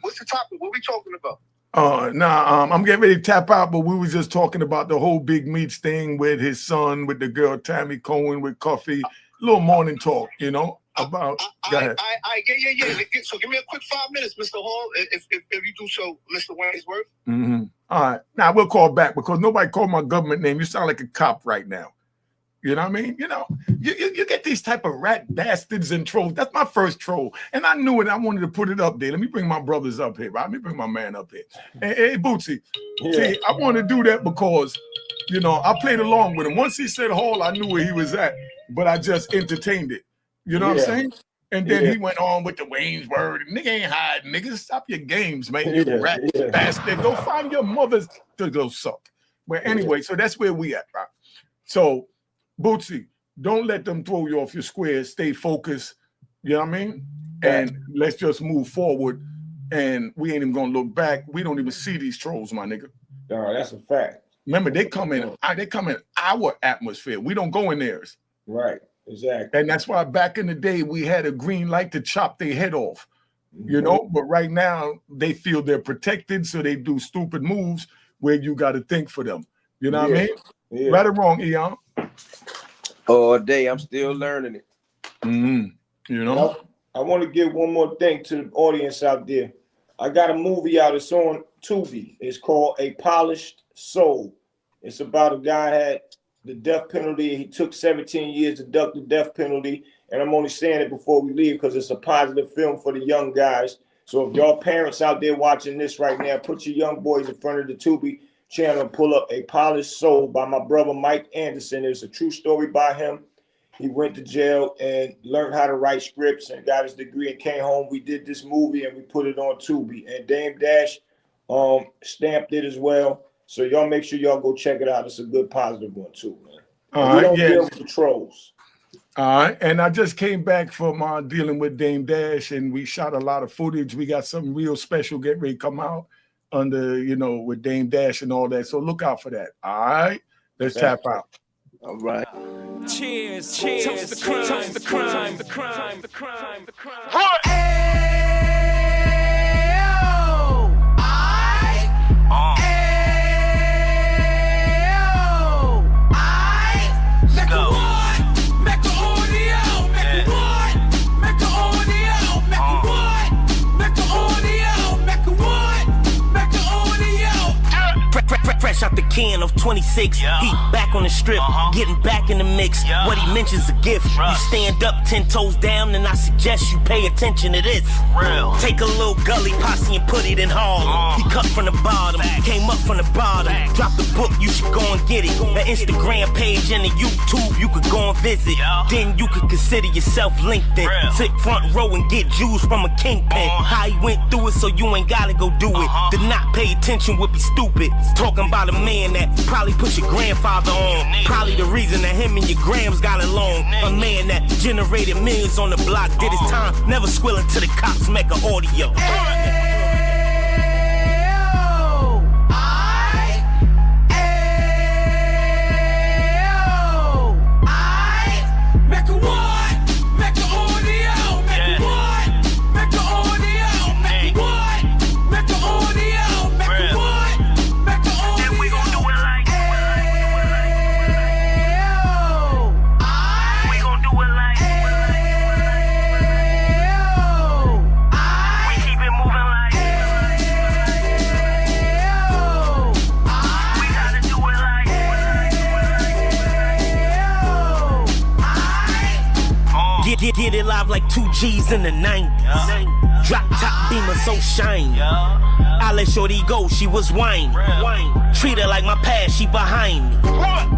What's the topic? What we talking about? I'm getting ready to tap out, but we was just talking about the whole Big Meech thing with his son, with the girl Tammy Cohen, with Cuffy. Little morning talk, you know, about. Go ahead. Yeah. So give me a quick 5 minutes, Mr. Hall, if you do so, Mr. Waynesworth. Mm-hmm. All right. Now we'll call back because nobody called my government name. You sound like a cop right now. You know what I mean? You know, you get these type of rat bastards and trolls. That's my first troll. And I knew it. I wanted to put it up there. Let me bring my brothers up here, right? Let me bring my man up here. Hey, Bootsy. Yeah. See, I want to do that because, you know, I played along with him. Once he said Hall, I knew where he was at, but I just entertained it. You know what I'm saying? And then he went on with the Wayne's word. Nigga ain't hiding. Nigga, stop your games, man. You rat bastard. Go find your mothers to go suck. But anyway, so that's where we at, right? So, Bootsy, don't let them throw you off your square. Stay focused. You know what I mean? And let's just move forward. And we ain't even gonna look back. We don't even see these trolls, my nigga. No, that's a fact. Remember, they come in our atmosphere. We don't go in theirs. Right. Exactly. And that's why back in the day we had a green light to chop their head off. You know, but right now they feel they're protected, so they do stupid moves where you got to think for them. You know what I mean? Yeah. Right or wrong, Eon? All day, I'm still learning it. You know, I want to give one more thing to the audience out there. I got a movie out. It's on Tubi. It's called A Polished Soul. It's about a guy had the death penalty. He took 17 years to duck the death penalty. And I'm only saying it before we leave because it's a positive film for the young guys. So if y'all parents out there watching this right now, put your young boys in front of the Tubi channel and pull up A Polished Soul by my brother Mike Anderson. It's a true story by him. He went to jail and learned how to write scripts and got his degree and came home. We did this movie and we put it on Tubi. And Dame Dash stamped it as well. So y'all make sure y'all go check it out. It's a good positive one too, man. We don't deal with the trolls. All right, and I just came back from dealing with Dame Dash, and we shot a lot of footage. We got something real special getting ready to come out under, with Dame Dash and all that. So look out for that. All right, let's tap out. All right. Cheers, cheers, toast the crime, toast the crime, the crime, the crime, the crime. Fresh out the can of 26, he back on the strip, getting back in the mix. What he mentions a gift. You stand up 10 toes down, and I suggest you pay attention to this. Take a little gully posse and put it in Harlem. He cut from the bottom, came up from the bottom. Drop the book, you should go and get it. The Instagram page and the YouTube, you could go and visit. Then you could consider yourself LinkedIn. Sit front row and get Jews from a kingpin. How he went through it, so you ain't gotta go do it. To not pay attention would be stupid. Talking about a man that probably put your grandfather on. Probably the reason that him and your grams got along. A man that generated millions on the block, did his time, never squilling to the cops make an audio. Get it live like 2 G's in the 90s. Drop top beamer so shiny. I let shorty go, she was whining. Treat her like my past, she behind me.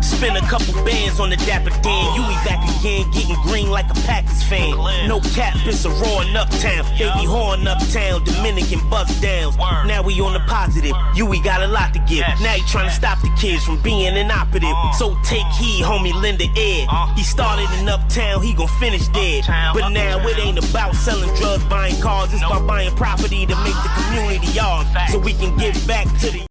Spend a couple bands on the Dapper Dan. You be back again, getting green like a Packers fan. No cap, it's a roaring uptown. They be horn uptown, Dominican bust downs. Now we on the positive, we got a lot to give. Now you trying to stop the kids from being inoperative. So take heed, homie, lend a ear. He started in uptown, he gon' finish dead. But now it ain't about selling drugs, buying cars. It's about buying property to make the community ours, so we can give back to the